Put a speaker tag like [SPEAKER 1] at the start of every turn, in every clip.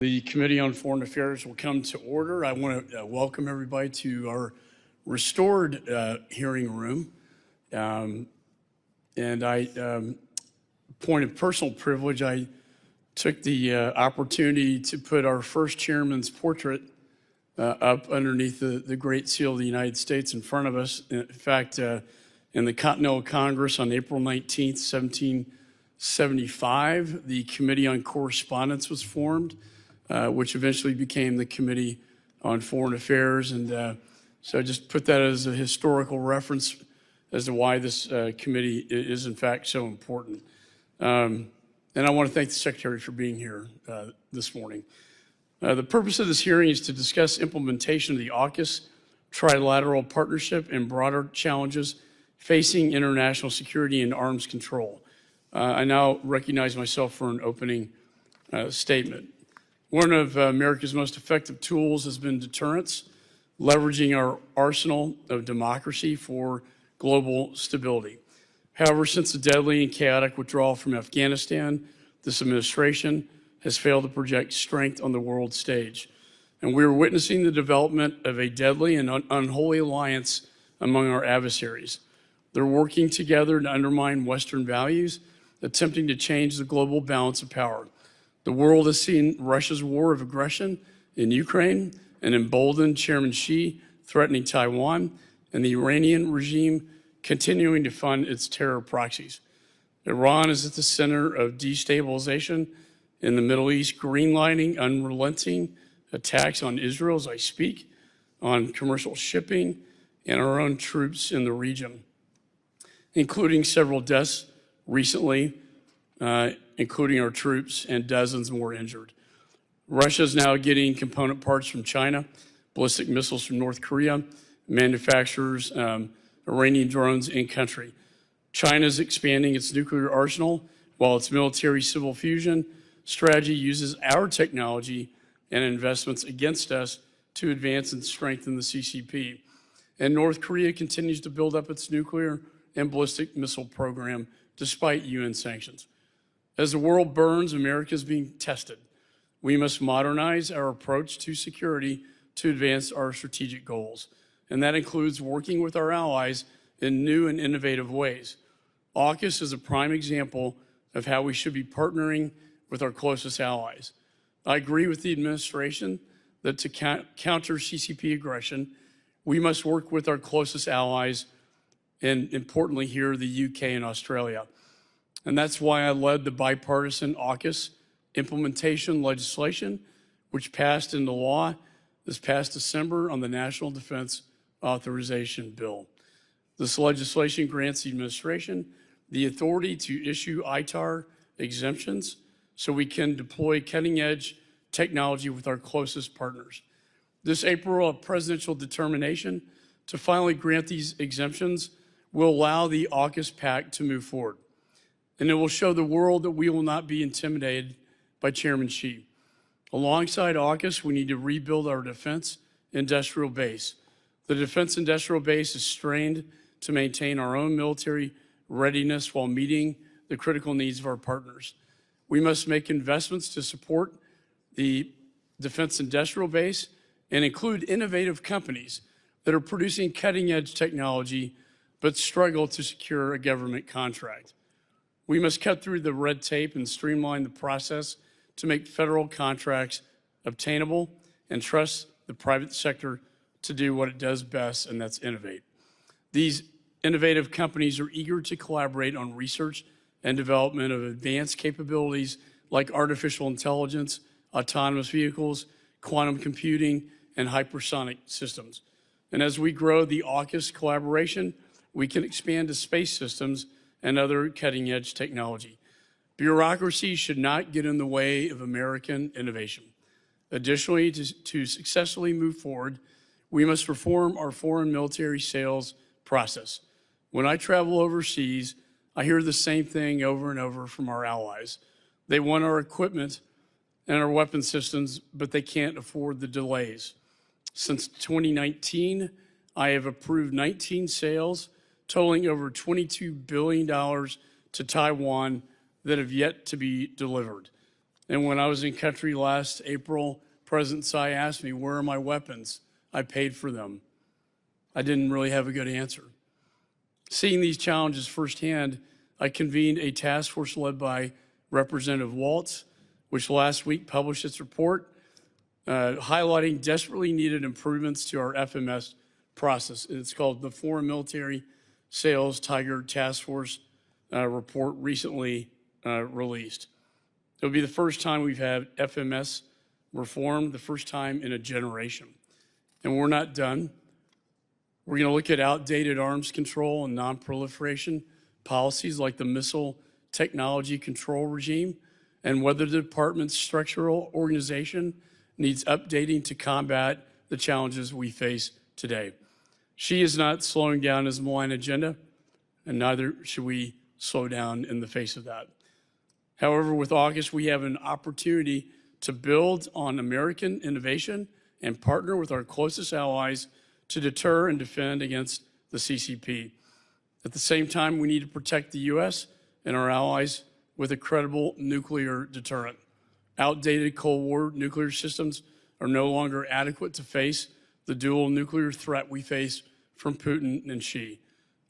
[SPEAKER 1] The Committee on Foreign Affairs will come to order. I want to welcome everybody to our restored hearing room. And point of personal privilege, I took the opportunity to put our first chairman's portrait up underneath the Great Seal of the United States in front of us. In fact, in the Continental Congress on April 19th, 1775, the Committee on Correspondence was formed, which eventually became the Committee on Foreign Affairs. And so I just put that as a historical reference as to why this committee is in fact so important. And I want to thank the Secretary for being here this morning. The purpose of this hearing is to discuss implementation of the AUKUS trilateral partnership and broader challenges facing international security and arms control. I now recognize myself for an opening statement. One of America's most effective tools has been deterrence, leveraging our arsenal of democracy for global stability. However, since the deadly and chaotic withdrawal from Afghanistan, this administration has failed to project strength on the world stage. And we are witnessing the development of a deadly and unholy alliance among our adversaries. They're working together to undermine Western values, attempting to change the global balance of power. The world has seen Russia's war of aggression in Ukraine and emboldened Chairman Xi threatening Taiwan, and the Iranian regime continuing to fund its terror proxies. Iran is at the center of destabilization in the Middle East, greenlighting unrelenting attacks on Israel as I speak, on commercial shipping, and our own troops in the region, including several deaths recently, including our troops, and dozens more injured. Russia is now getting component parts from China, ballistic missiles from North Korea, manufacturers Iranian drones in country. China is expanding its nuclear arsenal while its military-civil fusion strategy uses our technology and investments against us to advance and strengthen the CCP. And North Korea continues to build up its nuclear and ballistic missile program despite UN sanctions. As the world burns, America is being tested. We must modernize our approach to security to advance our strategic goals. And that includes working with our allies in new and innovative ways. AUKUS is a prime example of how we should be partnering with our closest allies. I agree with the administration that to counter CCP aggression, we must work with our closest allies, and importantly here, the UK and Australia. And that's why I led the bipartisan AUKUS implementation legislation, which passed into law this past December on the National Defense Authorization Bill. This legislation grants the administration the authority to issue ITAR exemptions so we can deploy cutting-edge technology with our closest partners. This April, a presidential determination to finally grant these exemptions will allow the AUKUS Pact to move forward. And it will show the world that we will not be intimidated by Chairman Xi. Alongside AUKUS, we need to rebuild our defense industrial base. The defense industrial base is strained to maintain our own military readiness while meeting the critical needs of our partners. We must make investments to support the defense industrial base and include innovative companies that are producing cutting-edge technology but struggle to secure a government contract. We must cut through the red tape and streamline the process to make federal contracts obtainable and trust the private sector to do what it does best, and that's innovate. These innovative companies are eager to collaborate on research and development of advanced capabilities like artificial intelligence, autonomous vehicles, quantum computing, and hypersonic systems. And as we grow the AUKUS collaboration, we can expand to space systems and other cutting-edge technology. Bureaucracy should not get in the way of American innovation. Additionally, to successfully move forward, we must reform our foreign military sales process. When I travel overseas, I hear the same thing over and over from our allies. They want our equipment and our weapon systems, but they can't afford the delays. Since 2019, I have approved 19 sales totaling over $22 billion to Taiwan that have yet to be delivered. And when I was in country last April, President Tsai asked me, where are my weapons? I paid for them. I didn't really have a good answer. Seeing these challenges firsthand, I convened a task force led by Representative Waltz, which last week published its report highlighting desperately needed improvements to our FMS process. It's called the Foreign Military Sales Tiger Task Force report recently released. It'll be the first time we've had FMS reform, the first time in a generation. And we're not done. We're going to look at outdated arms control and non-proliferation policies like the Missile Technology Control Regime and whether the department's structural organization needs updating to combat the challenges we face today. She is not slowing down as malign agenda, and neither should we slow down in the face of that. However, with AUKUS, we have an opportunity to build on American innovation and partner with our closest allies to deter and defend against the CCP. At the same time, we need to protect the U.S. and our allies with a credible nuclear deterrent. Outdated Cold War nuclear systems are no longer adequate to face the dual nuclear threat we face from Putin and Xi.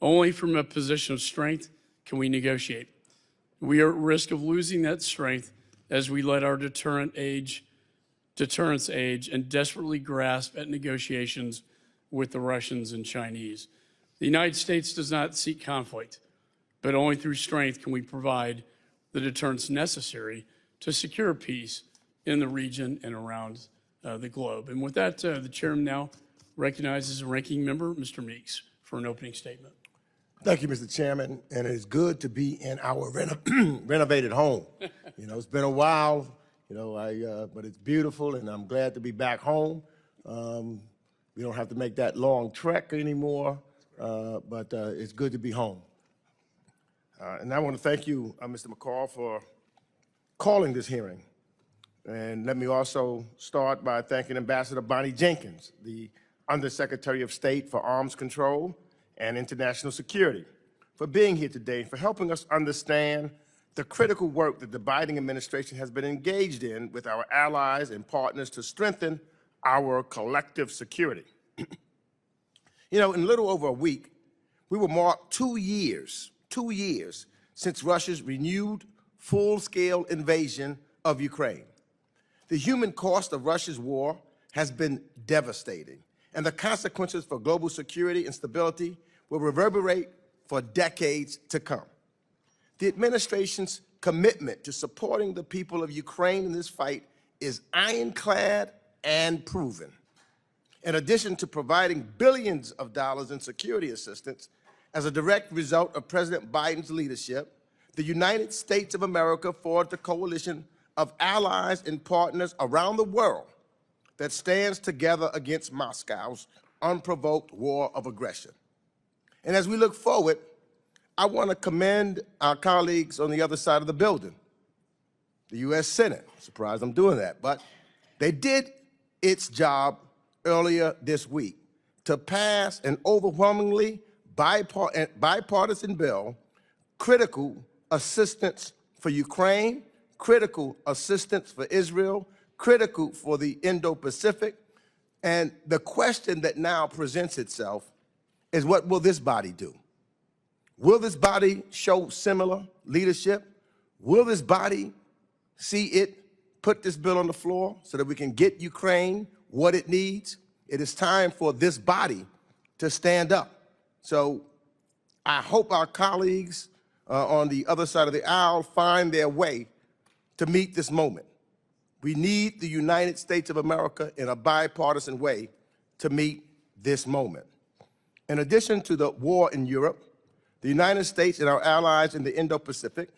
[SPEAKER 1] Only from a position of strength can we negotiate. We are at risk of losing that strength as we let our deterrence age and desperately grasp at negotiations with the Russians and Chinese. The United States does not seek conflict, but only through strength can we provide the deterrence necessary to secure peace in the region and around the globe. And with that, the chairman now recognizes the ranking member, Mr. Meeks, for an opening statement.
[SPEAKER 2] Thank you, Mr. Chairman, and it is good to be in our renovated home. You know, it's been a while, you know, but it's beautiful, and I'm glad to be back home. We don't have to make that long trek anymore, but it's good to be home. And I want to thank you, Mr. McCall, for calling this hearing. And let me also start by thanking Ambassador Bonnie Jenkins, the Undersecretary of State for Arms Control and International Security, for being here today, for helping us understand the critical work that the Biden administration has been engaged in with our allies and partners to strengthen our collective security. You know, in a little over a week, we will mark 2 years since Russia's renewed full-scale invasion of Ukraine. The human cost of Russia's war has been devastating, and the consequences for global security and stability will reverberate for decades to come. The administration's commitment to supporting the people of Ukraine in this fight is ironclad and proven. In addition to providing billions of dollars in security assistance as a direct result of President Biden's leadership, the United States of America forged a coalition of allies and partners around the world that stands together against Moscow's unprovoked war of aggression. And as we look forward, I want to commend our colleagues on the other side of the building, the U.S. Senate. Surprised I'm doing that, but they did its job earlier this week to pass an overwhelmingly bipartisan bill, critical assistance for Ukraine, critical assistance for Israel, critical for the Indo-Pacific. And the question that now presents itself is, what will this body do? Will this body show similar leadership? Will this body see it put this bill on the floor so that we can get Ukraine what it needs? It is time for this body to stand up. So I hope our colleagues on the other side of the aisle find their way to meet this moment. We need the United States of America in a bipartisan way to meet this moment. In addition to the war in Europe, the United States and our allies in the Indo-Pacific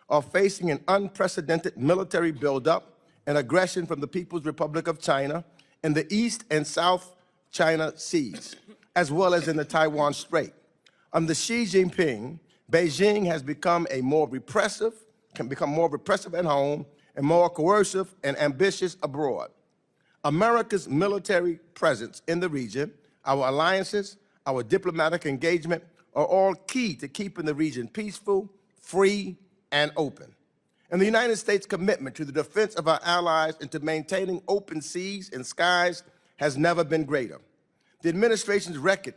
[SPEAKER 2] are facing an unprecedented military buildup and aggression from the People's Republic of China in the East and South China Seas, as well as in the Taiwan Strait. Under Xi Jinping, Beijing has become more repressive at home and more coercive and ambitious abroad. America's military presence in the region, our alliances, our diplomatic engagement are all key to keeping the region peaceful, free, and open. And the United States' commitment to the defense of our allies and to maintaining open seas and skies has never been greater. The administration's record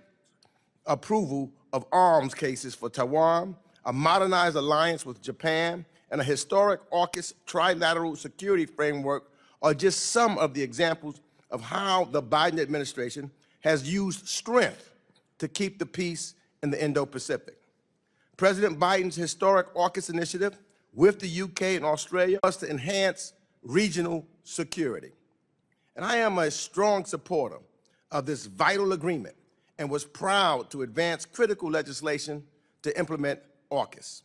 [SPEAKER 2] approval of arms cases for Taiwan, a modernized alliance with Japan, and a historic AUKUS trilateral security framework are just some of the examples of how the Biden administration has used strength to keep the peace in the Indo-Pacific. President Biden's historic AUKUS initiative with the UK and Australia was to enhance regional security. And I am a strong supporter of this vital agreement and was proud to advance critical legislation to implement AUKUS.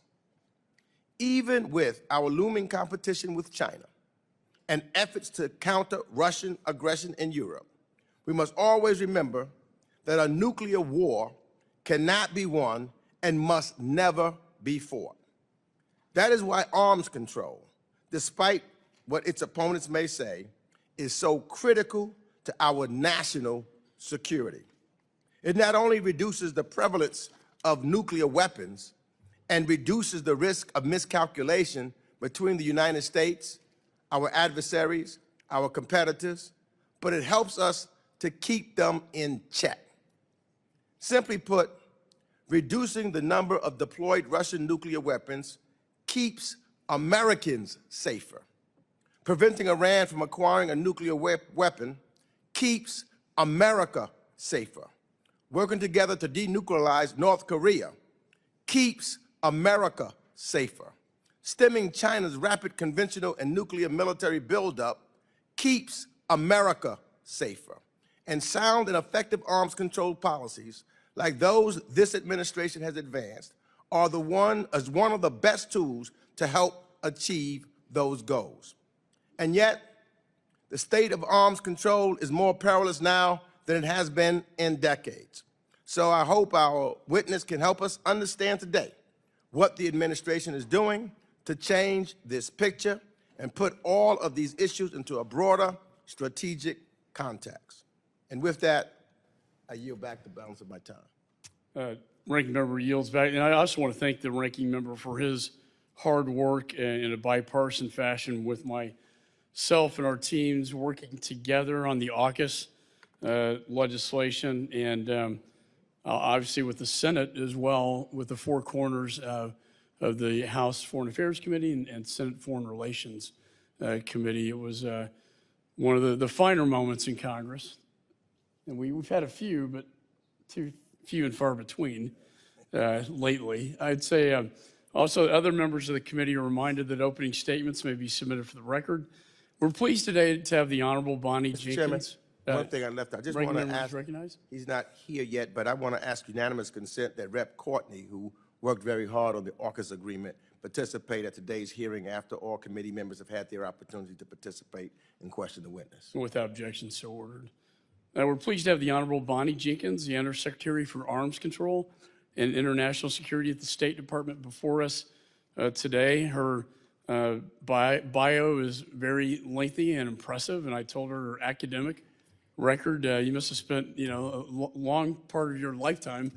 [SPEAKER 2] Even with our looming competition with China and efforts to counter Russian aggression in Europe, we must always remember that a nuclear war cannot be won and must never be fought. That is why arms control, despite what its opponents may say, is so critical to our national security. It not only reduces the prevalence of nuclear weapons and reduces the risk of miscalculation between the United States, our adversaries, our competitors, but it helps us to keep them in check. Simply put, reducing the number of deployed Russian nuclear weapons keeps Americans safer. Preventing Iran from acquiring a nuclear weapon keeps America safer. Working together to denuclearize North Korea keeps America safer. Stemming China's rapid conventional and nuclear military buildup keeps America safer. And sound and effective arms control policies, like those this administration has advanced, are one of the best tools to help achieve those goals. And yet, the state of arms control is more perilous now than it has been in decades. So I hope our witness can help us understand today what the administration is doing to change this picture and put all of these issues into a broader strategic context. And with that, I yield back the balance of my time.
[SPEAKER 1] Ranking member yields back. And I also want to thank the ranking member for his hard work in a bipartisan fashion with myself and our teams working together on the AUKUS legislation, and obviously with the Senate as well, with the four corners of the House Foreign Affairs Committee and Senate Foreign Relations Committee. It was one of the finer moments in Congress. And we've had a few, but too few and far between lately. I'd say also other members of the committee are reminded that opening statements may be submitted for the record. We're pleased today to have the Honorable Bonnie Jenkins.
[SPEAKER 2] Chairman, one thing I left out. I just want to ask,
[SPEAKER 1] recognized?
[SPEAKER 2] He's not here yet, but I want to ask unanimous consent that Rep. Courtney, who worked very hard on the AUKUS agreement, participate at today's hearing after all committee members have had their opportunity to participate and question the witness.
[SPEAKER 1] Without objection, so ordered. We're pleased to have the Honorable Bonnie Jenkins, the Undersecretary for Arms Control and International Security at the State Department, before us today. Her bio is very lengthy and impressive, and I told her academic record, you must have spent, a long part of your lifetime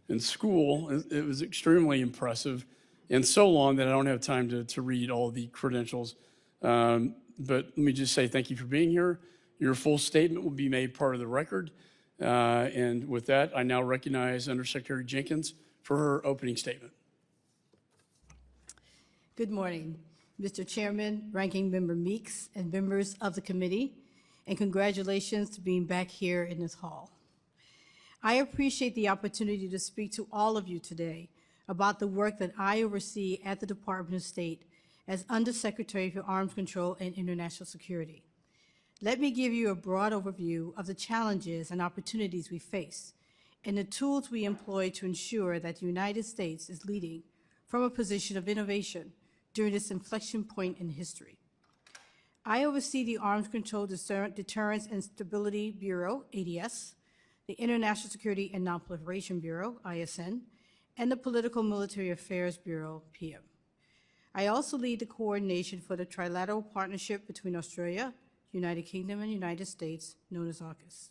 [SPEAKER 1] in school. It was extremely impressive, and so long that I don't have time to read all the credentials. But let me just say thank you for being here. Your full statement will be made part of the record. And with that, I now recognize Undersecretary Jenkins for her opening statement.
[SPEAKER 3] Good morning, Mr. Chairman, Ranking Member Meeks, and members of the committee, and congratulations to being back here in this hall. I appreciate the opportunity to speak to all of you today about the work that I oversee at the Department of State as Undersecretary for Arms Control and International Security. Let me give you a broad overview of the challenges and opportunities we face and the tools we employ to ensure that the United States is leading from a position of innovation during this inflection point in history. I oversee the Arms Control Deterrence and Stability Bureau, ADS, the International Security and Nonproliferation Bureau, ISN, and the Political Military Affairs Bureau, PM. I also lead the coordination for the trilateral partnership between Australia, United Kingdom, and United States, known as AUKUS.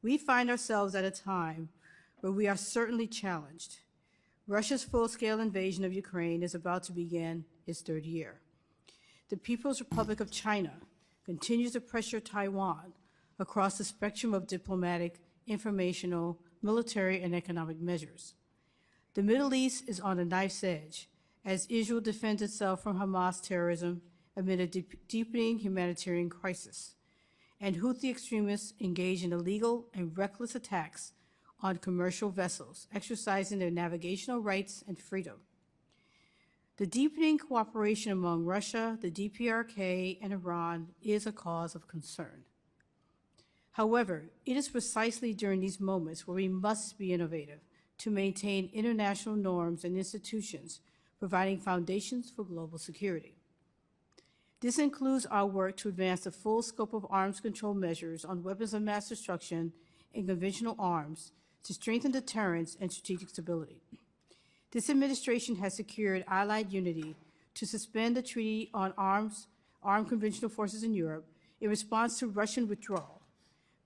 [SPEAKER 3] We find ourselves at a time where we are certainly challenged. Russia's full-scale invasion of Ukraine is about to begin its third year. the People's Republic of China continues to pressure Taiwan across the spectrum of diplomatic, informational, military, and economic measures. The Middle East is on a knife's edge as Israel defends itself from Hamas terrorism amid a deepening humanitarian crisis, and Houthi extremists engage in illegal and reckless attacks on commercial vessels, exercising their navigational rights and freedom. The deepening cooperation among Russia, the DPRK, and Iran is a cause of concern. However, it is precisely during these moments where we must be innovative to maintain international norms and institutions, providing foundations for global security. This includes our work to advance the full scope of arms control measures on weapons of mass destruction and conventional arms to strengthen deterrence and strategic stability. This administration has secured allied unity to suspend the Treaty on Armed Conventional Forces in Europe in response to Russian withdrawal.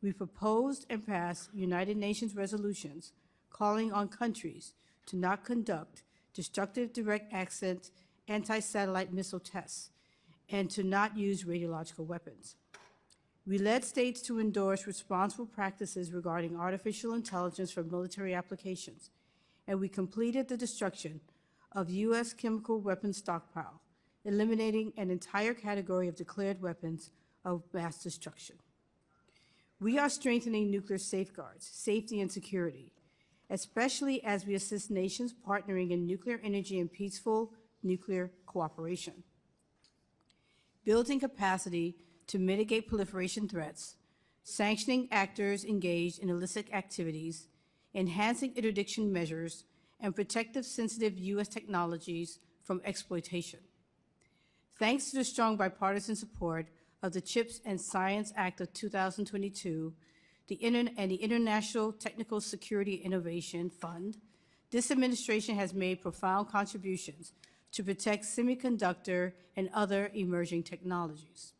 [SPEAKER 3] We proposed and passed United Nations resolutions calling on countries to not conduct destructive direct access anti-satellite missile tests and to not use radiological weapons. We led states to endorse responsible practices regarding artificial intelligence for military applications, and we completed the destruction of U.S. chemical weapons stockpile, eliminating an entire category of declared weapons of mass destruction. We are strengthening nuclear safeguards, safety, and security, especially as we assist nations partnering in nuclear energy and peaceful nuclear cooperation. Building capacity to mitigate proliferation threats, sanctioning actors engaged in illicit activities, enhancing interdiction measures, and protective sensitive U.S. technologies from exploitation. Thanks to the strong bipartisan support of the CHIPS and Science Act of 2022 and the International Technical Security Innovation Fund, this administration has made profound contributions to protect semiconductor and other emerging technologies.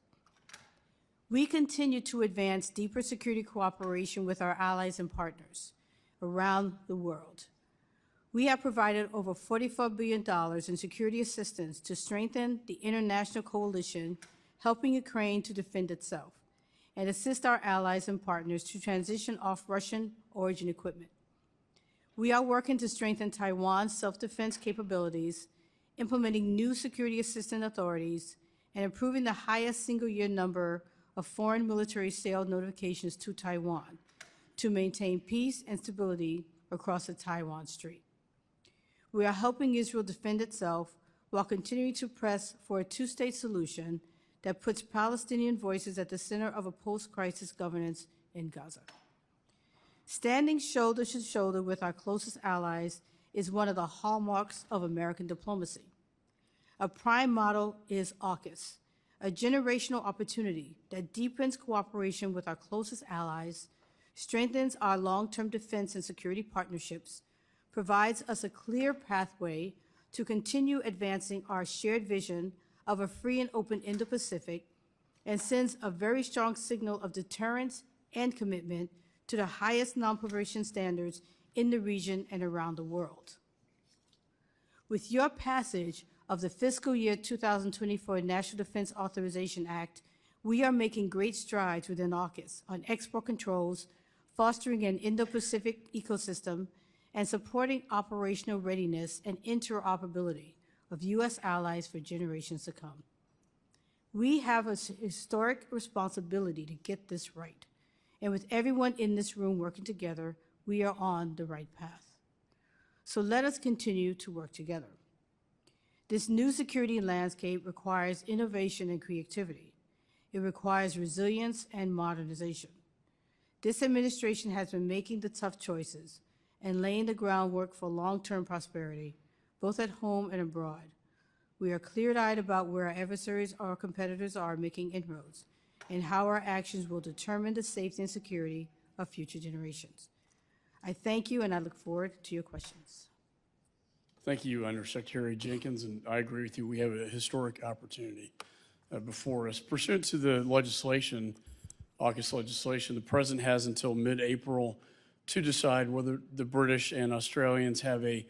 [SPEAKER 3] We continue to advance deeper security cooperation with our allies and partners around the world. We have provided over $44 billion in security assistance to strengthen the international coalition helping Ukraine to defend itself and assist our allies and partners to transition off Russian origin equipment. We are working to strengthen Taiwan's self-defense capabilities, implementing new security assistance authorities, and improving the highest single-year number of foreign military sale notifications to Taiwan to maintain peace and stability across the Taiwan Strait. We are helping Israel defend itself while continuing to press for a two-state solution that puts Palestinian voices at the center of a post-crisis governance in Gaza. Standing shoulder to shoulder with our closest allies is one of the hallmarks of American diplomacy. A prime model is AUKUS, a generational opportunity that deepens cooperation with our closest allies, strengthens our long-term defense and security partnerships, provides us a clear pathway to continue advancing our shared vision of a free and open Indo-Pacific, and sends a very strong signal of deterrence and commitment to the highest non-proliferation standards in the region and around the world. With your passage of the fiscal year 2024 National Defense Authorization Act, we are making great strides within AUKUS on export controls, fostering an Indo-Pacific ecosystem, and supporting operational readiness and interoperability of U.S. allies for generations to come. We have a historic responsibility to get this right, and with everyone in this room working together, we are on the right path. So let us continue to work together. This new security landscape requires innovation and creativity. It requires resilience and modernization. This administration has been making the tough choices and laying the groundwork for long-term prosperity, both at home and abroad. We are clear-eyed about where our adversaries or competitors are making inroads and how our actions will determine the safety and security of future generations. I thank you, and I look forward to your questions.
[SPEAKER 1] Thank you, Undersecretary Jenkins, and I agree with you. We have a historic opportunity before us. Pursuant to the legislation, AUKUS legislation, the President has until mid-April to decide whether the British and Australians have a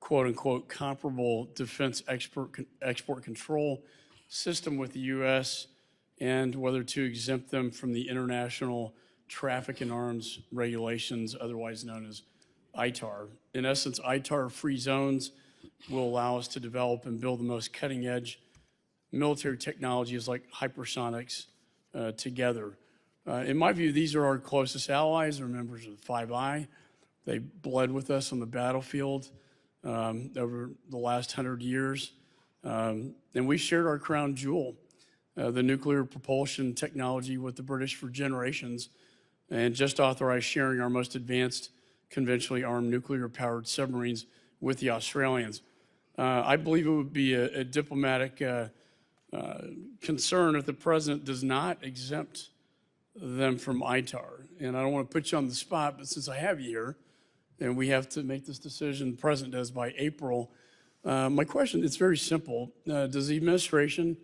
[SPEAKER 1] quote-unquote comparable defense export control system with the U.S. and whether to exempt them from the International Traffic in Arms Regulations, otherwise known as ITAR. In essence, ITAR-free zones will allow us to develop and build the most cutting-edge military technologies like hypersonics together. In my view, these are our closest allies. They're members of the Five Eye. They bled with us on the battlefield over the last 100 years. And we shared our crown jewel, the nuclear propulsion technology, with the British for generations, and just authorized sharing our most advanced conventionally armed nuclear-powered submarines with the Australians. I believe it would be a diplomatic concern if the president does not exempt them from ITAR. And I don't want to put you on the spot, but since I have you here, and we have to make this decision, the president does, by April, my question, it's very simple. Does the administration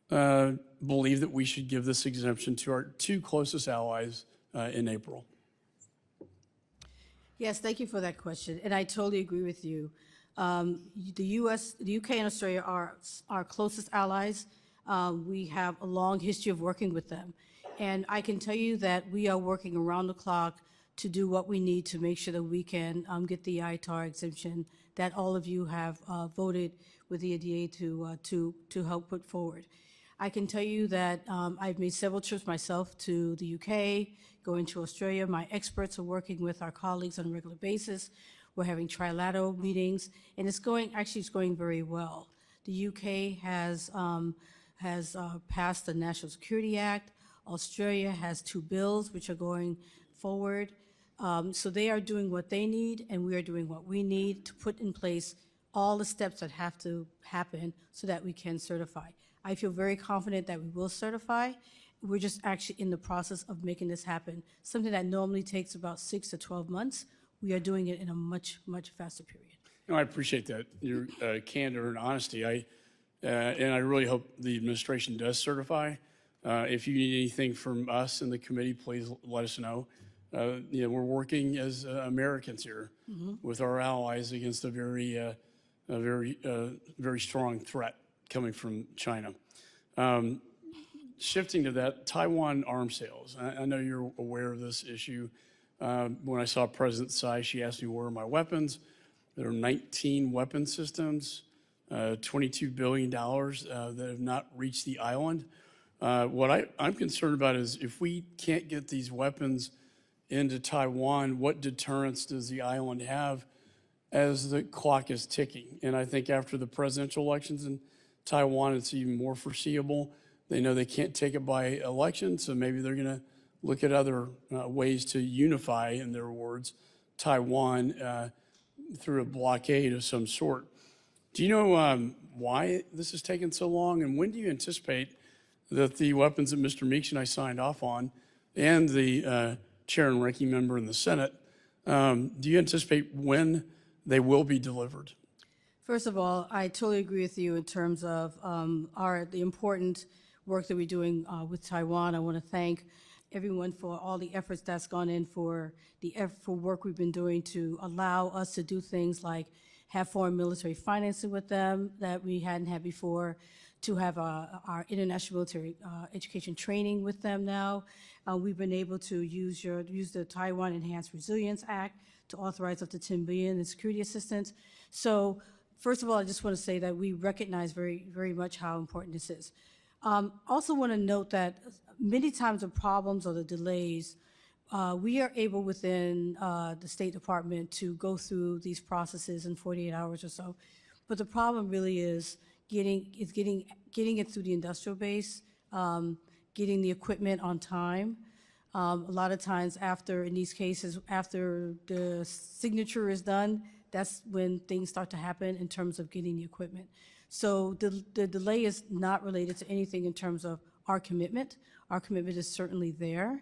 [SPEAKER 1] believe that we should give this exemption to our two closest allies in April?
[SPEAKER 3] Yes, thank you for that question, and I totally agree with you. The U.S., the U.K. and Australia are our closest allies. We have a long history of working with them. And I can tell you that we are working around the clock to do what we need to make sure that we can get the ITAR exemption that all of you have voted with the EDA to help put forward. I can tell you that I've made several trips myself to the UK, going to Australia. My experts are working with our colleagues on a regular basis. We're having trilateral meetings, and it's going very well. The UK has passed the National Security Act. Australia has 2 bills which are going forward. So they are doing what they need, and we are doing what we need to put in place all the steps that have to happen so that we can certify. I feel very confident that we will certify. We're just actually in the process of making this happen. Something that normally takes about 6 to 12 months, we are doing it in a much, much faster period.
[SPEAKER 1] No, I appreciate that, your candor and honesty. And I really hope the administration does certify. If you need anything from us in the committee, please let us know. We're working as Americans here with our allies against a very strong threat coming from China. Shifting to that, Taiwan arms sales. I know you're aware of this issue. When I saw President Tsai, she asked me where are my weapons. There are 19 weapon systems, $22 billion that have not reached the island. What I'm concerned about is if we can't get these weapons into Taiwan, what deterrence does the island have as the clock is ticking? And I think after the presidential elections in Taiwan, it's even more foreseeable. They know they can't take it by election, so maybe they're going to look at other ways to unify, in their words, Taiwan through a blockade of some sort. Do you know why this has taken so long, and when do you anticipate that the weapons that Mr. Meeks and I signed off on, and the chair and ranking member in the Senate, do you anticipate when they will be delivered?
[SPEAKER 3] First of all, I totally agree with you in terms of the important work that we're doing with Taiwan. I want to thank everyone for all the efforts that's gone in for work we've been doing to allow us to do things like have foreign military financing with them that we hadn't had before, to have our international military education training with them now. We've been able to use the Taiwan Enhanced Resilience Act to authorize up to $10 billion in security assistance. So first of all, I just want to say that we recognize very, very much how important this is. Also want to note that many times the problems or the delays, we are able within the State Department to go through these processes in 48 hours or so. But the problem really is getting it through the industrial base, getting the equipment on time. A lot of times in these cases, after the signature is done, that's when things start to happen in terms of getting the equipment. So the delay is not related to anything in terms of our commitment. Our commitment is certainly there.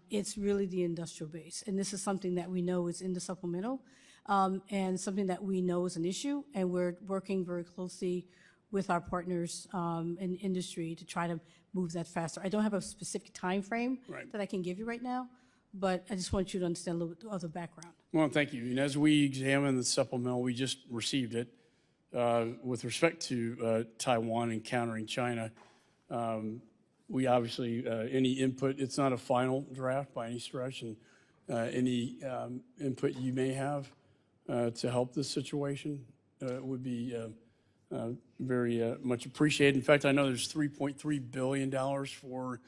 [SPEAKER 3] It's really the industrial base. And this is something that we know is in the supplemental, and something that we know is an issue, and we're working very closely with our partners in industry to try to move that faster. I don't have a specific time frame that I can give you right now, but I just want you to understand a little bit of the background.
[SPEAKER 1] Well, thank you. And as we examine the supplemental, we just received it. with respect to Taiwan and countering China. We obviously, any input, it's not a final draft by any stretch, and any input you may have to help this situation would be very much appreciated. In fact, I know there's $3.3 billion for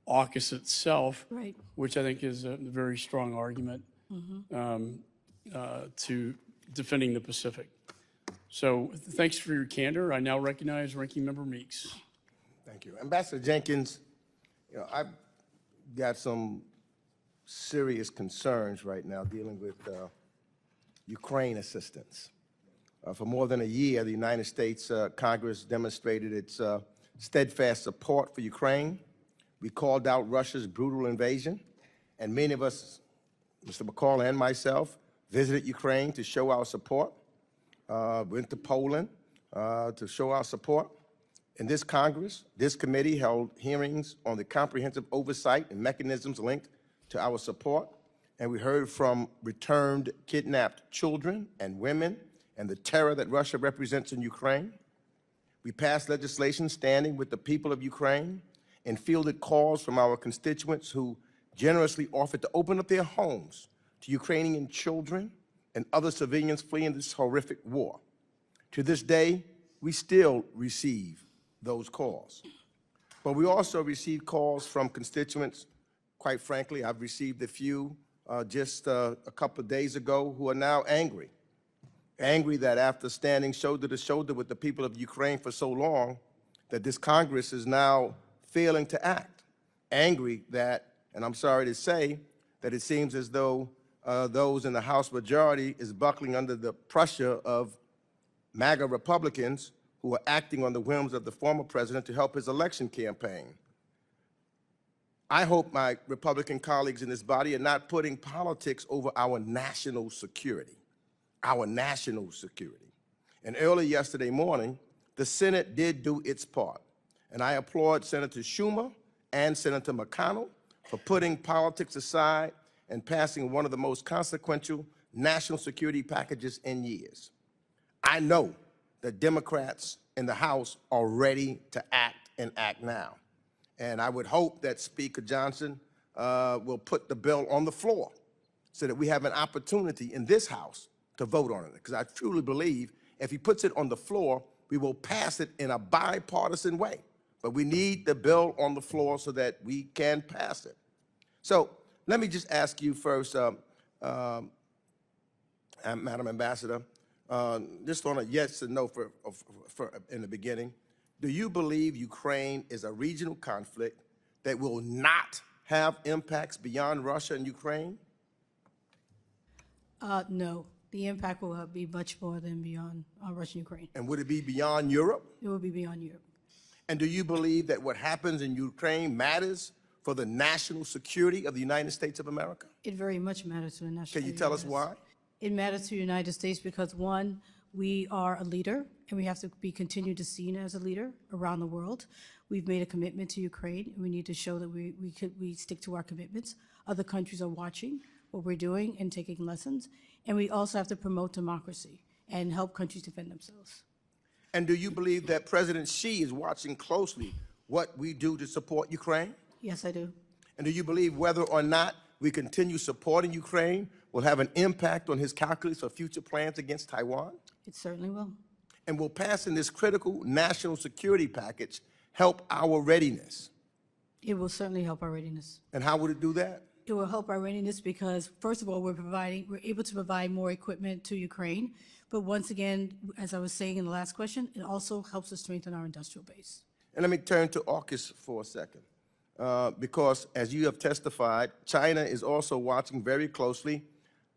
[SPEAKER 1] AUKUS itself,
[SPEAKER 3] Right.
[SPEAKER 1] which I think is a very strong argument to defending the Pacific. So thanks for your candor. I now recognize Ranking Member Meeks.
[SPEAKER 2] Thank you. Ambassador Jenkins, you know, I've got some serious concerns right now dealing with Ukraine assistance. For more than a year, the United States Congress demonstrated its steadfast support for Ukraine. We called out Russia's brutal invasion, and many of us, Mr. McCall and myself, visited Ukraine to show our support. Went to Poland to show our support. In this Congress, this committee held hearings on the comprehensive oversight and mechanisms linked to our support, and we heard from returned kidnapped children and women and the terror that Russia represents in Ukraine. We passed legislation standing with the people of Ukraine and fielded calls from our constituents who generously offered to open up their homes to Ukrainian children and other civilians fleeing this horrific war. To this day, we still receive those calls. But we also receive calls from constituents, quite frankly, I've received a few just a couple of days ago, who are now angry. Angry that after standing shoulder to shoulder with the people of Ukraine for so long, that this Congress is now failing to act. Angry that, and I'm sorry to say, that it seems as though those in the House majority is buckling under the pressure of MAGA Republicans who are acting on the whims of the former president to help his election campaign. I hope my Republican colleagues in this body are not putting politics over our national security. Our national security. And early yesterday morning, the Senate did do its part. And I applaud Senator Schumer and Senator McConnell for putting politics aside and passing one of the most consequential national security packages in years. I know that Democrats in the House are ready to act and act now. And I would hope that Speaker Johnson will put the bill on the floor so that we have an opportunity in this House to vote on it. Because I truly believe if he puts it on the floor, we will pass it in a bipartisan way. But we need the bill on the floor so that we can pass it. So let me just ask you first, Madam Ambassador, just on a yes and no for in the beginning, do you believe Ukraine is a regional conflict that will not have impacts beyond Russia and Ukraine?
[SPEAKER 3] No, the impact will be much more than beyond Russia and Ukraine.
[SPEAKER 2] And would it be beyond Europe?
[SPEAKER 3] It will be beyond Europe.
[SPEAKER 2] And do you believe that what happens in Ukraine matters for the national security of the United States of America?
[SPEAKER 3] It very much matters to the national
[SPEAKER 2] Can you tell us why?
[SPEAKER 3] It matters to the United States because, one, we are a leader, and we have to be continued to seen as a leader around the world. We've made a commitment to Ukraine, and we need to show that we stick to our commitments. Other countries are watching what we're doing and taking lessons, and we also have to promote democracy and help countries defend themselves.
[SPEAKER 2] And do you believe that President Xi is watching closely what we do to support Ukraine?
[SPEAKER 3] Yes, I do.
[SPEAKER 2] And do you believe whether or not we continue supporting Ukraine will have an impact on his calculus for future plans against Taiwan?
[SPEAKER 3] It certainly will.
[SPEAKER 2] And will passing this critical national security package help our readiness?
[SPEAKER 3] It will certainly help our readiness.
[SPEAKER 2] And how would it do that?
[SPEAKER 3] It will help our readiness because, first of all, we're able to provide more equipment to Ukraine. But once again, as I was saying in the last question, it also helps us strengthen our industrial base.
[SPEAKER 2] And let me turn to AUKUS for a second. Because, as you have testified, China is also watching very closely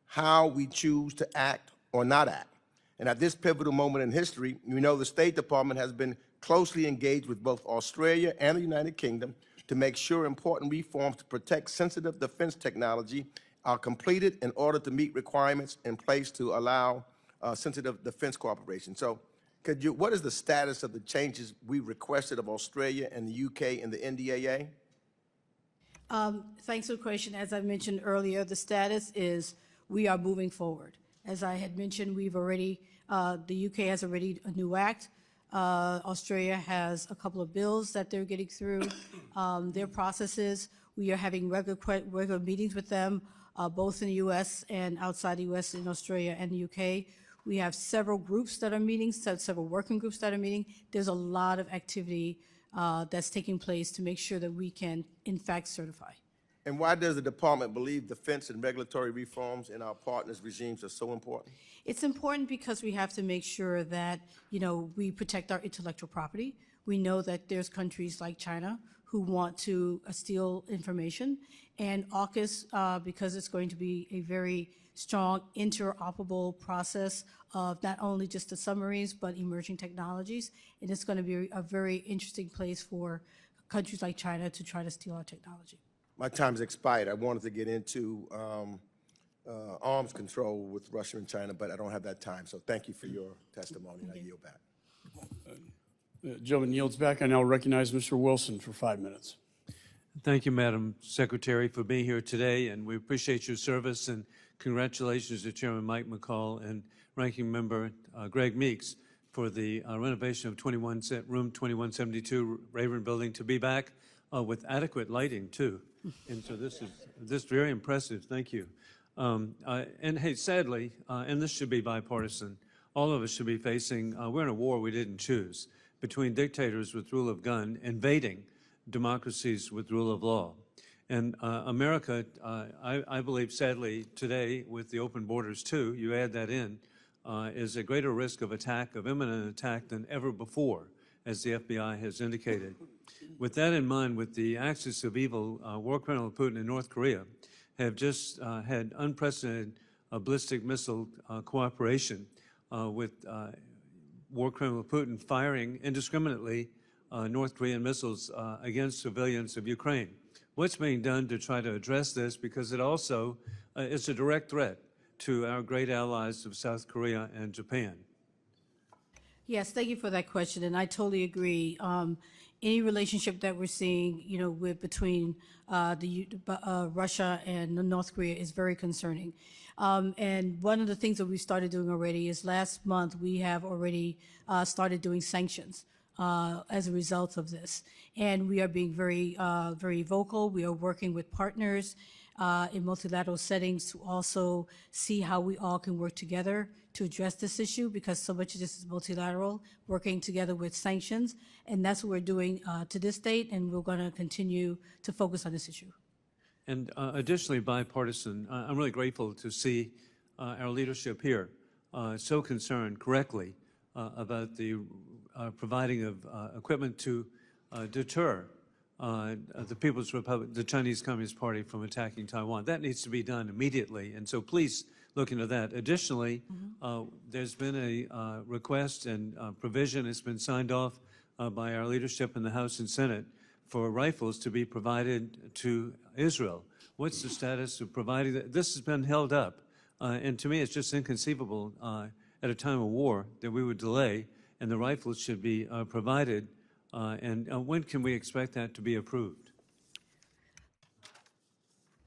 [SPEAKER 2] how we choose to act or not act. And at this pivotal moment in history, we know the State Department has been closely engaged with both Australia and the United Kingdom to make sure important reforms to protect sensitive defense technology are completed in order to meet requirements in place to allow sensitive defense cooperation. So what is the status of the changes we requested of Australia and the UK in the NDAA?
[SPEAKER 3] Thanks for the question. As I mentioned earlier, the status is we are moving forward. As I had mentioned, we've already The UK has already a new act. Australia has a couple of bills that they're getting through their processes. We are having regular meetings with them, both in the U.S. and outside the U.S. in Australia and the U.K. We have several groups that are meeting, several working groups that are meeting. There's a lot of activity that's taking place to make sure that we can, in fact, certify.
[SPEAKER 2] And why does the department believe defense and regulatory reforms in our partners' regimes are so important?
[SPEAKER 3] It's important because we have to make sure that, we protect our intellectual property. We know that there's countries like China who want to steal information. And AUKUS, because it's going to be a very strong interoperable process of not only just the submarines, but emerging technologies. And it's going to be a very interesting place for countries like China to try to steal our technology.
[SPEAKER 2] My time's expired. I wanted to get into arms control with Russia and China, but I don't have that time. So thank you for your testimony, and I yield back.
[SPEAKER 1] The gentleman yields back. I now recognize Mr. Wilson for 5 minutes.
[SPEAKER 4] Thank you, Madam Secretary, for being here today, and we appreciate your service, and congratulations to Chairman Mike McCall and Ranking Member Greg Meeks for the renovation of room 2172 Rayburn Building to be back with adequate lighting, too. And so this is very impressive. Thank you. And hey, sadly, and this should be bipartisan, all of us should be facing, we're in a war we didn't choose, between dictators with rule of gun invading democracies with rule of law. And America, I believe, sadly, today, with the open borders too, you add that in, is a greater risk of attack, of imminent attack than ever before, as the FBI has indicated. With that in mind, with the axis of evil, war criminal Putin in North Korea have just had unprecedented ballistic missile cooperation with war criminal Putin firing indiscriminately North Korean missiles against civilians of Ukraine. What's being done to try to address this, because it also is a direct threat to our great allies of South Korea and Japan?
[SPEAKER 3] Yes, thank you for that question, and I totally agree. Any relationship that we're seeing, between Russia and North Korea is very concerning. And one of the things that we started doing already is last month we have already started doing sanctions as a result of this, and we are being very, very vocal. We are working with partners in multilateral settings to also see how we all can work together to address this issue, because so much of this is multilateral, working together with sanctions, and that's what we're doing to this date, and we're going to continue to focus on this issue.
[SPEAKER 4] And additionally, bipartisan, I'm really grateful to see our leadership here so concerned correctly about the providing of equipment to deter the People's Republic, the Chinese Communist Party, from attacking Taiwan. That needs to be done immediately, and so please look into that. Additionally, there's been a request and provision, it's been signed off by our leadership in the House and Senate, for rifles to be provided to Israel. What's the status of providing that? This has been held up, and to me it's just inconceivable at a time of war that we would delay, and the rifles should be provided. And when can we expect that to be approved?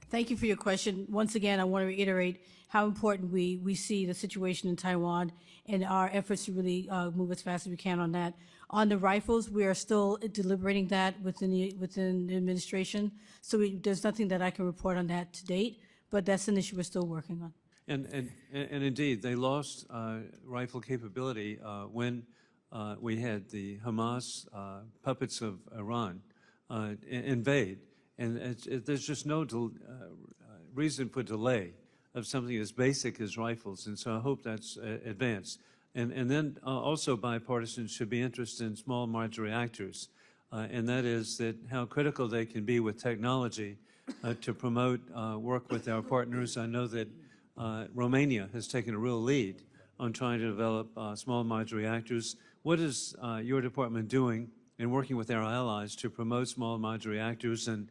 [SPEAKER 3] Thank you for your question. Once again, I want to reiterate how important we see the situation in Taiwan and our efforts to really move as fast as we can on that. On the rifles, we are still deliberating that within the administration, so there's nothing that I can report on that to date, but that's an issue we're still working on.
[SPEAKER 4] And indeed, they lost rifle capability when we had the Hamas puppets of Iran invade, and there's just no reason for delay of something as basic as rifles, and so I hope that's advanced. And then also bipartisan should be interested in small modular reactors, and that is that how critical they can be with technology to promote work with our partners. I know that Romania has taken a real lead on trying to develop small modular reactors. What is your department doing in working with our allies to promote small modular reactors? And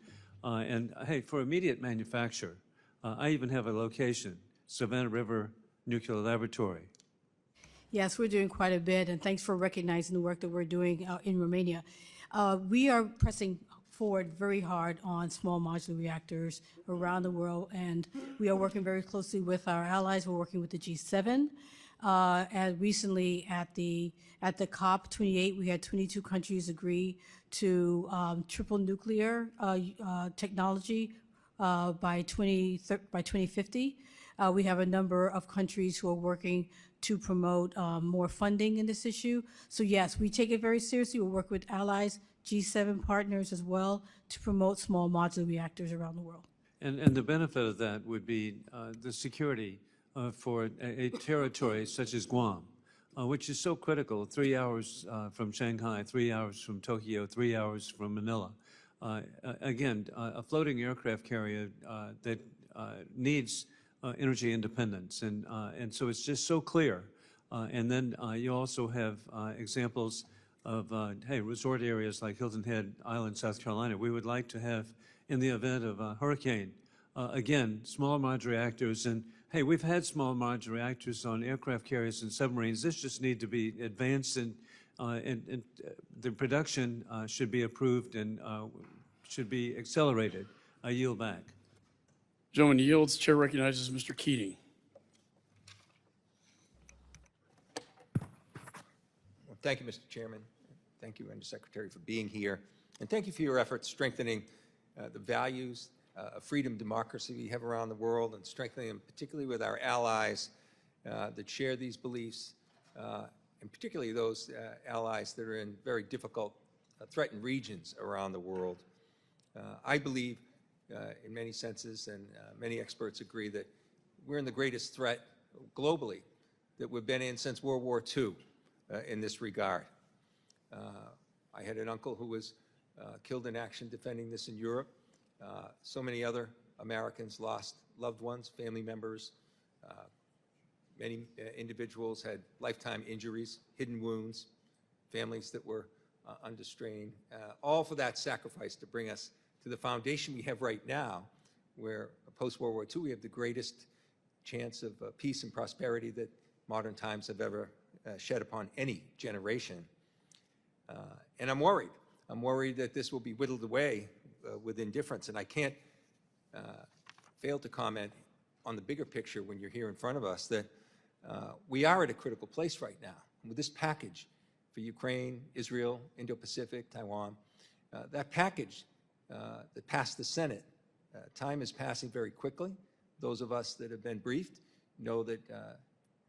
[SPEAKER 4] hey, for immediate manufacture, I even have a location, Savannah River Nuclear Laboratory.
[SPEAKER 3] Yes, we're doing quite a bit, and thanks for recognizing the work that we're doing in Romania. We are pressing forward very hard on small modular reactors around the world, and we are working very closely with our allies. We're working with the G7. And recently at the COP28, we had 22 countries agree to triple nuclear technology by 2050. We have a number of countries who are working to promote more funding in this issue. So yes, we take it very seriously. We work with allies, G7 partners as well, to promote small modular reactors around the world.
[SPEAKER 4] And the benefit of that would be the security for a territory such as Guam, which is so critical, 3 hours from Shanghai, 3 hours from Tokyo, 3 hours from Manila. Again, a floating aircraft carrier that needs energy independence. And so it's just so clear. And then you also have examples of, hey, resort areas like Hilton Head Island, South Carolina. We would like to have, in the event of a hurricane, again, small modular reactors. And hey, we've had small modular reactors on aircraft carriers and submarines. This just need to be advanced, and the production should be approved and should be accelerated. I yield back.
[SPEAKER 1] Gentleman yields. Chair recognizes Mr. Keating.
[SPEAKER 5] Well, thank you, Mr. Chairman. Thank you, Undersecretary, for being here. And thank you for your efforts strengthening the values of freedom, democracy we have around the world, and strengthening them particularly with our allies that share these beliefs, and particularly those allies that are in very difficult, threatened regions around the world. I believe, in many senses, and many experts agree, that we're in the greatest threat globally that we've been in since World War II in this regard. I had an uncle who was killed in action defending this in Europe. So many other Americans lost loved ones, family members. Many individuals had lifetime injuries, hidden wounds, families that were under strain, all for that sacrifice to bring us to the foundation we have right now, where post-World War II we have the greatest chance of peace and prosperity that modern times have ever shed upon any generation. And I'm worried. I'm worried that this will be whittled away with indifference, and I can't fail to comment on the bigger picture when you're here in front of us, that we are at a critical place right now. With this package for Ukraine, Israel, Indo-Pacific, Taiwan, that package that passed the Senate, time is passing very quickly. Those of us that have been briefed know that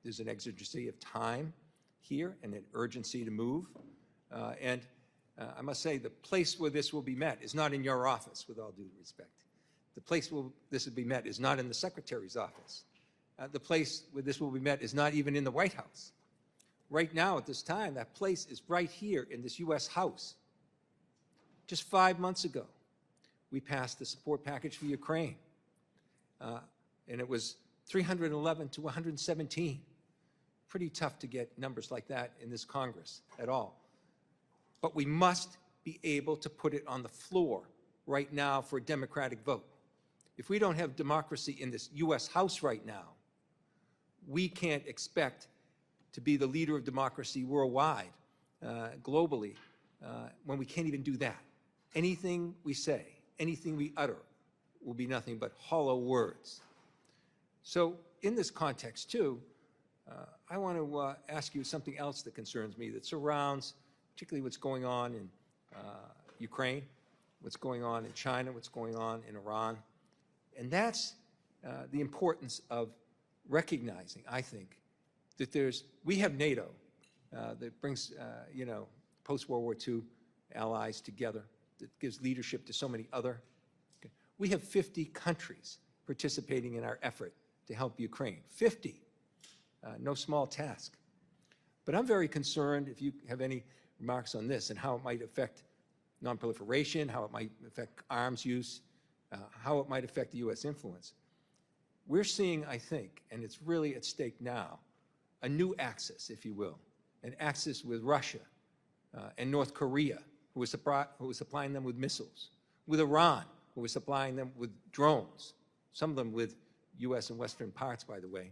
[SPEAKER 5] there's an exigency of time here and an urgency to move. And I must say, the place where this will be met is not in your office, with all due respect. The place where this will be met is not in the Secretary's office. The place where this will be met is not even in the White House. Right now, at this time, that place is right here in this U.S. House. Just 5 months ago, we passed the support package for Ukraine, and it was 311 to 117. Pretty tough to get numbers like that in this Congress at all. But we must be able to put it on the floor right now for a democratic vote. If we don't have democracy in this U.S. House right now, we can't expect to be the leader of democracy worldwide, globally, when we can't even do that. Anything we say, anything we utter will be nothing but hollow words. So in this context, too, I want to ask you something else that concerns me, that surrounds particularly what's going on in Ukraine, what's going on in China, what's going on in Iran. And that's the importance of recognizing, I think, that we have NATO that brings, post-World War II allies together, that gives leadership to so many other. We have 50 countries participating in our effort to help Ukraine. 50, no small task. But I'm very concerned, if you have any remarks on this, and how it might affect nonproliferation, how it might affect arms use, how it might affect the U.S. influence. We're seeing, I think, and it's really at stake now, a new axis, if you will, an axis with Russia and North Korea, who was supplying them with missiles, with Iran, who was supplying them with drones, some of them with U.S. and Western parts, by the way,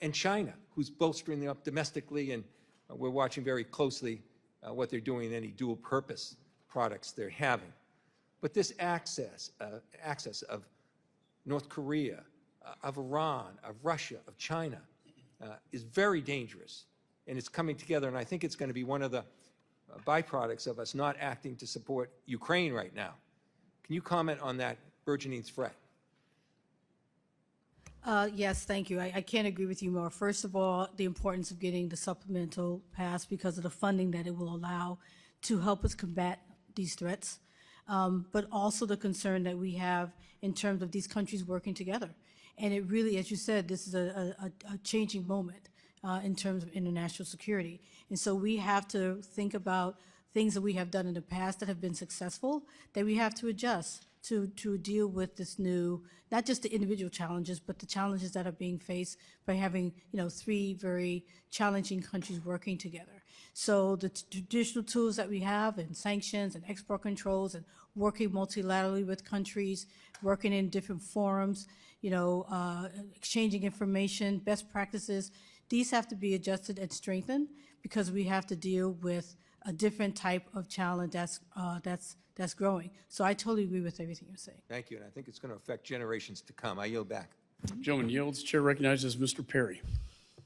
[SPEAKER 5] and China, who's bolstering them up domestically, and we're watching very closely what they're doing in any dual-purpose products they're having. But this axis of North Korea, of Iran, of Russia, of China, is very dangerous, and it's coming together, and I think it's going to be one of the byproducts of us not acting to support Ukraine right now. Can you comment on that burgeoning threat?
[SPEAKER 3] Yes, thank you. I can't agree with you more. First of all, the importance of getting the supplemental passed because of the funding that it will allow to help us combat these threats, but also the concern that we have in terms of these countries working together. And it really, as you said, this is a changing moment in terms of international security. And so we have to think about things that we have done in the past that have been successful that we have to adjust to deal with this new, not just the individual challenges, but the challenges that are being faced by having, three very challenging countries working together. So the traditional tools that we have and sanctions and export controls and working multilaterally with countries, working in different forums, exchanging information, best practices, these have to be adjusted and strengthened because we have to deal with a different type of challenge that's growing. So I totally agree with everything you're saying.
[SPEAKER 5] Thank you, and I think it's going to affect generations to come. I yield back.
[SPEAKER 1] Gentleman yields. Chair recognizes Mr. Perry.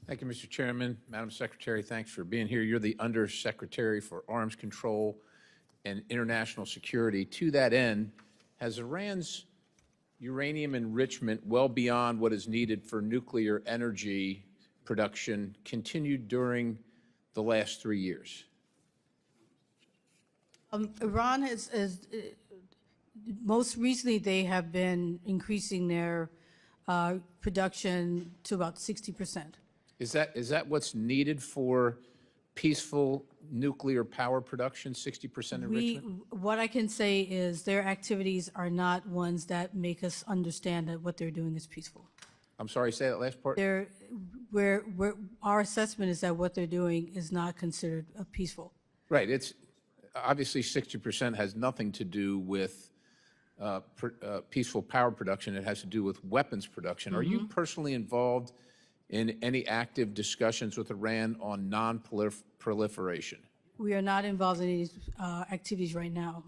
[SPEAKER 6] Thank you, Mr. Chairman. Madam Secretary, thanks for being here. You're the Undersecretary for Arms Control and International Security. To that end, has Iran's uranium enrichment well beyond what is needed for nuclear energy production continued during the last 3 years?
[SPEAKER 3] Iran has most recently, they have been increasing their production to about 60%.
[SPEAKER 6] Is that what's needed for peaceful nuclear power production, 60% enrichment?
[SPEAKER 3] What I can say is their activities are not ones that make us understand that what they're doing is peaceful.
[SPEAKER 6] I'm sorry, say that last part?
[SPEAKER 3] Our assessment is that what they're doing is not considered peaceful.
[SPEAKER 6] Right. It's obviously 60% has nothing to do with peaceful power production. It has to do with weapons production. Are you personally involved in any active discussions with Iran on non-proliferation?
[SPEAKER 3] We are not involved in any activities right now.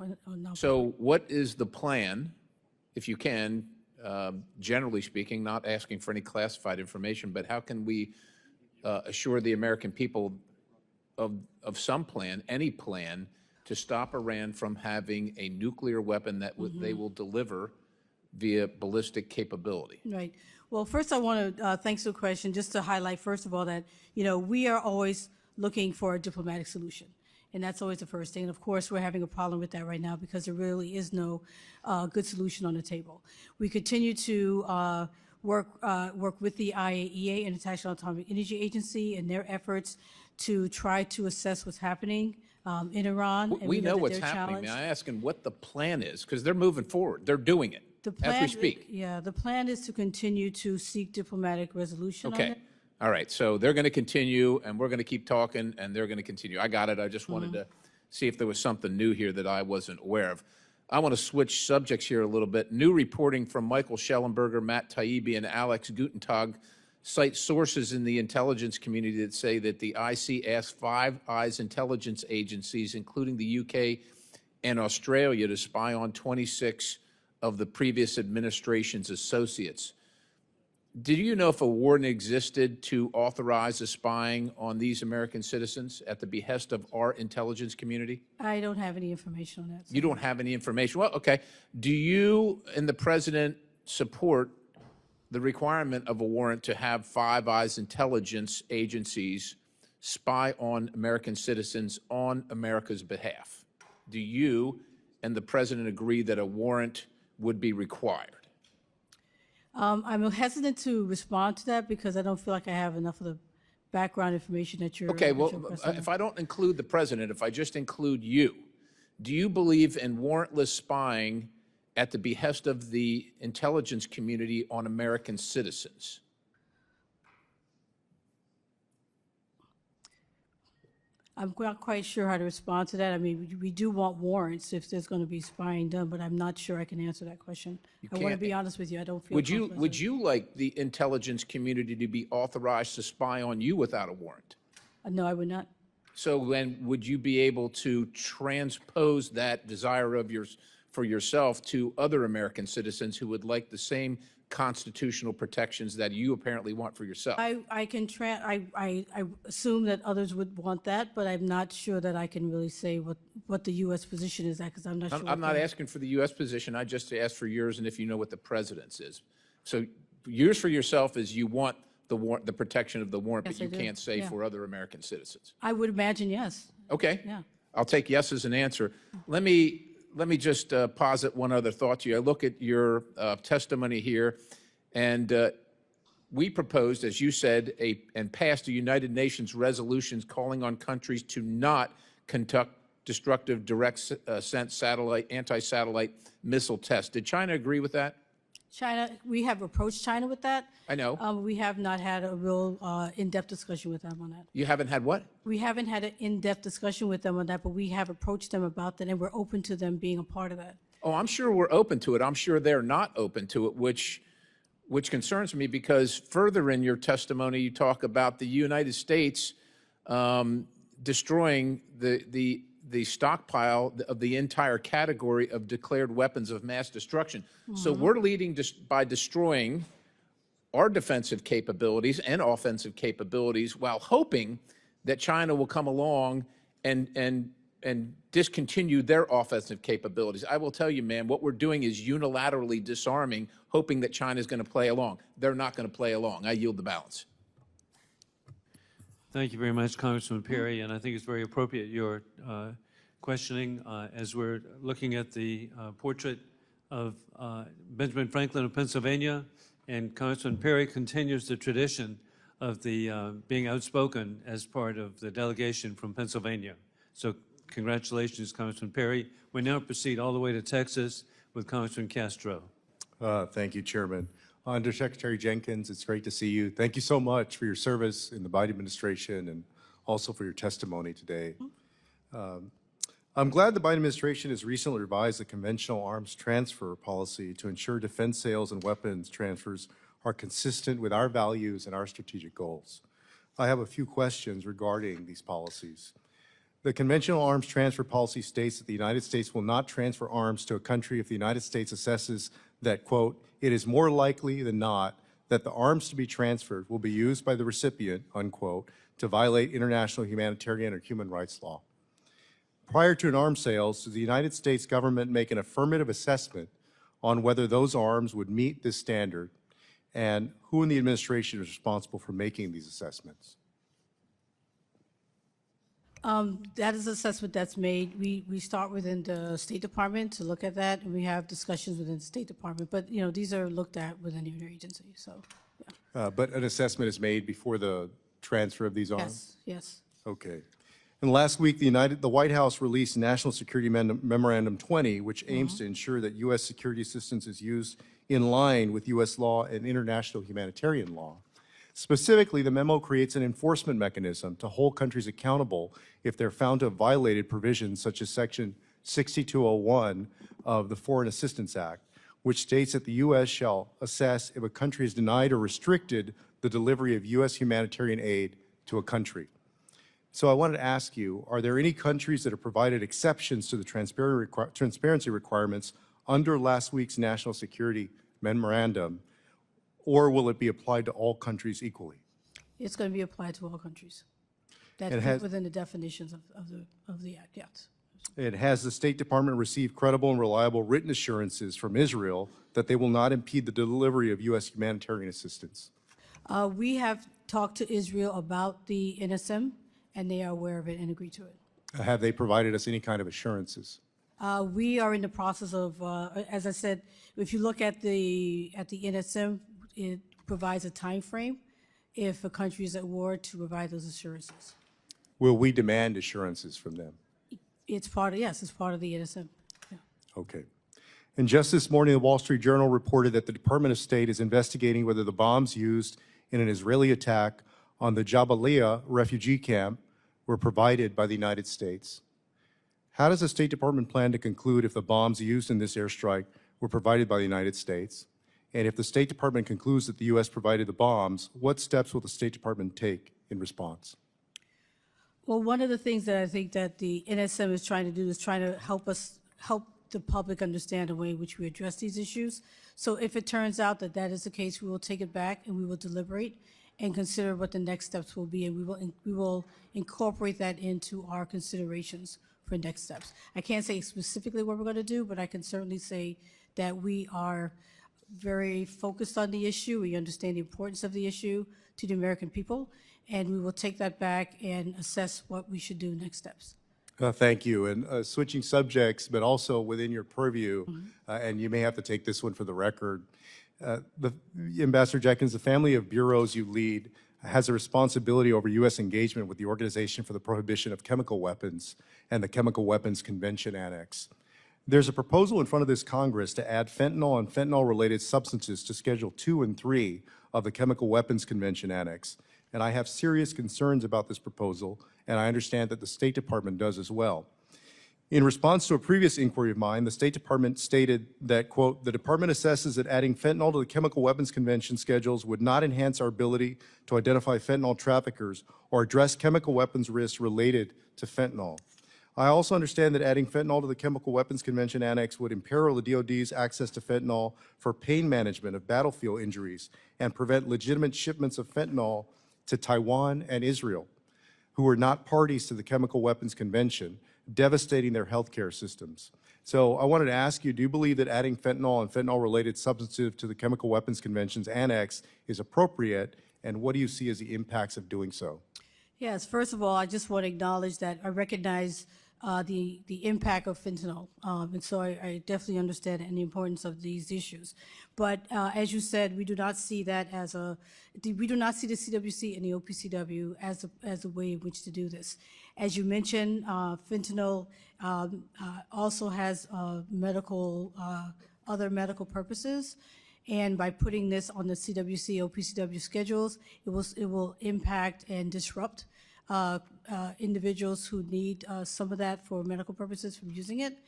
[SPEAKER 6] So what is the plan, if you can, generally speaking, not asking for any classified information, but how can we assure the American people of some plan, any plan, to stop Iran from having a nuclear weapon that they will deliver via ballistic capability?
[SPEAKER 3] Right. Well, first I want to, thanks for the question, just to highlight, first of all, that, we are always looking for a diplomatic solution. And that's always the first thing. And of course, we're having a problem with that right now because there really is no good solution on the table. We continue to work with the IAEA, International Atomic Energy Agency, and their efforts to try to assess what's happening in Iran. And
[SPEAKER 6] We know
[SPEAKER 3] that
[SPEAKER 6] what's
[SPEAKER 3] they're
[SPEAKER 6] happening. May
[SPEAKER 3] challenged.
[SPEAKER 6] I ask him what the plan is? Because they're moving forward. They're doing it as we speak.
[SPEAKER 3] Yeah, the plan is to continue to seek diplomatic resolution on
[SPEAKER 6] Okay.
[SPEAKER 3] it.
[SPEAKER 6] All right. So they're going to continue, and we're going to keep talking, and they're going to continue. I got it. I just wanted to see if there was something new here that I wasn't aware of. I want to switch subjects here a little bit. New reporting from Michael Schellenberger, Matt Taibbi, and Alex Gutentag cite sources in the intelligence community that say that the IC asked Five Eyes intelligence agencies, including the UK and Australia, to spy on 26 of the previous administration's associates. Did you know if a warrant existed to authorize the spying on these American citizens at the behest of our intelligence community?
[SPEAKER 3] I don't have any information on that.
[SPEAKER 6] You don't have any information. Well, okay. Do you and the president support the requirement of a warrant to have Five Eyes intelligence agencies spy on American citizens on America's behalf? Do you and the president agree that a warrant would be required?
[SPEAKER 3] I'm hesitant to respond to that because I don't feel like I have enough of the background information that you're.
[SPEAKER 6] Okay,
[SPEAKER 3] that
[SPEAKER 6] well,
[SPEAKER 3] you're pressing.
[SPEAKER 6] if I don't include the president, if I just include you, do you believe in warrantless spying at the behest of the intelligence community on American citizens?
[SPEAKER 3] I'm not quite sure how to respond to that. I mean, we do want warrants if there's going to be spying done, but I'm not sure I can answer that question. I want to
[SPEAKER 6] can't-
[SPEAKER 3] be honest with you. I don't feel.
[SPEAKER 6] Would you like the intelligence community to be authorized to spy on you without a warrant?
[SPEAKER 3] No, I would not.
[SPEAKER 6] So then would you be able to transpose that desire of yours for yourself to other American citizens who would like the same constitutional protections that you apparently want for yourself?
[SPEAKER 3] I assume that others would want that, but I'm not sure that I can really say what the U.S. position is at, because I'm not sure.
[SPEAKER 6] I'm not asking for the U.S. position. I just asked for yours and if you know what the president's is. So yours for yourself is you want the protection of the warrant,
[SPEAKER 3] Yes,
[SPEAKER 6] but you
[SPEAKER 3] I do.
[SPEAKER 6] can't say
[SPEAKER 3] Yeah.
[SPEAKER 6] for other American citizens.
[SPEAKER 3] I would imagine, yes.
[SPEAKER 6] Okay.
[SPEAKER 3] Yeah.
[SPEAKER 6] I'll take yes as an answer. Let me just posit one other thought to you. I look at your testimony here, and we proposed, as you said, and passed a United Nations resolutions calling on countries to not conduct destructive direct-sent satellite, anti-satellite missile tests. Did China agree with that?
[SPEAKER 3] China, we have approached China with that.
[SPEAKER 6] I know.
[SPEAKER 3] We have not had a real in-depth discussion with them on that.
[SPEAKER 6] You haven't had what?
[SPEAKER 3] We haven't had an in-depth discussion with them on that, but we have approached them about that, and we're open to them being a part of that.
[SPEAKER 6] Oh, I'm sure we're open to it. I'm sure they're not open to it, which concerns me, because further in your testimony, you talk about the United States destroying the stockpile of the entire category of declared weapons of mass destruction. So we're leading by destroying our defensive capabilities and offensive capabilities while hoping that China will come along and discontinue their offensive capabilities. I will tell you, man, what we're doing is unilaterally disarming, hoping that China's going to play along. They're not going to play along. I yield the balance.
[SPEAKER 4] Thank you very much, Congressman Perry, and I think it's very appropriate your questioning as we're looking at the portrait of Benjamin Franklin of Pennsylvania, and Congressman Perry continues the tradition of the being outspoken as part of the delegation from Pennsylvania. So congratulations, Congressman Perry. We now proceed all the way to Texas with Congressman Castro.
[SPEAKER 7] Thank you, Chairman. Undersecretary Jenkins, it's great to see you. Thank you so much for your service in the Biden administration and also for your testimony today. I'm glad the Biden administration has recently revised the conventional arms transfer policy to ensure defense sales and weapons transfers are consistent with our values and our strategic goals. I have a few questions regarding these policies. The conventional arms transfer policy states that the United States will not transfer arms to a country if the United States assesses that, quote, it is more likely than not that the arms to be transferred will be used by the recipient, unquote, to violate international humanitarian or human rights law. Prior to an arms sales, does the United States government make an affirmative assessment on whether those arms would meet this standard, and who in the administration is responsible for making these assessments?
[SPEAKER 3] That is an assessment that's made. We start within the State Department to look at that, and we have discussions within the State Department. But, you know, these are looked at within your agency, so, yeah.
[SPEAKER 7] But an assessment is made before the transfer of these arms?
[SPEAKER 3] Yes, yes.
[SPEAKER 7] Okay. And last week, the White House released National Security Memorandum 20, which aims to ensure that U.S. security assistance is used in line with U.S. law and international humanitarian law. Specifically, the memo creates an enforcement mechanism to hold countries accountable if they're found to have violated provisions such as Section 6201 of the Foreign Assistance Act, which states that the U.S. shall assess if a country has denied or restricted the delivery of U.S. humanitarian aid to a country. So I wanted to ask you, are there any countries that have provided exceptions to the transparency requirements under last week's National Security Memorandum, or will it be applied to all countries equally?
[SPEAKER 3] It's going to be applied to all countries. That
[SPEAKER 7] It
[SPEAKER 3] fit
[SPEAKER 7] has-
[SPEAKER 3] within the definitions of the act, yes.
[SPEAKER 7] And has the State Department received credible and reliable written assurances from Israel that they will not impede the delivery of U.S. humanitarian assistance?
[SPEAKER 3] We have talked to Israel about the NSM, and they are aware of it and agree to it.
[SPEAKER 7] Have they provided us any kind of assurances?
[SPEAKER 3] We are in the process of, as I said, if you look at the NSM, it provides a time frame if a country is at war to provide those assurances.
[SPEAKER 7] Will we demand assurances from them?
[SPEAKER 3] It's part of, yes, it's part of the NSM. Yeah.
[SPEAKER 7] Okay. And just this morning, the Wall Street Journal reported that the Department of State is investigating whether the bombs used in an Israeli attack on the Jabalia refugee camp were provided by the United States. How does the State Department plan to conclude if the bombs used in this airstrike were provided by the United States? And if the State Department concludes that the U.S. provided the bombs, what steps will the State Department take in response?
[SPEAKER 3] Well, one of the things that I think that the NSM is trying to do is trying to help the public understand the way in which we address these issues. So if it turns out that that is the case, we will take it back and we will deliberate and consider what the next steps will be, and we will incorporate that into our considerations for next steps. I can't say specifically what we're going to do, but I can certainly say that we are very focused on the issue. We understand the importance of the issue to the American people, and we will take that back and assess what we should do next steps.
[SPEAKER 7] Thank you. And switching subjects, but also within your purview, and you may have to take this one for the record. Ambassador Jenkins, the family of bureaus you lead has a responsibility over U.S. engagement with the Organization for the Prohibition of Chemical Weapons and the Chemical Weapons Convention Annex. There's a proposal in front of this Congress to add fentanyl and fentanyl-related substances to Schedule 2 and 3 of the Chemical Weapons Convention Annex. And I have serious concerns about this proposal, and I understand that the State Department does as well. In response to a previous inquiry of mine, the State Department stated that, quote, "The department assesses that adding fentanyl to the Chemical Weapons Convention schedules would not enhance our ability to identify fentanyl traffickers or address chemical weapons risks related to fentanyl. I also understand that adding fentanyl to the Chemical Weapons Convention Annex would imperil the DoD's access to fentanyl for pain management of battlefield injuries and prevent legitimate shipments of fentanyl to Taiwan and Israel, who are not parties to the Chemical Weapons Convention, devastating their healthcare systems. So I wanted to ask you, do you believe that adding fentanyl and fentanyl-related substances to the Chemical Weapons Convention's Annex is appropriate, and what do you see as the impacts of doing so?
[SPEAKER 3] Yes, first of all, I just want to acknowledge that I recognize the impact of fentanyl, and so I definitely understand and the importance of these issues. But as you said, we do not see that as we do not see the CWC and the OPCW as a way in which to do this. As you mentioned, fentanyl also has other medical purposes. And by putting this on the CWC, OPCW schedules, it will impact and disrupt individuals who need some of that for medical purposes from using it.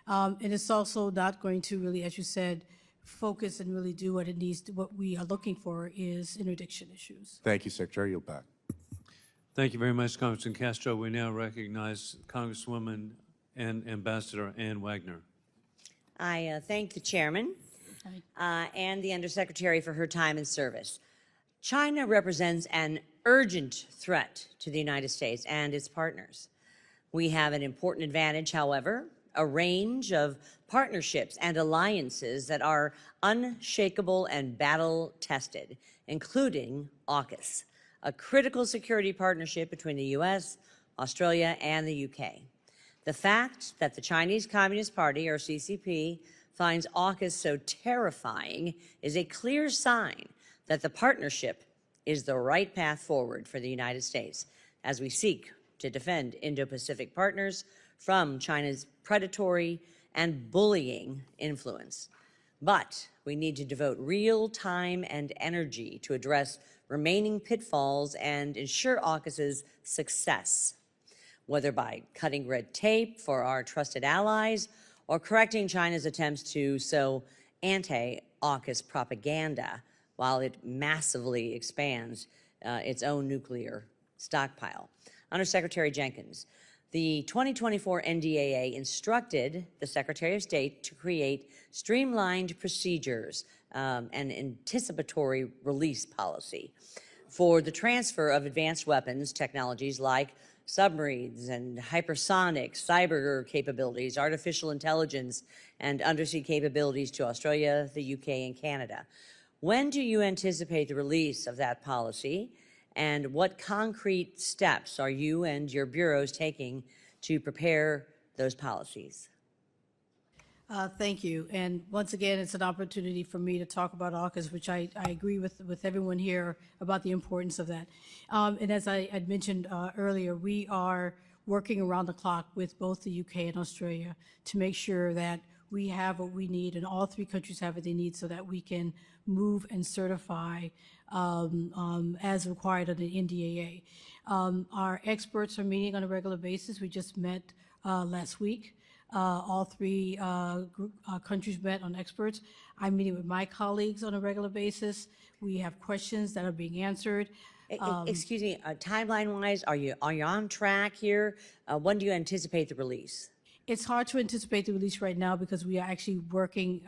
[SPEAKER 3] And it's also not going to really, as you said, focus and really do what it needs to, what we are looking for is interdiction issues.
[SPEAKER 7] Thank you, Secretary. Yield back.
[SPEAKER 4] Thank you very much, Congressman Castro. We now recognize Congresswoman and Ambassador Ann Wagner.
[SPEAKER 8] I thank the chairman and the undersecretary for her time and service. China represents an urgent threat to the United States and its partners. We have an important advantage, however, a range of partnerships and alliances that are unshakable and battle-tested, including AUKUS, a critical security partnership between the U.S., Australia, and the UK. The fact that the Chinese Communist Party, or CCP, finds AUKUS so terrifying is a clear sign that the partnership is the right path forward for the United States as we seek to defend Indo-Pacific partners from China's predatory and bullying influence. But we need to devote real time and energy to address remaining pitfalls and ensure AUKUS's success, whether by cutting red tape for our trusted allies or correcting China's attempts to sow anti-AUKUS propaganda while it massively expands its own nuclear stockpile. Undersecretary Jenkins, the 2024 NDAA instructed the Secretary of State to create streamlined procedures and anticipatory release policy for the transfer of advanced weapons technologies like submarines and hypersonic cyber capabilities, artificial intelligence, and undersea capabilities to Australia, the UK, and Canada. When do you anticipate the release of that policy, and what concrete steps are you and your bureaus taking to prepare those policies?
[SPEAKER 3] Thank you. And once again, it's an opportunity for me to talk about AUKUS, which I agree with everyone here about the importance of that. And as I had mentioned earlier, we are working around the clock with both the UK and Australia to make sure that we have what we need and all three countries have what they need so that we can move and certify as required under the NDAA. Our experts are meeting on a regular basis. We just met last week. All three countries met on experts. I'm meeting with my colleagues on a regular basis. We have questions that are being answered.
[SPEAKER 8] Excuse me, timeline-wise, are you on track here? When do you anticipate the release?
[SPEAKER 3] It's hard to anticipate the release right now because we are actually working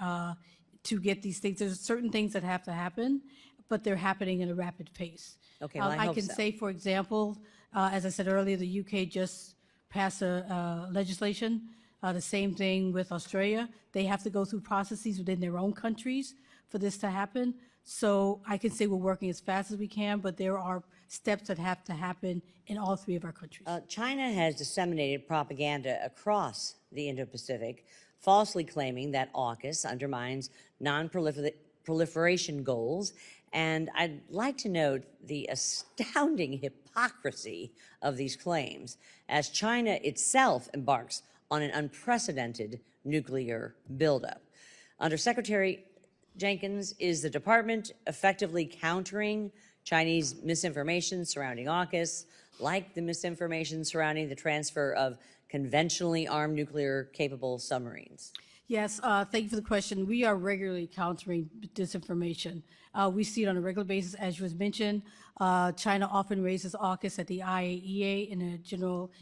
[SPEAKER 3] to get these things. There's certain things that have to happen, but they're happening in a rapid pace.
[SPEAKER 8] Okay, well, I hope
[SPEAKER 3] can
[SPEAKER 8] so.
[SPEAKER 3] say, for example, as I said earlier, the UK just passed a legislation. The same thing with Australia. They have to go through processes within their own countries for this to happen. So I can say we're working as fast as we can, but there are steps that have to happen in all three of our countries.
[SPEAKER 8] China has disseminated propaganda across the Indo-Pacific, falsely claiming that AUKUS undermines non-proliferation goals. And I'd like to note the astounding hypocrisy of these claims, as China itself embarks on an unprecedented nuclear buildup. Under Secretary Jenkins, is the department effectively countering Chinese misinformation surrounding AUKUS, like the misinformation surrounding the transfer of conventionally armed nuclear-capable submarines?
[SPEAKER 3] Yes, thank you for the question. We are regularly countering disinformation. We see it on a regular basis, as was mentioned. China often raises AUKUS at the IAEA in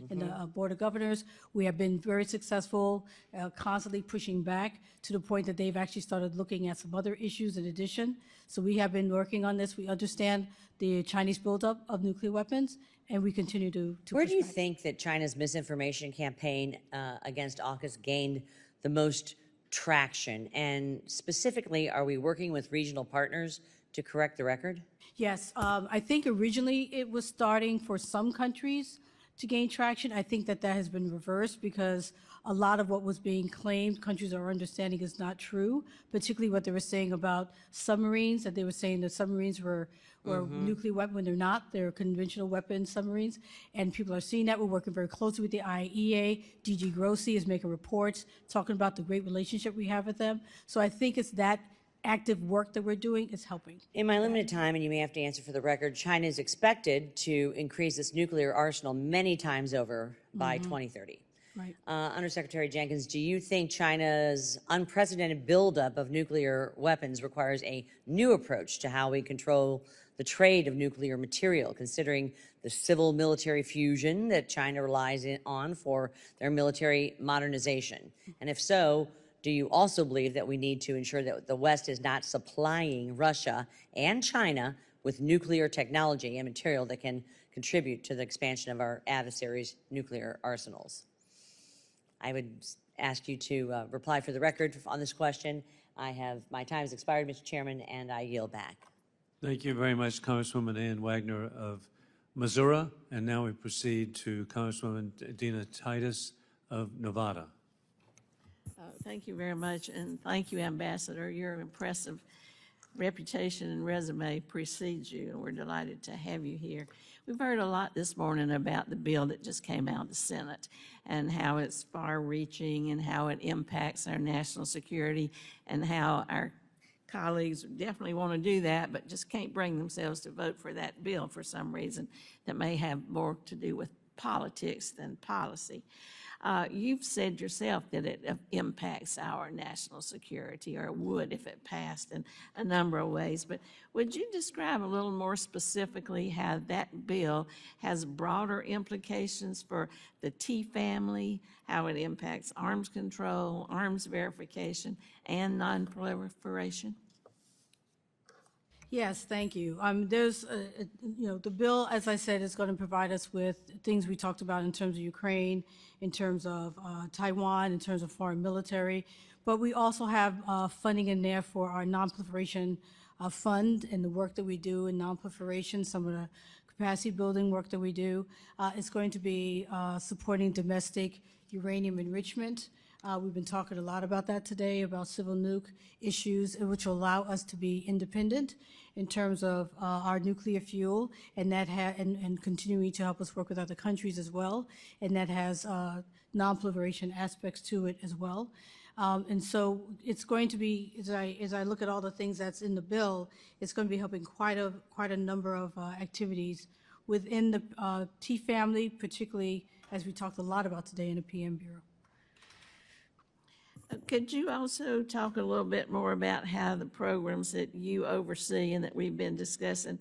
[SPEAKER 3] the Board of Governors. We have been very successful, constantly pushing back to the point that they've actually started looking at some other issues in addition. So we have been working on this. We understand the Chinese buildup of nuclear weapons, and we continue to
[SPEAKER 8] Where
[SPEAKER 3] push
[SPEAKER 8] do you
[SPEAKER 3] back.
[SPEAKER 8] think that China's misinformation campaign against AUKUS gained the most traction? And specifically, are we working with regional partners to correct the record?
[SPEAKER 3] Yes, I think originally it was starting for some countries to gain traction. I think that has been reversed because a lot of what was being claimed, countries are understanding is not true, particularly what they were saying about submarines, that they were saying that submarines were nuclear weapons when they're not. They're conventional weapon submarines, and people are seeing that. We're working very closely with the IAEA. DG Grossi is making reports talking about the great relationship we have with them. So I think it's that active work that we're doing is helping.
[SPEAKER 8] In my limited time, and you may have to answer for the record, China is expected to increase its nuclear arsenal many times over by 2030.
[SPEAKER 3] Right.
[SPEAKER 8] Undersecretary Jenkins, do you think China's unprecedented buildup of nuclear weapons requires a new approach to how we control the trade of nuclear material, considering the civil-military fusion that China relies on for their military modernization? And if so, do you also believe that we need to ensure that the West is not supplying Russia and China with nuclear technology and material that can contribute to the expansion of our adversaries' nuclear arsenals? I would ask you to reply for the record on this question. My time has expired, Mr. Chairman, and I yield back.
[SPEAKER 4] Thank you very much, Congresswoman Ann Wagner of Missouri. And now we proceed to Congresswoman Dina Titus of Nevada.
[SPEAKER 9] Thank you very much, and thank you, Ambassador. Your impressive reputation and resume precedes you, and we're delighted to have you here. We've heard a lot this morning about the bill that just came out of the Senate and how it's far-reaching and how it impacts our national security and how our colleagues definitely want to do that, but just can't bring themselves to vote for that bill for some reason that may have more to do with politics than policy. You've said yourself that it impacts our national security, or it would if it passed in a number of ways. But would you describe a little more specifically how that bill has broader implications for the T family, how it impacts arms control, arms verification, and nonproliferation?
[SPEAKER 3] Yes, thank you. There's, the bill, as I said, is going to provide us with things we talked about in terms of Ukraine, in terms of Taiwan, in terms of foreign military. But we also have funding in there for our nonproliferation fund and the work that we do in nonproliferation, some of the capacity building work that we do. It's going to be supporting domestic uranium enrichment. We've been talking a lot about that today, about civil nuke issues, which will allow us to be independent in terms of our nuclear fuel, and and continuing to help us work with other countries as well. And that has non-proliferation aspects to it as well. And so it's going to be, as I look at all the things that's in the bill, it's going to be helping quite a number of activities within the T family, particularly as we talked a lot about today in the PM Bureau.
[SPEAKER 9] Could you also talk a little bit more about how the programs that you oversee and that we've been discussing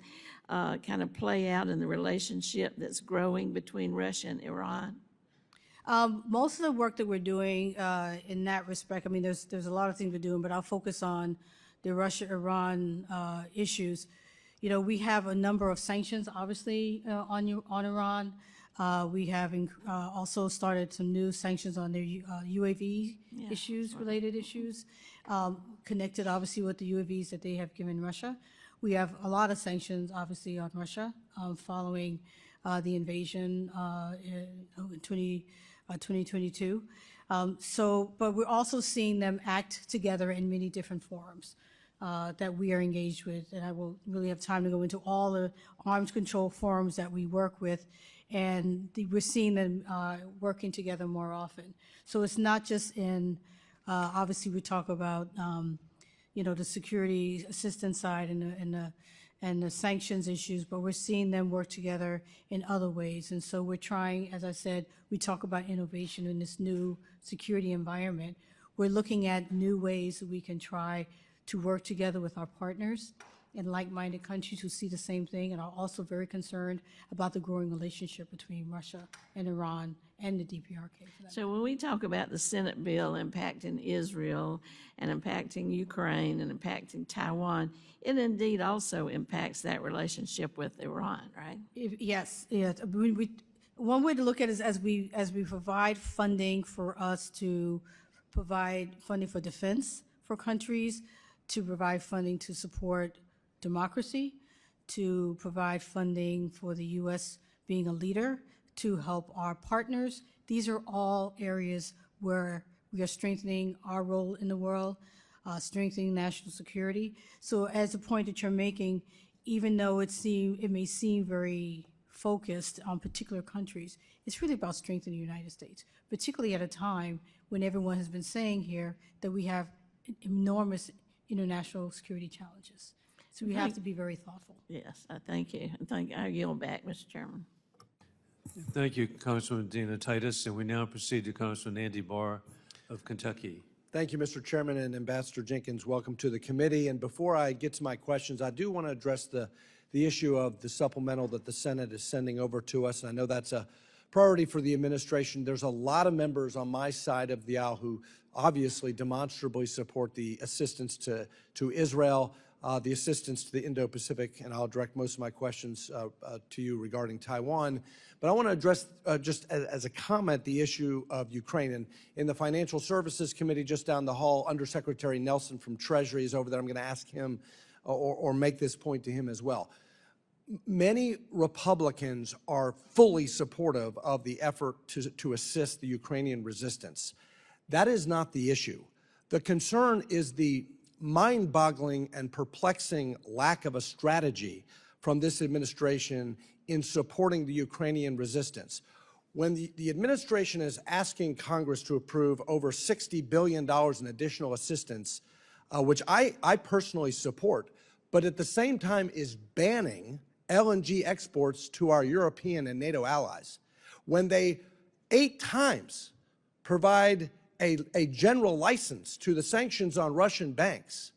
[SPEAKER 9] kind of play out in the relationship that's growing between Russia and Iran?
[SPEAKER 3] Most of the work that we're doing in that respect, I mean, there's a lot of things we're doing, but I'll focus on the Russia-Iran issues. You know, we have a number of sanctions, obviously, on Iran. We have also started some new sanctions on their UAV related issues, connected obviously with the UAVs that they have given Russia. We have a lot of sanctions, obviously, on Russia following the invasion in 2022. But we're also seeing them act together in many different forums that we are engaged with. And I will really have time to go into all the arms control forums that we work with. And we're seeing them working together more often. So it's not just in, obviously we talk about, you know, the security assistance side and the sanctions issues, but we're seeing them work together in other ways. And so we're trying, as I said, we talk about innovation in this new security environment. We're looking at new ways that we can try to work together with our partners in like-minded countries who see the same thing and are also very concerned about the growing relationship between Russia and Iran and the DPRK.
[SPEAKER 9] So when we talk about the Senate bill impacting Israel and impacting Ukraine and impacting Taiwan, it indeed also impacts that relationship with Iran, right?
[SPEAKER 3] Yes. One way to look at it is as we provide funding for us to provide funding for defense for countries, to provide funding to support democracy, to provide funding for the U.S. being a leader, to help our partners. These are all areas where we are strengthening our role in the world, strengthening national security. So as the point that you're making, even though it may seem very focused on particular countries, it's really about strengthening the United States, particularly at a time when everyone has been saying here that we have enormous international security challenges. So we have to be very thoughtful.
[SPEAKER 9] Yes, I thank you. I yield back, Mr. Chairman.
[SPEAKER 4] Thank you, Congresswoman Dina Titus. And we now proceed to Congressman Andy Barr of Kentucky.
[SPEAKER 10] Thank you, Mr. Chairman, and Ambassador Jenkins, welcome to the committee. And before I get to my questions, I do want to address the issue of the supplemental that the Senate is sending over to us. And I know that's a priority for the administration. There's a lot of members on my side of the aisle who obviously demonstrably support the assistance to Israel, the assistance to the Indo-Pacific, and I'll direct most of my questions to you regarding Taiwan. But I want to address, just as a comment, the issue of Ukraine. And in the Financial Services Committee just down the hall, Undersecretary Nelson from Treasury is over there. I'm going to ask him or make this point to him as well. Many Republicans are fully supportive of the effort to assist the Ukrainian resistance. That is not the issue. The concern is the mind-boggling and perplexing lack of a strategy from this administration in supporting the Ukrainian resistance. When the administration is asking Congress to approve over $60 billion in additional assistance, which I personally support, but at the same time is banning LNG exports to our European and NATO allies, when they 8 times provide a general license to the sanctions on Russian banks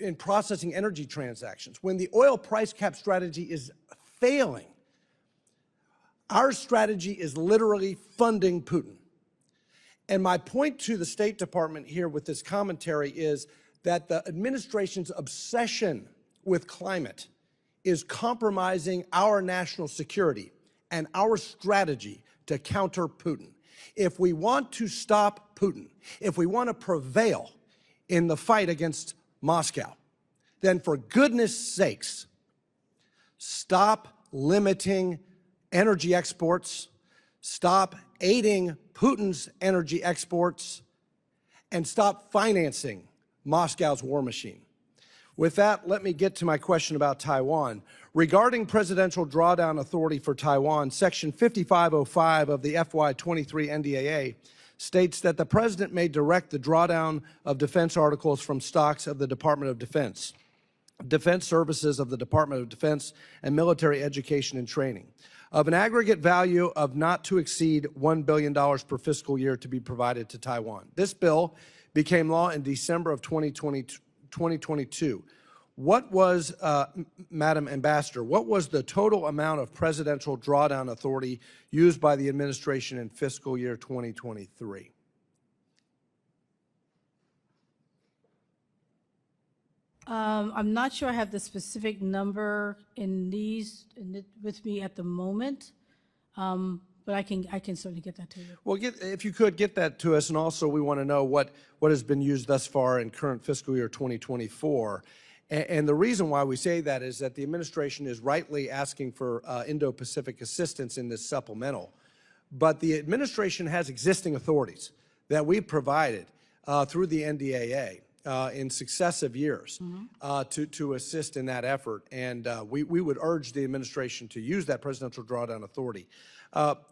[SPEAKER 10] in processing energy transactions, when the oil price cap strategy is failing, our strategy is literally funding Putin. And my point to the State Department here with this commentary is that the administration's obsession with climate is compromising our national security and our strategy to counter Putin. If we want to stop Putin, if we want to prevail in the fight against Moscow, then for goodness sakes, stop limiting energy exports, stop aiding Putin's energy exports, and stop financing Moscow's war machine. With that, let me get to my question about Taiwan. Regarding Presidential Drawdown Authority for Taiwan, Section 5505 of the FY23 NDAA states that the President may direct the drawdown of defense articles from stocks of the Department of Defense, defense services of the Department of Defense, and military education and training, of an aggregate value of not to exceed $1 billion per fiscal year to be provided to Taiwan. This bill became law in December of 2022. What was, Madam Ambassador, what was the total amount of presidential drawdown authority used by the administration in fiscal year 2023?
[SPEAKER 3] I'm not sure I have the specific number with me at the moment, but I can certainly get that to you.
[SPEAKER 10] Well, if you could, get that to us, and also we want to know what has been used thus far in current fiscal year 2024. And the reason why we say that is that the administration is rightly asking for Indo-Pacific assistance in this supplemental, but the administration has existing authorities that we provided through the NDAA in successive years to assist in that effort, and we would urge the administration to use that presidential drawdown authority.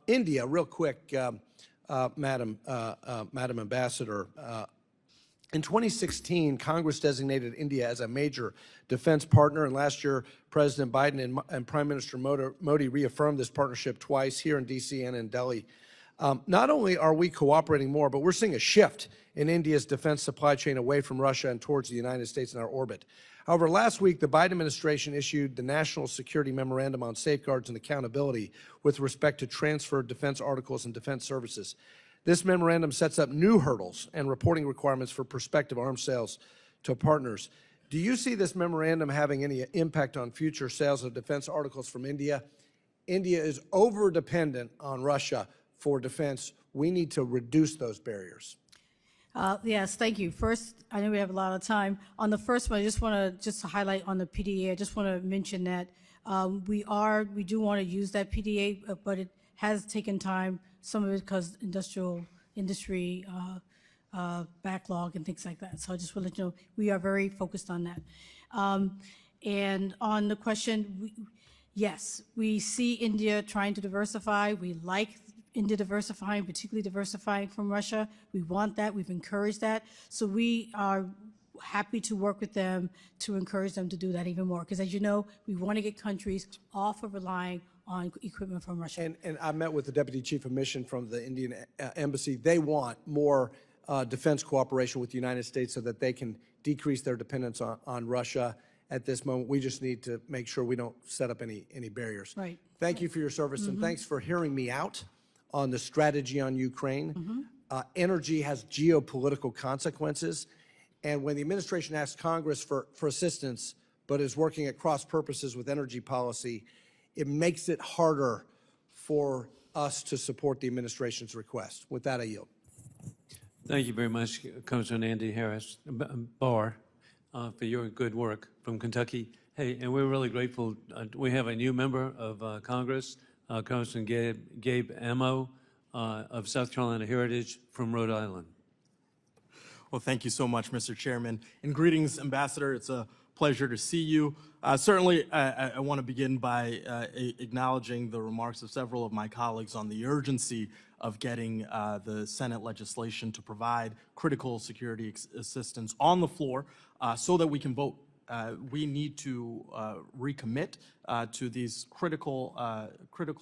[SPEAKER 10] India, real quick, Madam Ambassador, in 2016, Congress designated India as a major defense partner, and last year, President Biden and Prime Minister Modi reaffirmed this partnership twice here in D.C. and in Delhi. Not only are we cooperating more, but we're seeing a shift in India's defense supply chain away from Russia and towards the United States in our orbit. However, last week, the Biden administration issued the National Security Memorandum on Safeguards and Accountability with respect to transferred defense articles and defense services. This memorandum sets up new hurdles and reporting requirements for prospective arms sales to partners. Do you see this memorandum having any impact on future sales of defense articles from India? India is over-dependent on Russia for defense. We need to reduce those barriers.
[SPEAKER 3] Yes, thank you. First, I know we have a lot of time. On the first one, I just want to highlight on the PDA. I just want to mention that we do want to use that PDA, but it has taken time. Some of it because industry backlog and things like that. So I just want to let you know we are very focused on that. And on the question, yes, we see India trying to diversify. We like India diversifying, particularly diversifying from Russia. We want that. We've encouraged that. So we are happy to work with them to encourage them to do that even more. Because as you know, we want to get countries off of relying on equipment from Russia.
[SPEAKER 10] And I met with the Deputy Chief of Mission from the Indian Embassy. They want more defense cooperation with the United States so that they can decrease their dependence on Russia. At this moment, we just need to make sure we don't set up any barriers.
[SPEAKER 3] Right.
[SPEAKER 10] Thank you for your service, and thanks for hearing me out on the strategy on Ukraine. Energy has geopolitical consequences, and when the administration asks Congress for assistance, but is working at cross purposes with energy policy, it makes it harder for us to support the administration's request. With that, I yield.
[SPEAKER 4] Thank you very much, Congressman Andy Harris, Barr, for your good work from Kentucky. Hey, and we're really grateful. We have a new member of Congress, Congressman Gabe Amo of South Carolina Heritage from Rhode Island.
[SPEAKER 11] Well, thank you so much, Mr. Chairman. And greetings, Ambassador. It's a pleasure to see you. Certainly, I want to begin by acknowledging the remarks of several of my colleagues on the urgency of getting the Senate legislation to provide critical security assistance on the floor so that we can vote. We need to recommit to these critical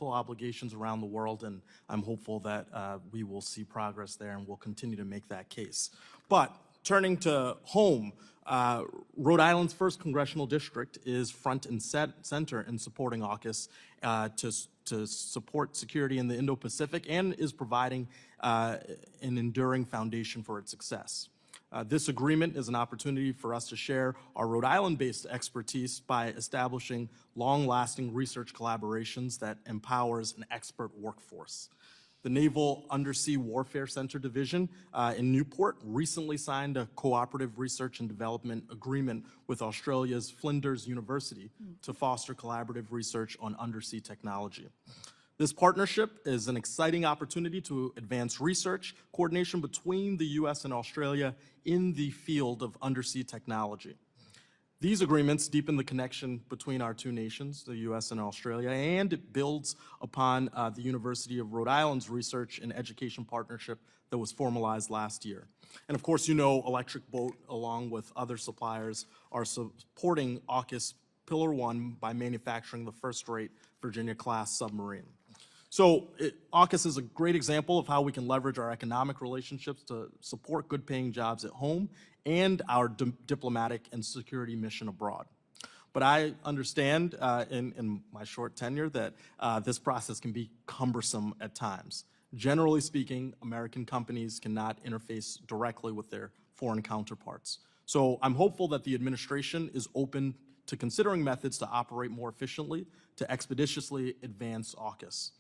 [SPEAKER 11] obligations around the world, and I'm hopeful that we will see progress there and we'll continue to make that case. But turning to home, Rhode Island's 1st Congressional District is front and center in supporting AUKUS to support security in the Indo-Pacific and is providing an enduring foundation for its success. This agreement is an opportunity for us to share our Rhode Island-based expertise by establishing long-lasting research collaborations that empowers an expert workforce. The Naval Undersea Warfare Center Division in Newport recently signed a cooperative research and development agreement with Australia's Flinders University to foster collaborative research on undersea technology. This partnership is an exciting opportunity to advance research coordination between the U.S. and Australia in the field of undersea technology. These agreements deepen the connection between our two nations, the U.S. and Australia, and it builds upon the University of Rhode Island's research and education partnership that was formalized last year. And of course, you know, Electric Boat, along with other suppliers, are supporting AUKUS Pillar 1 by manufacturing the first-rate Virginia-class submarine. So AUKUS is a great example of how we can leverage our economic relationships to support good-paying jobs at home and our diplomatic and security mission abroad. But I understand in my short tenure that this process can be cumbersome at times. Generally speaking, American companies cannot interface directly with their foreign counterparts. So I'm hopeful that the administration is open to considering methods to operate more efficiently to expeditiously advance AUKUS.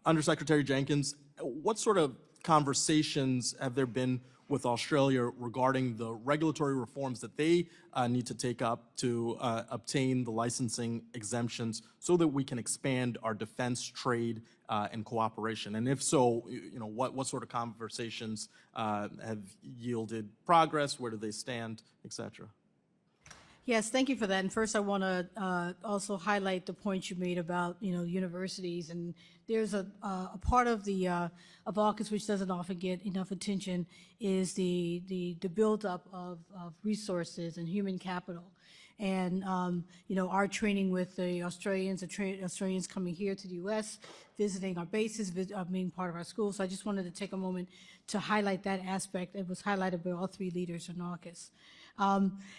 [SPEAKER 11] Undersecretary Jenkins, what sort of conversations have there been with Australia regarding the regulatory reforms that they need to take up to obtain the licensing exemptions so that we can expand our defense trade and cooperation? And if so, what sort of conversations have yielded progress? Where do they stand, et cetera?
[SPEAKER 3] Yes, thank you for that. And first, I want to also highlight the point you made about universities. And there's a part of the of AUKUS which doesn't often get enough attention is the buildup of resources and human capital. And our training with the Australians, Australians coming here to the U.S., visiting our bases, being part of our schools. So I just wanted to take a moment to highlight that aspect. It was highlighted by all three leaders in AUKUS.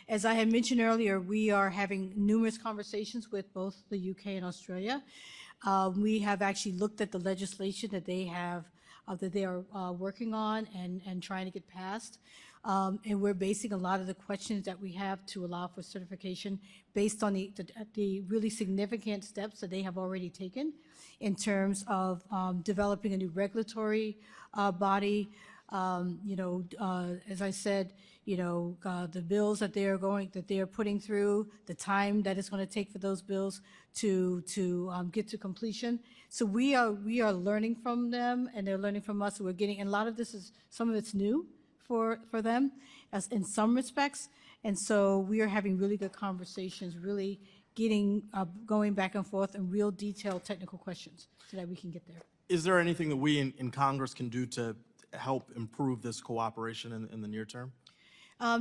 [SPEAKER 3] As I had mentioned earlier, we are having numerous conversations with both the UK and Australia. We have actually looked at the legislation that they have, that they are working on and trying to get passed. And we're basing a lot of the questions that we have to allow for certification based on the really significant steps that they have already taken in terms of developing a new regulatory body. As I said, the bills that they are putting through, the time that it's going to take for those bills to get to completion. So we are learning from them, and they're learning from us. So we're getting, and a lot of this is, some of it's new for them, as in some respects. And so we are having really good conversations, really getting going back and forth in real detailed technical questions so that we can get there.
[SPEAKER 11] Is there anything that we in Congress can do to help improve this cooperation in the near term?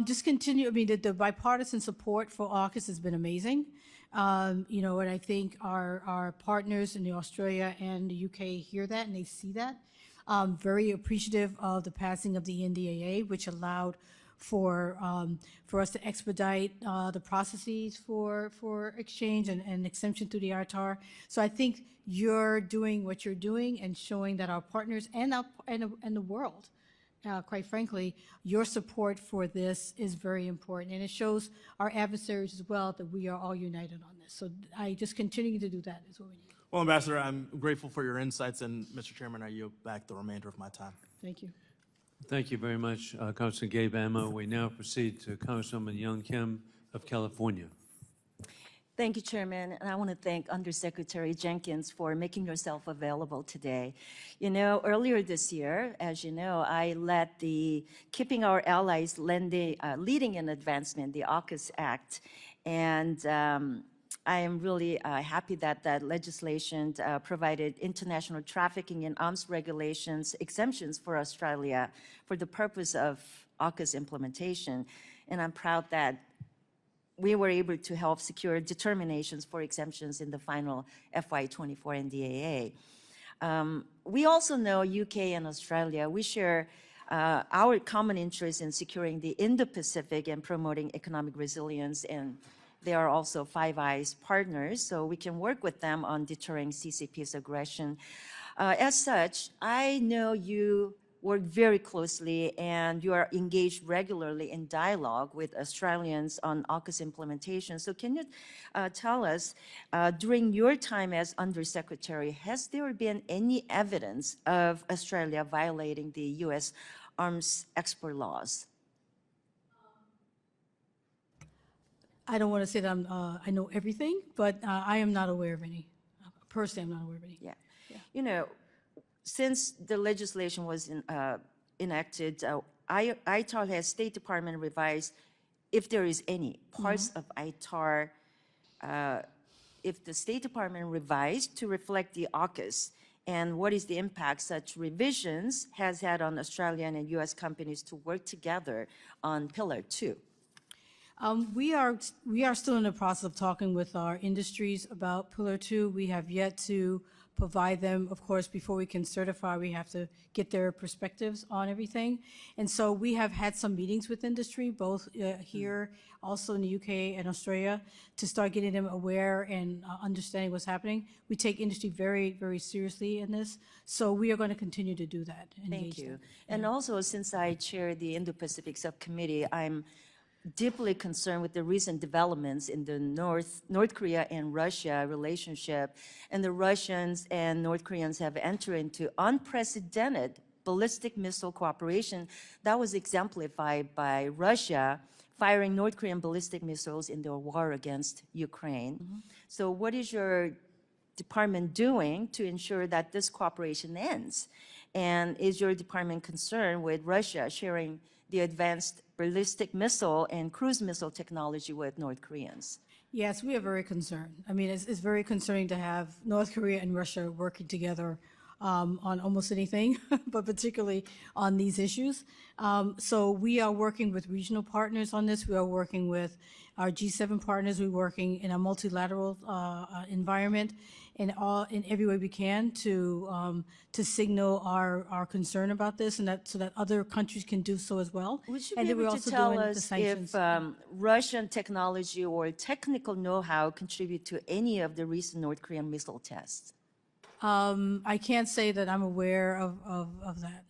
[SPEAKER 3] Just continue. I mean, the bipartisan support for AUKUS has been amazing. And I think our partners in Australia and the UK hear that and they see that. Very appreciative of the passing of the NDAA, which allowed for us to expedite the processes for exchange and exemption through the ITAR. So I think you're doing what you're doing and showing that our partners and the world, quite frankly, your support for this is very important. And it shows our adversaries as well that we are all united on this. So I just continue to do that is what we need.
[SPEAKER 11] Well, Ambassador, I'm grateful for your insights, and Mr. Chairman, I yield back the remainder of my time.
[SPEAKER 3] Thank you.
[SPEAKER 4] Thank you very much, Congressman Gabe Amo. We now proceed to Congresswoman Young Kim of California.
[SPEAKER 12] Thank you, Chairman, and I want to thank Undersecretary Jenkins for making yourself available today. Earlier this year, as you know, I led the Keeping Our Allies Leading in Advancement, the AUKUS Act, and I am really happy that that legislation provided international trafficking and arms regulations exemptions for Australia for the purpose of AUKUS implementation, and I'm proud that we were able to help secure determinations for exemptions in the final FY24 NDAA. We also know UK and Australia, we share our common interest in securing the Indo-Pacific and promoting economic resilience, and they are also Five Eyes partners, so we can work with them on deterring CCP's aggression. As such, I know you work very closely and you are engaged regularly in dialogue with Australians on AUKUS implementation. So can you tell us, during your time as Undersecretary, has there been any evidence of Australia violating the U.S. arms export laws?
[SPEAKER 3] I don't want to say that I know everything, but I am not aware of any. Personally, I'm not aware of any.
[SPEAKER 12] Yeah. Since the legislation was enacted, ITAR has State Department revised, if there is any parts of ITAR, if the State Department revised to reflect the AUKUS, and what is the impact such revisions has had on Australian and U.S. companies to work together on Pillar 2?
[SPEAKER 3] We are still in the process of talking with our industries about Pillar 2. We have yet to provide them, of course, before we can certify, we have to get their perspectives on everything. And so we have had some meetings with industry, both here, also in the UK and Australia, to start getting them aware and understanding what's happening. We take industry very, very seriously in this, so we are going to continue to do that.
[SPEAKER 12] Thank you. And also, since I chair the Indo-Pacific Subcommittee, I'm deeply concerned with the recent developments in the North Korea and Russia relationship. And the Russians and North Koreans have entered into unprecedented ballistic missile cooperation that was exemplified by Russia firing North Korean ballistic missiles in their war against Ukraine. So what is your department doing to ensure that this cooperation ends? And is your department concerned with Russia sharing the advanced ballistic missile and cruise missile technology with North Koreans?
[SPEAKER 3] Yes, we are very concerned. I mean, it's very concerning to have North Korea and Russia working together on almost anything, but particularly on these issues. So we are working with regional partners on this. We are working with our G7 partners. We're working in a multilateral environment in every way we can to signal our concern about this, and so that other countries can do so as well.
[SPEAKER 12] Would you
[SPEAKER 3] And
[SPEAKER 12] be
[SPEAKER 3] then we're
[SPEAKER 12] able to
[SPEAKER 3] also
[SPEAKER 12] tell
[SPEAKER 3] doing the
[SPEAKER 12] us
[SPEAKER 3] sanctions.
[SPEAKER 12] if Russian technology or technical know-how contribute to any of the recent North Korean missile tests?
[SPEAKER 3] I can't say that I'm aware of that.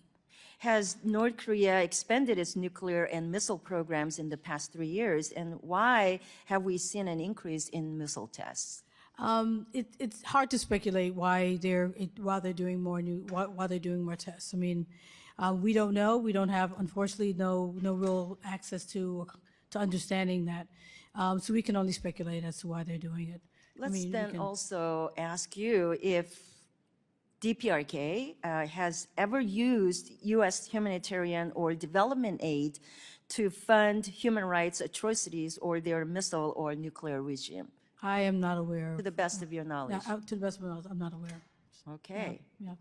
[SPEAKER 12] Has North Korea expanded its nuclear and missile programs in the past 3 years? And why have we seen an increase in missile tests?
[SPEAKER 3] It's hard to speculate why they're doing more tests. I mean, we don't know. We don't have, unfortunately, no real access to understanding that. So we can only speculate as to why they're doing it.
[SPEAKER 12] Let's then also ask you if DPRK has ever used U.S. humanitarian or development aid to fund human rights atrocities or their missile or nuclear regime.
[SPEAKER 3] I am not aware.
[SPEAKER 12] To the best of your knowledge.
[SPEAKER 3] To the best of my knowledge, I'm not aware.
[SPEAKER 12] Okay.
[SPEAKER 3] Yeah.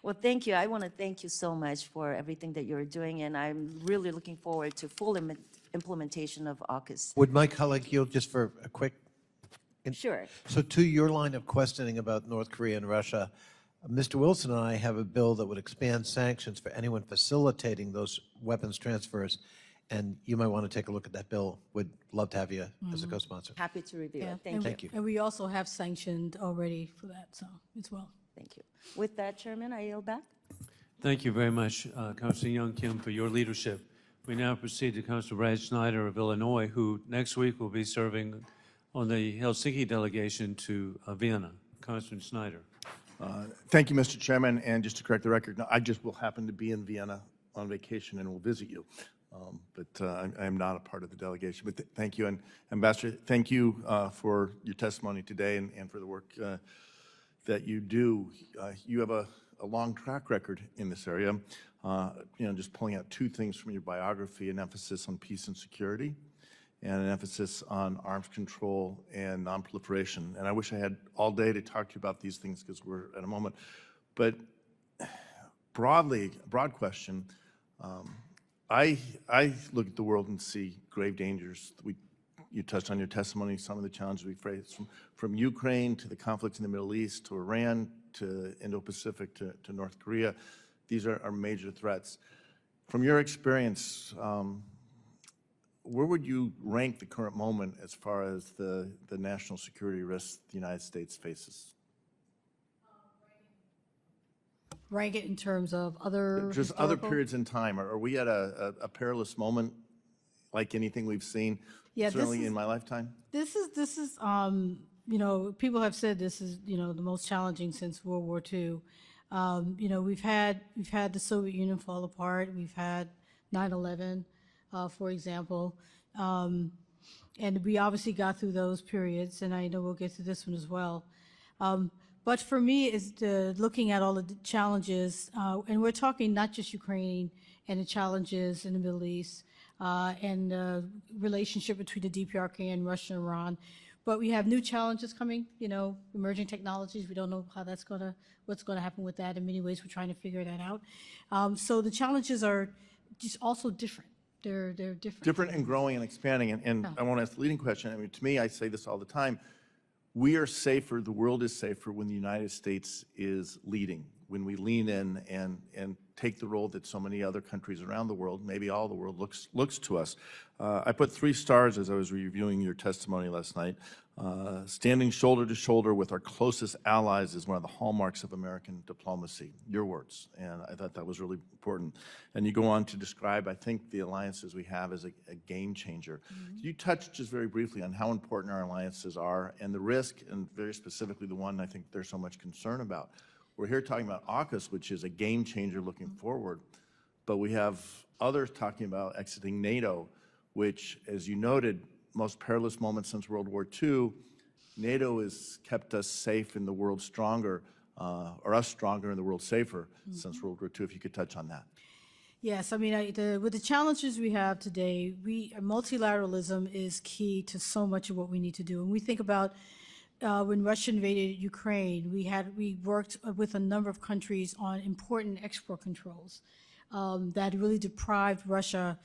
[SPEAKER 12] Well, thank you. I want to thank you so much for everything that you're doing, and I'm really looking forward to full implementation of AUKUS.
[SPEAKER 13] Would my colleague yield just for a quick?
[SPEAKER 12] Sure.
[SPEAKER 13] So to your line of questioning about North Korea and Russia, Mr. Wilson and I have a bill that would expand sanctions for anyone facilitating those weapons transfers, and you might want to take a look at that bill. Would love to have you as a co-sponsor.
[SPEAKER 12] Happy to review
[SPEAKER 3] Yeah.
[SPEAKER 12] it. Thank you.
[SPEAKER 13] Thank you.
[SPEAKER 3] And we also have sanctioned already for that, so as well.
[SPEAKER 12] Thank you. With that, Chairman, I yield back.
[SPEAKER 4] Thank you very much, Councilor Young Kim, for your leadership. We now proceed to Councilor Brad Schneider of Illinois, who next week will be serving on the Helsinki delegation to Vienna. Councilor Schneider.
[SPEAKER 14] Thank you, Mr. Chairman, and just to correct the record, no, I just will happen to be in Vienna on vacation and will visit you. But I am not a part of the delegation. But thank you, and Ambassador, thank you for your testimony today and for the work that you do. You have a long track record in this area. Just pulling out two things from your biography: an emphasis on peace and security, and an emphasis on arms control and nonproliferation. And I wish I had all day to talk to you about these things because we're at a moment. But broad question. I look at the world and see grave dangers. You touched on your testimony, some of the challenges we face from Ukraine to the conflicts in the Middle East to Iran to Indo-Pacific to North Korea. These are major threats. From your experience, where would you rank the current moment as far as the national security risks the United States faces?
[SPEAKER 3] Rank it in terms of other
[SPEAKER 14] Just other
[SPEAKER 3] historical-
[SPEAKER 14] periods in time. Are we at a perilous moment like anything we've seen,
[SPEAKER 3] Yeah,
[SPEAKER 14] certainly in my lifetime?
[SPEAKER 3] This is people have said this is, the most challenging since World War II. We've had the Soviet Union fall apart. We've had 9/11, for example. And we obviously got through those periods, and I know we'll get to this one as well. But for me, is looking at all the challenges, and we're talking not just Ukraine and the challenges in the Middle East, and the relationship between the DPRK and Russia and Iran. But we have new challenges coming, emerging technologies. We don't know what's gonna happen with that. In many ways, we're trying to figure that out. So the challenges are just also different. They're different.
[SPEAKER 14] Different and growing and expanding. And I want to ask the leading question. I mean, to me, I say this all the time. We are safer, the world is safer when the United States is leading, when we lean in and take the role that so many other countries around the world, maybe all the world, looks to us. I put 3 stars as I was reviewing your testimony last night. Standing shoulder to shoulder with our closest allies is one of the hallmarks of American diplomacy, your words, and I thought that was really important. And you go on to describe, I think, the alliances we have as a game changer. Could you touch just very briefly on how important our alliances are and the risk, and very specifically the one I think there's so much concern about? We're here talking about AUKUS, which is a game changer looking forward, but we have others talking about exiting NATO, which, as you noted, most perilous moment since World War II, NATO has kept us safe and the world stronger, or us stronger and the world safer since World War II. If you could touch on that.
[SPEAKER 3] Yes, I mean, with the challenges we have today, multilateralism is key to so much of what we need to do. And we think about when Russia invaded Ukraine, we worked with a number of countries on important export controls that really deprived Russia,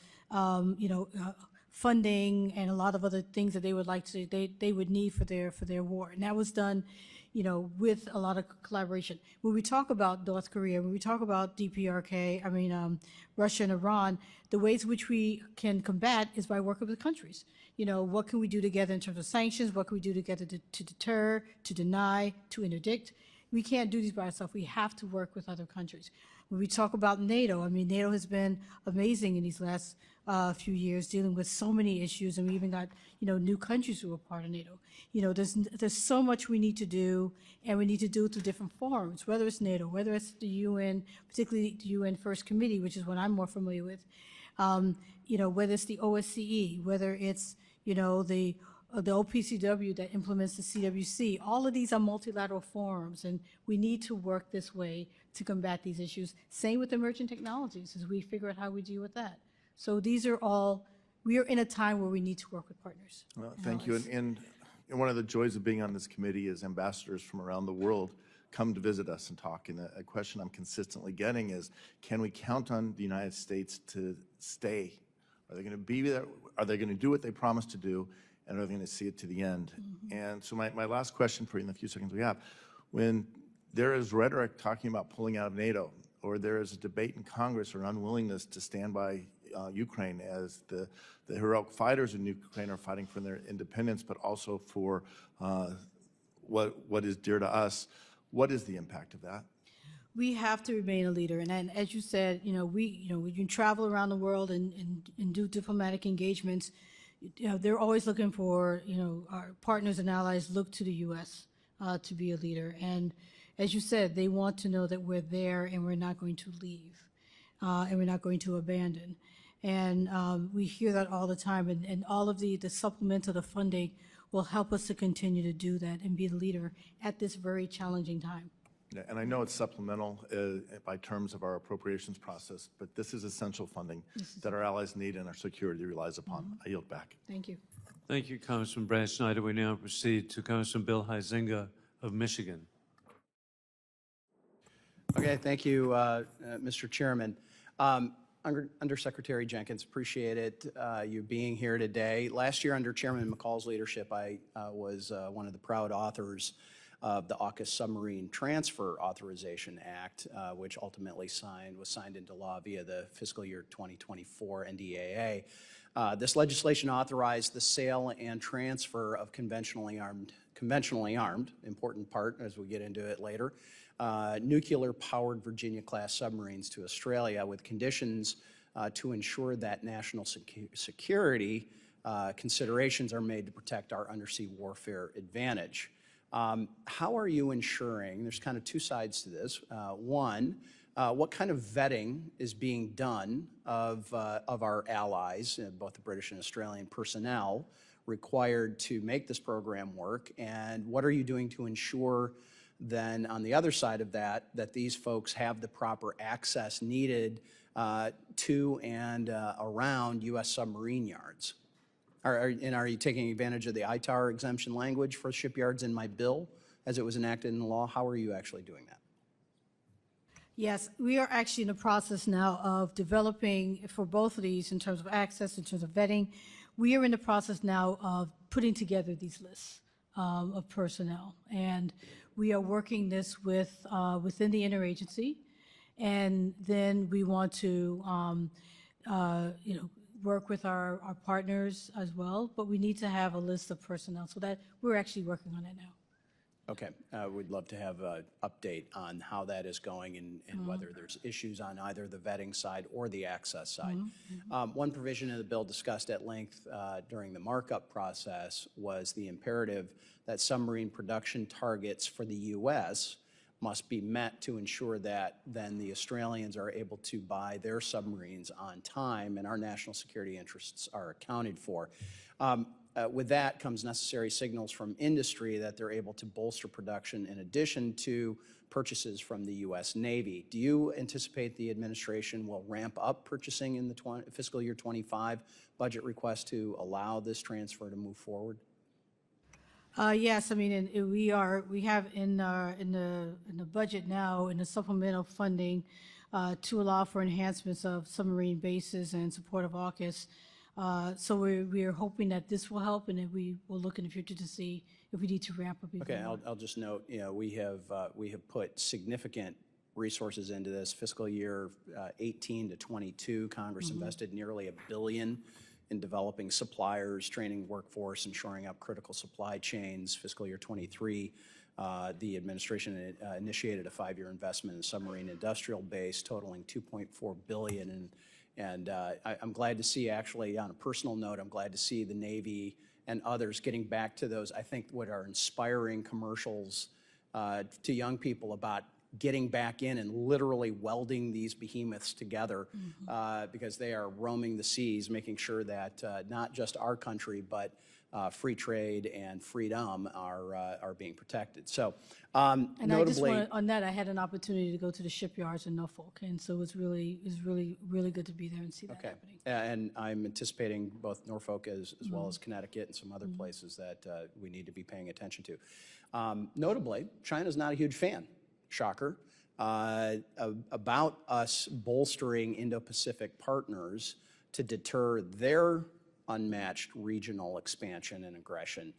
[SPEAKER 3] funding and a lot of other things that they would need for their war. And that was done, with a lot of collaboration. When we talk about North Korea, when we talk about DPRK, Russia and Iran, the ways which we can combat is by working with countries. What can we do together in terms of sanctions? What can we do together to deter, to deny, to interdict? We can't do these by ourselves. We have to work with other countries. When we talk about NATO, NATO has been amazing in these last few years, dealing with so many issues, and we even got new countries who are part of NATO. There's so much we need to do, and we need to do it through different forums, whether it's NATO, whether it's the UN, particularly the UN First Committee, which is what I'm more familiar with, whether it's the OSCE, whether it's the OPCW that implements the CWC. All of these are multilateral forums, and we need to work this way to combat these issues. Same with emerging technologies, as we figure out how we deal with that. So these are all, we are in a time where we need to work with partners.
[SPEAKER 14] Well, thank you. And one of the joys of being on this committee is ambassadors from around the world come to visit us and talk. And a question I'm consistently getting is, can we count on the United States to stay? Are they going to be there? Are they going to do what they promised to do? And are they going to see it to the end? And so my last question for you in the few seconds we have, when there is rhetoric talking about pulling out of NATO, or there is a debate in Congress or unwillingness to stand by Ukraine as the heroic fighters in Ukraine are fighting for their independence, but also for what is dear to us, what is the impact of that?
[SPEAKER 3] We have to remain a leader, and as you said, we can travel around the world and do diplomatic engagements. They're always looking for, our partners and allies look to the U.S. To be a leader, and as you said, they want to know that we're there and we're not going to leave, and we're not going to abandon. And we hear that all the time, and all of the supplemental, the funding will help us to continue to do that and be the leader at this very challenging time.
[SPEAKER 14] Yeah, and I know it's supplemental by terms of our appropriations process, but this is essential funding that our allies need and our security relies upon. I yield back.
[SPEAKER 3] Thank you.
[SPEAKER 4] Thank you, Congressman Brad Schneider. We now proceed to Congressman Bill Huizenga of Michigan.
[SPEAKER 15] Okay, thank you, Mr. Chairman. Undersecretary Jenkins, appreciate it, you being here today. Last year, under Chairman McCall's leadership, I was one of the proud authors of the AUKUS Submarine Transfer Authorization Act, which ultimately was signed into law via the fiscal year 2024 NDAA. This legislation authorized the sale and transfer of conventionally armed, important part as we get into it later, nuclear-powered Virginia-class submarines to Australia with conditions to ensure that national security considerations are made to protect our undersea warfare advantage. How are you ensuring, there's kind of two sides to this, one, what kind of vetting is being done of our allies, both the British and Australian personnel, required to make this program work, and what are you doing to ensure then on the other side of that, that these folks have the proper access needed to and around U.S. submarine yards? Are you taking advantage of the ITAR exemption language for shipyards in my bill as it was enacted in the law? How are you actually doing that?
[SPEAKER 3] Yes, we are actually in the process now of developing for both of these in terms of access, in terms of vetting. We are in the process now of putting together these lists of personnel. And we are working this with, within the interagency. And then we want to, work with our partners as well, but we need to have a list of personnel, so that we're actually working on it now.
[SPEAKER 15] Okay, we'd love to have an update on how that is going and whether there's issues on either the vetting side or the access side. One provision in the bill discussed at length during the markup process was the imperative that submarine production targets for the U.S. must be met to ensure that then the Australians are able to buy their submarines on time and our national security interests are accounted for. With that comes necessary signals from industry that they're able to bolster production in addition to purchases from the U.S. Navy. Do you anticipate the administration will ramp up purchasing in the fiscal year 25 budget request to allow this transfer to move forward?
[SPEAKER 3] Yes, I mean, and we have in the budget now, in the supplemental funding, to allow for enhancements of submarine bases and support of AUKUS. So we are hoping that this will help, and that we will look in the future to see if we need to ramp up even more.
[SPEAKER 15] Okay, I'll just note, we have put significant resources into this. Fiscal year 18 to 22, Congress invested nearly $1 billion in developing suppliers, training workforce, and shoring up critical supply chains. Fiscal year 23, the administration initiated a 5-year investment in the submarine industrial base totaling $2.4 billion. And I'm glad to see, actually, on a personal note, I'm glad to see the Navy and others getting back to those, I think, what are inspiring commercials to young people about getting back in and literally welding these behemoths together because they are roaming the seas, making sure that not just our country, but free trade and freedom are being protected. So,
[SPEAKER 3] And
[SPEAKER 15] notably,
[SPEAKER 3] I just want on that, I had an opportunity to go to the shipyards in Norfolk, and so it was really good to be there and see that happening.
[SPEAKER 15] And I'm anticipating both Norfolk as well as Connecticut and some other places that we need to be paying attention to. Notably, China's not a huge fan, shocker, about us bolstering Indo-Pacific partners to deter their unmatched regional expansion and aggression.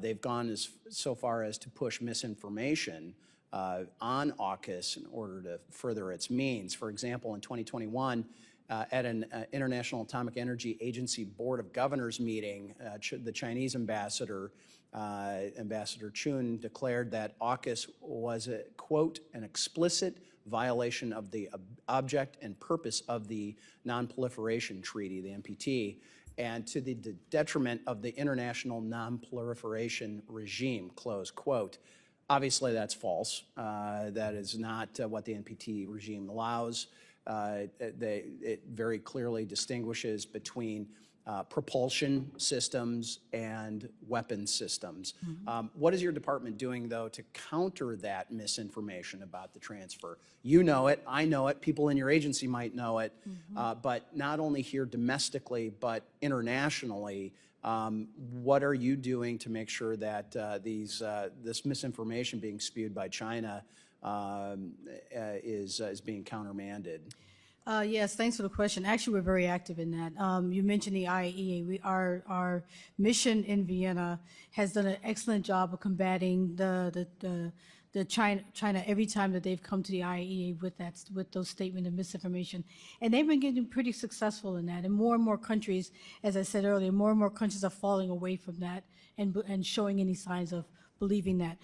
[SPEAKER 15] They've gone so far as to push misinformation on AUKUS in order to further its means. For example, in 2021, at an International Atomic Energy Agency Board of Governors meeting, the Chinese ambassador, Ambassador Chun, declared that AUKUS was, quote, an explicit violation of the object and purpose of the Non-Proliferation Treaty, the NPT, and to the detriment of the international non-proliferation regime, close quote. Obviously, that's false. That is not what the NPT regime allows. It very clearly distinguishes between propulsion systems and weapon systems. What is your department doing, though, to counter that misinformation about the transfer? You know it, I know it, people in your agency might know it, but not only here domestically, but internationally, what are you doing to make sure that this misinformation being spewed by China is being countermanded?
[SPEAKER 3] Yes, thanks for the question. Actually, we're very active in that. You mentioned the IAEA. Our mission in Vienna has done an excellent job of combating the China every time that they've come to the IAEA with those statements of misinformation, and they've been getting pretty successful in that. And more countries, as I said earlier, more and more countries are falling away from that and showing any signs of believing that.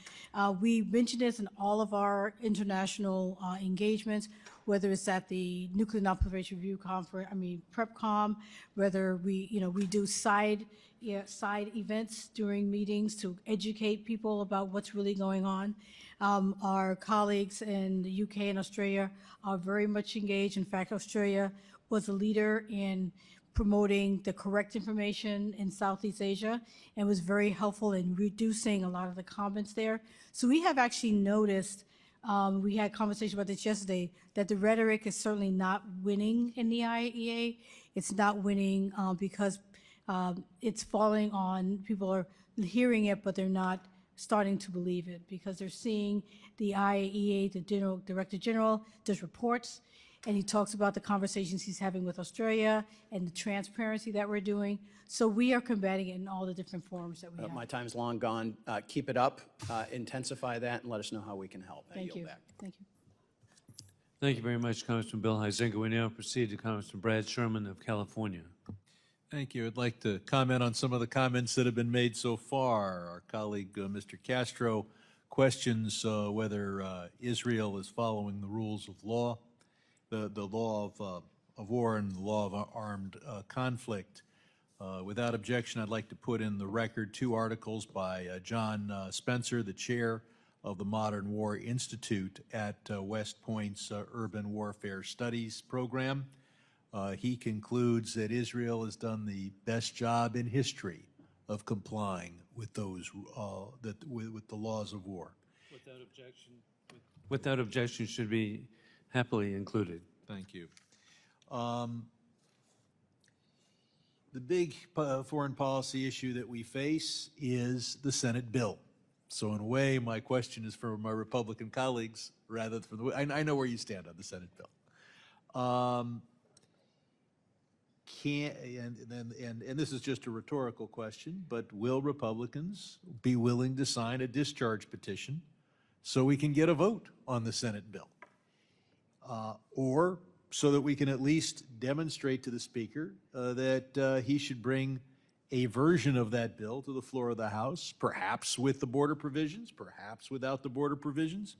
[SPEAKER 3] We mentioned this in all of our international engagements, whether it's at the Nuclear Non-Proliferation Review Conference, PrepCom, whether we do side events during meetings to educate people about what's really going on. Our colleagues in the UK and Australia are very much engaged. In fact, Australia was a leader in promoting the correct information in Southeast Asia and was very helpful in reducing a lot of the comments there. So we have actually noticed, we had a conversation about this yesterday, that the rhetoric is certainly not winning in the IAEA. It's not winning because it's falling on, people are hearing it, but they're not starting to believe it because they're seeing the IAEA, the Director General, does reports, and he talks about the conversations he's having with Australia and the transparency that we're doing. So we are combating it in all the different forms that we have.
[SPEAKER 15] My time's long gone. Keep it up, intensify that, and let us know how we can help. I
[SPEAKER 3] Thank
[SPEAKER 15] yield
[SPEAKER 3] you.
[SPEAKER 15] back.
[SPEAKER 3] Thank you.
[SPEAKER 4] Thank you very much, Congressman Bill Huizenga. We now proceed to Congressman Brad Sherman of California.
[SPEAKER 16] Thank you. I'd like to comment on some of the comments that have been made so far. Our colleague, Mr. Castro, questions whether Israel is following the rules of law, the law of war and the law of armed conflict. Without objection, I'd like to put in the record 2 articles by John Spencer, the chair of the Modern War Institute at West Point's Urban Warfare Studies program. He concludes that Israel has done the best job in history of complying with those with the laws of war.
[SPEAKER 4] Without objection, should be happily included.
[SPEAKER 16] Thank you. The big foreign policy issue that we face is the Senate bill. So in a way, my question is for my Republican colleagues rather than for I know where you stand on the Senate bill. And this is just a rhetorical question, but will Republicans be willing to sign a discharge petition so we can get a vote on the Senate bill? Or so that we can at least demonstrate to the Speaker that he should bring a version of that bill to the floor of the House, perhaps with the border provisions, perhaps without the border provisions.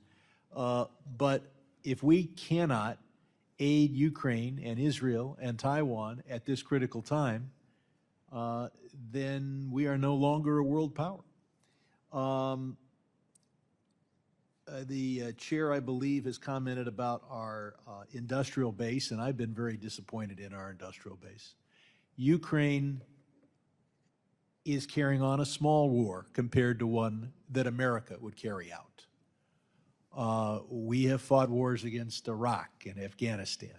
[SPEAKER 16] But if we cannot aid Ukraine and Israel and Taiwan at this critical time, then we are no longer a world power. The chair, I believe, has commented about our industrial base, and I've been very disappointed in our industrial base. Ukraine is carrying on a small war compared to one that America would carry out. We have fought wars against Iraq and Afghanistan,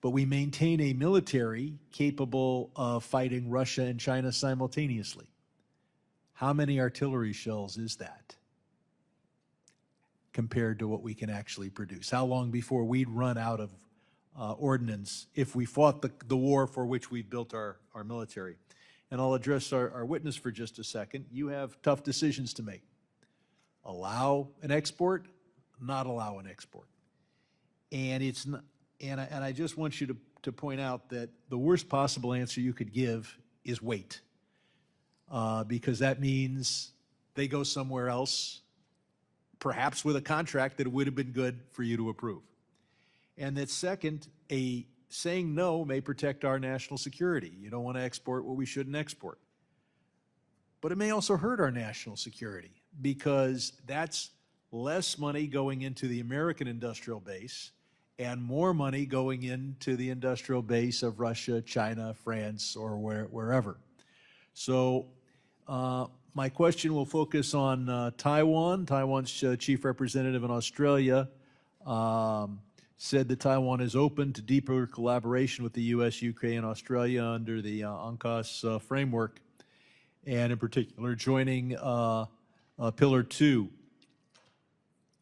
[SPEAKER 16] but we maintain a military capable of fighting Russia and China simultaneously. How many artillery shells is that compared to what we can actually produce? How long before we'd run out of ordnance if we fought the war for which we built our military? And I'll address our witness for just a second. You have tough decisions to make. Allow an export, not allow an export. And it's not, and I just want you to point out that the worst possible answer you could give is wait, because that means they go somewhere else, perhaps with a contract that would have been good for you to approve. And that second, saying no may protect our national security. You don't want to export what we shouldn't export. But it may also hurt our national security, because that's less money going into the American industrial base and more money going into the industrial base of Russia, China, France, or wherever. So my question will focus on Taiwan. Taiwan's chief representative in Australia said that Taiwan is open to deeper collaboration with the U.S., UK, and Australia under the UNCLOS framework, and in particular joining Pillar 2.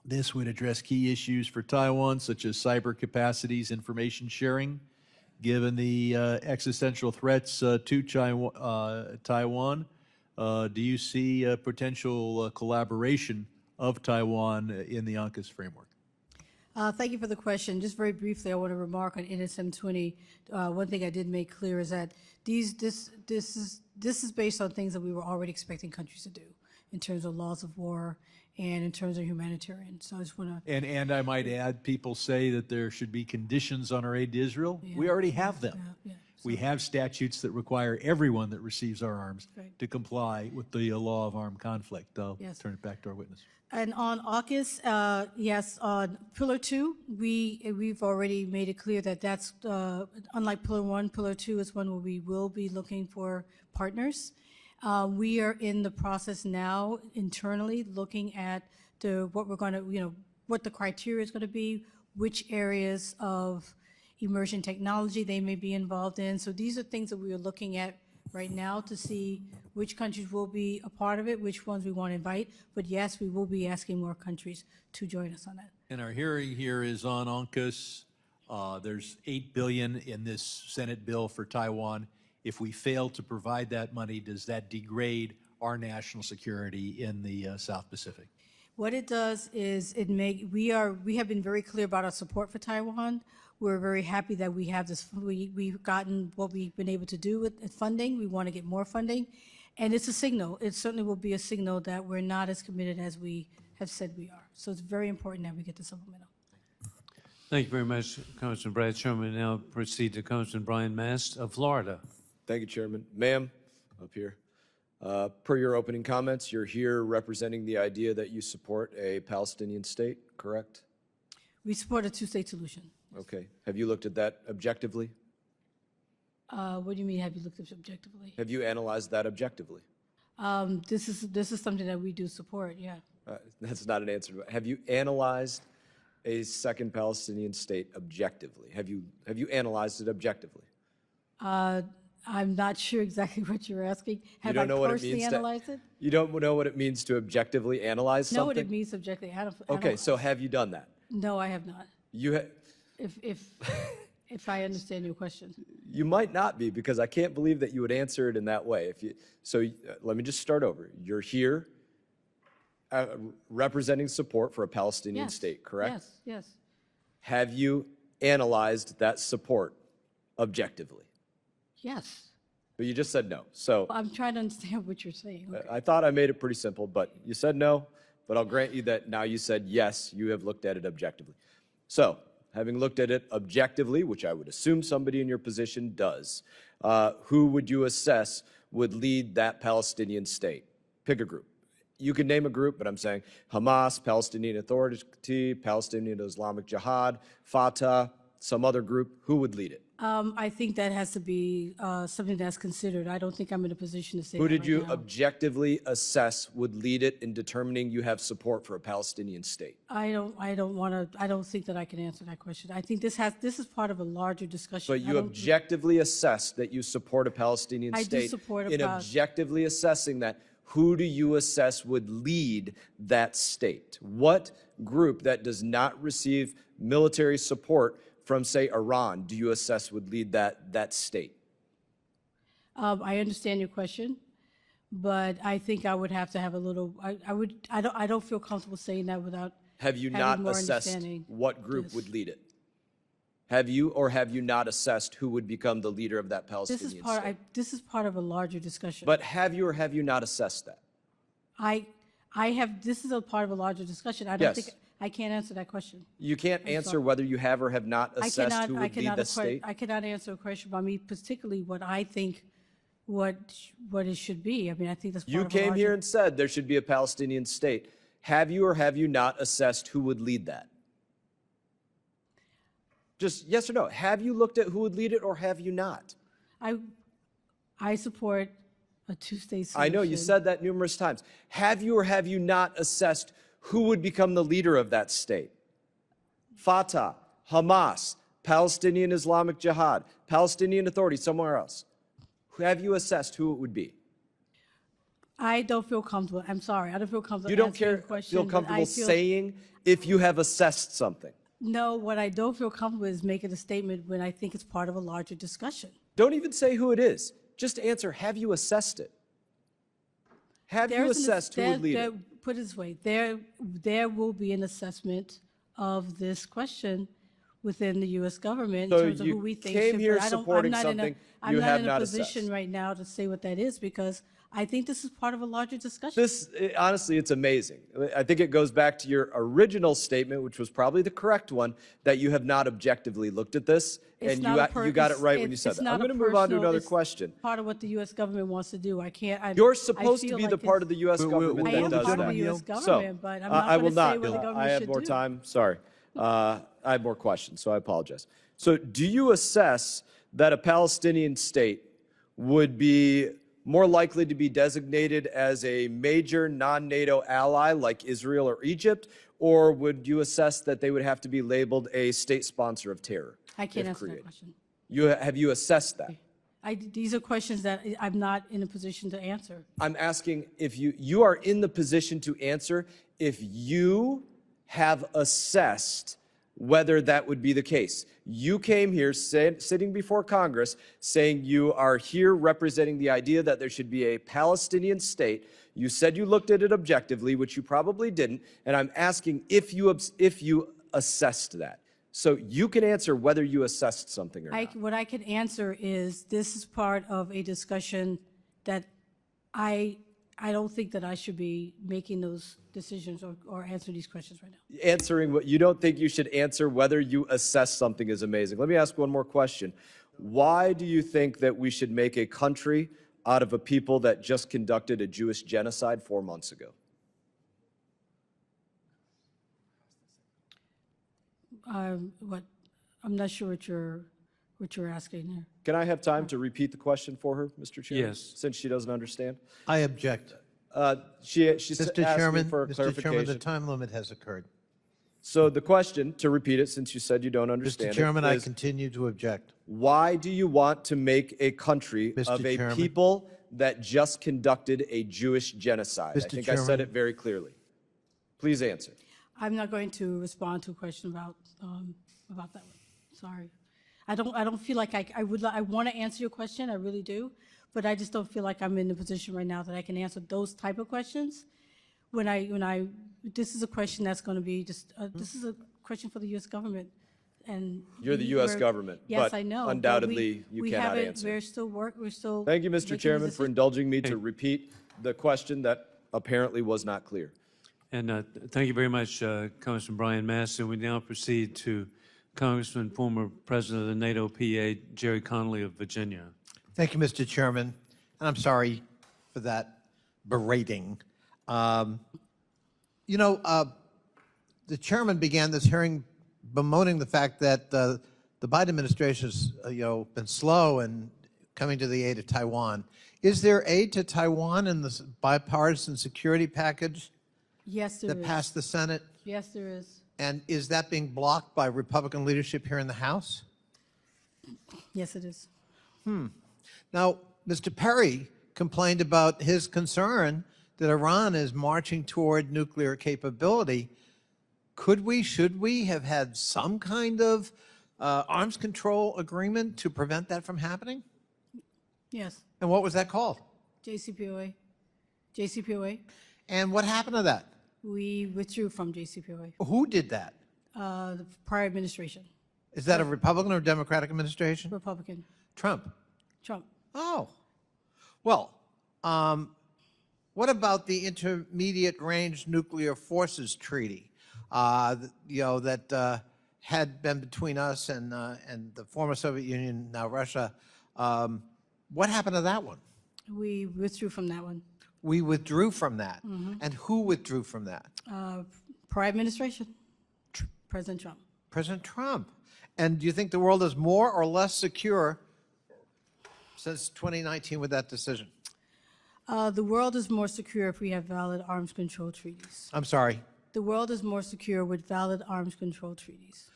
[SPEAKER 16] This would address key issues for Taiwan, such as cyber capacities, information sharing, given the existential threats to Taiwan. Do you see potential collaboration of Taiwan in the UNCLOS framework?
[SPEAKER 3] Thank you for the question. Just very briefly, I want to remark on NSM 20. One thing I did make clear is that this is based on things that we were already expecting countries to do in terms of laws of war and in terms of humanitarian. So I just want to.
[SPEAKER 16] And I might add, people say that there should be conditions on our aid to Israel.
[SPEAKER 3] Yeah.
[SPEAKER 16] We already have them.
[SPEAKER 3] Yeah.
[SPEAKER 16] We have statutes that require everyone that receives our arms to comply with the law of armed conflict. I'll turn it back to our witness.
[SPEAKER 3] And on AUKUS, yes, on Pillar 2, we've already made it clear that that's, unlike Pillar 1, Pillar 2 is one where we will be looking for partners. We are in the process now internally looking at what we're going to, what the criteria is going to be, which areas of immersion technology they may be involved in. So these are things that we are looking at right now to see which countries will be a part of it, which ones we want to invite. But yes, we will be asking more countries to join us on that.
[SPEAKER 16] And our hearing here is on AUKUS. There's $8 billion in this Senate bill for Taiwan. If we fail to provide that money, does that degrade our national security in the South Pacific?
[SPEAKER 3] What it does is we have been very clear about our support for Taiwan. We're very happy that we have this, we've gotten what we've been able to do with funding. We want to get more funding. And it's a signal. It certainly will be a signal that we're not as committed as we have said we are. So it's very important that we get the supplemental.
[SPEAKER 4] Thank you very much, Congressman Brad Sherman. Now proceed to Congressman Brian Mast of Florida.
[SPEAKER 17] Thank you, Chairman. Ma'am, up here. Per your opening comments, you're here representing the idea that you support a Palestinian state, correct?
[SPEAKER 3] We support a two-state solution.
[SPEAKER 17] Okay. Have you looked at that objectively?
[SPEAKER 3] What do you mean, have you looked at it objectively?
[SPEAKER 17] Have you analyzed that objectively?
[SPEAKER 3] This is something that we do support, yeah.
[SPEAKER 17] That's not an answer. Have you analyzed a second Palestinian state objectively? Have you analyzed it objectively?
[SPEAKER 3] I'm not sure exactly what you're asking.
[SPEAKER 17] You don't know what it means
[SPEAKER 3] analyzed it?
[SPEAKER 17] You don't know what it means to objectively analyze something?
[SPEAKER 3] Know what it means objectively.
[SPEAKER 17] Okay, so have you done that?
[SPEAKER 3] No, I have not.
[SPEAKER 17] You
[SPEAKER 3] If I understand your question.
[SPEAKER 17] You might not be, because I can't believe that you would answer it in that way. Let me just start over. You're here representing support for a Palestinian state, correct?
[SPEAKER 3] Yes, yes.
[SPEAKER 17] Have you analyzed that support objectively?
[SPEAKER 3] Yes.
[SPEAKER 17] But you just said no. So
[SPEAKER 3] I'm trying to understand what you're saying. Okay.
[SPEAKER 17] I thought I made it pretty simple, but you said no. But I'll grant you that now you said yes, you have looked at it objectively. So, having looked at it objectively, which I would assume somebody in your position does, who would you assess would lead that Palestinian state? Pick a group. You can name a group, but I'm saying Hamas, Palestinian Authority, Palestinian Islamic Jihad, Fatah, some other group. Who would lead it?
[SPEAKER 3] I think that has to be something that's considered. I don't think I'm in a position to say
[SPEAKER 17] Who
[SPEAKER 3] that
[SPEAKER 17] did
[SPEAKER 3] right
[SPEAKER 17] you
[SPEAKER 3] now.
[SPEAKER 17] objectively assess would lead it in determining you have support for a Palestinian state?
[SPEAKER 3] I don't think that I can answer that question. I think this is part of a larger discussion.
[SPEAKER 17] But you objectively assessed that you support a Palestinian
[SPEAKER 3] I do
[SPEAKER 17] state.
[SPEAKER 3] support a
[SPEAKER 17] In objectively assessing that, who do you assess would lead that state? What group that does not receive military support from, say, Iran, do you assess would lead that state?
[SPEAKER 3] I understand your question, but I think I would have to have a little. I don't feel comfortable saying that without.
[SPEAKER 17] Have you
[SPEAKER 3] having
[SPEAKER 17] not
[SPEAKER 3] more
[SPEAKER 17] assessed
[SPEAKER 3] understanding
[SPEAKER 17] what group
[SPEAKER 3] this.
[SPEAKER 17] would lead it? Have you or have you not assessed who would become the leader of that
[SPEAKER 3] This is
[SPEAKER 17] Palestinian
[SPEAKER 3] part.
[SPEAKER 17] state?
[SPEAKER 3] This is part of a larger discussion.
[SPEAKER 17] But have you or have you not assessed that?
[SPEAKER 3] I have. This is a part of a larger discussion. I don't
[SPEAKER 17] Yes.
[SPEAKER 3] think I can't answer that question.
[SPEAKER 17] You can't
[SPEAKER 3] I'm
[SPEAKER 17] answer
[SPEAKER 3] sorry.
[SPEAKER 17] whether you have or have not assessed who would lead the state?
[SPEAKER 3] I cannot answer a question about me, particularly what I think, what it should be. I mean, I think that's part
[SPEAKER 17] You
[SPEAKER 3] of a
[SPEAKER 17] came here
[SPEAKER 3] larger-
[SPEAKER 17] and said there should be a Palestinian state. Have you or have you not assessed who would lead that? Just yes or no. Have you looked at who would lead it or have you not?
[SPEAKER 3] I support a two-state solution.
[SPEAKER 17] I know you said that numerous times. Have you or have you not assessed who would become the leader of that state? Fatah, Hamas, Palestinian Islamic Jihad, Palestinian Authority, somewhere else. Have you assessed who it would be?
[SPEAKER 3] I don't feel comfortable. I'm sorry. I don't feel comfortable.
[SPEAKER 17] You don't
[SPEAKER 3] answering the
[SPEAKER 17] feel
[SPEAKER 3] question, but
[SPEAKER 17] comfortable
[SPEAKER 3] I feel-
[SPEAKER 17] saying if you have assessed something.
[SPEAKER 3] No, what I don't feel comfortable is making a statement when I think it's part of a larger discussion.
[SPEAKER 17] Don't even say who it is. Just answer, have you assessed it? Have you assessed who would lead it?
[SPEAKER 3] Put it this way, there will be an assessment of this question within the U.S. government in
[SPEAKER 17] So
[SPEAKER 3] terms of
[SPEAKER 17] you
[SPEAKER 3] who we think
[SPEAKER 17] came
[SPEAKER 3] should.
[SPEAKER 17] here
[SPEAKER 3] but
[SPEAKER 17] supporting something you have not
[SPEAKER 3] I'm not in a position
[SPEAKER 17] assessed.
[SPEAKER 3] right now to say what that is because I think this is part of a larger discussion.
[SPEAKER 17] Honestly, it's amazing. I think it goes back to your original statement, which was probably the correct one, that you have not objectively looked at this, and you got it right when you said that. I'm going to move on to another question.
[SPEAKER 3] Part of what the U.S. government wants to do. I can't.
[SPEAKER 17] You're supposed to be the part of the U.S. government
[SPEAKER 3] I
[SPEAKER 17] that
[SPEAKER 3] am
[SPEAKER 17] does
[SPEAKER 3] part
[SPEAKER 17] that.
[SPEAKER 3] of the U.S.
[SPEAKER 17] So,
[SPEAKER 3] government, but I'm not
[SPEAKER 17] I will
[SPEAKER 3] going to say
[SPEAKER 17] not.
[SPEAKER 3] what the government
[SPEAKER 17] I have
[SPEAKER 3] should
[SPEAKER 17] more
[SPEAKER 3] do.
[SPEAKER 17] time. Sorry. I have more questions, so I apologize. So do you assess that a Palestinian state would be more likely to be designated as a major non-NATO ally like Israel or Egypt, or would you assess that they would have to be labeled a state sponsor of terror?
[SPEAKER 3] I can't
[SPEAKER 17] if
[SPEAKER 3] answer that
[SPEAKER 17] created?
[SPEAKER 3] question.
[SPEAKER 17] Have you assessed that?
[SPEAKER 3] These are questions that I'm not in a position to answer.
[SPEAKER 17] I'm asking if you are in the position to answer if you have assessed whether that would be the case. You came here sitting before Congress saying you are here representing the idea that there should be a Palestinian state. You said you looked at it objectively, which you probably didn't, and I'm asking if you assessed that. So you can answer whether you assessed something or not.
[SPEAKER 3] What I can answer is this is part of a discussion that I don't think that I should be making those decisions or answer these questions right now.
[SPEAKER 17] Answering what you don't think you should answer whether you assess something is amazing. Let me ask one more question. Why do you think that we should make a country out of a people that just conducted a Jewish genocide 4 months ago?
[SPEAKER 3] I'm not sure what you're asking there.
[SPEAKER 17] Can I have time to repeat the question for her, Mr. Chairman?
[SPEAKER 4] Yes.
[SPEAKER 17] Since she doesn't understand.
[SPEAKER 13] I object.
[SPEAKER 17] She
[SPEAKER 13] Mr.
[SPEAKER 17] asked
[SPEAKER 13] Chairman,
[SPEAKER 17] me for a
[SPEAKER 13] Mr.
[SPEAKER 17] clarification.
[SPEAKER 13] Chairman, the time limit has occurred.
[SPEAKER 17] So the question, to repeat it, since you said you don't understand
[SPEAKER 13] Mr. Chairman,
[SPEAKER 17] it,
[SPEAKER 13] I
[SPEAKER 17] is
[SPEAKER 13] continue to object.
[SPEAKER 17] why do you want to make a country
[SPEAKER 13] Mr.
[SPEAKER 17] of a
[SPEAKER 13] Chairman.
[SPEAKER 17] people that just conducted a Jewish genocide? I
[SPEAKER 13] Mr.
[SPEAKER 17] think I said
[SPEAKER 13] Chairman.
[SPEAKER 17] it very clearly. Please answer.
[SPEAKER 3] I'm not going to respond to a question about that one. Sorry. I don't feel like I want to answer your question, I really do, but I just don't feel like I'm in the position right now that I can answer those type of questions. This is a question that's going to be just, this is a question for the U.S. government, and.
[SPEAKER 17] You're the U.S. government,
[SPEAKER 3] Yes,
[SPEAKER 17] but
[SPEAKER 3] I know. but
[SPEAKER 17] undoubtedly you
[SPEAKER 3] we
[SPEAKER 17] cannot
[SPEAKER 3] haven't-
[SPEAKER 17] answer.
[SPEAKER 3] We're still.
[SPEAKER 17] Thank you, Mr.
[SPEAKER 3] making the
[SPEAKER 17] Chairman, for
[SPEAKER 3] decision.
[SPEAKER 17] indulging me to repeat the question that apparently was not clear.
[SPEAKER 4] And thank you very much, Congressman Brian Mast. And we now proceed to Congressman, former President of the NATO PA, Jerry Connolly of Virginia.
[SPEAKER 13] Thank you, Mr. Chairman. And I'm sorry for that berating. The chairman began this hearing bemoaning the fact that the Biden administration has been slow in coming to the aid of Taiwan. Is there aid to Taiwan in the bipartisan security package
[SPEAKER 3] Yes, there
[SPEAKER 13] that
[SPEAKER 3] is.
[SPEAKER 13] passed the Senate?
[SPEAKER 3] Yes, there is.
[SPEAKER 13] And is that being blocked by Republican leadership here in the House?
[SPEAKER 3] Yes, it is.
[SPEAKER 13] Now, Mr. Perry complained about his concern that Iran is marching toward nuclear capability. Should we have had some kind of arms control agreement to prevent that from happening?
[SPEAKER 3] Yes.
[SPEAKER 13] And what was that called?
[SPEAKER 3] JCPOA. JCPOA.
[SPEAKER 13] And what happened to that?
[SPEAKER 3] We withdrew from JCPOA.
[SPEAKER 13] Who did that?
[SPEAKER 3] The prior administration.
[SPEAKER 13] Is that a Republican or Democratic administration?
[SPEAKER 3] Republican.
[SPEAKER 13] Trump.
[SPEAKER 3] Trump.
[SPEAKER 13] Oh. Well, what about the Intermediate Range Nuclear Forces Treaty, that had been between us and the former Soviet Union, now Russia? What happened to that one?
[SPEAKER 3] We withdrew from that one.
[SPEAKER 13] We withdrew from that. And who withdrew from that?
[SPEAKER 3] Prior administration. President Trump.
[SPEAKER 13] President Trump. And do you think the world is more or less secure since 2019 with that decision?
[SPEAKER 3] The world is more secure if we have valid arms control treaties.
[SPEAKER 13] I'm sorry.
[SPEAKER 3] The world is more secure with valid arms control treaties.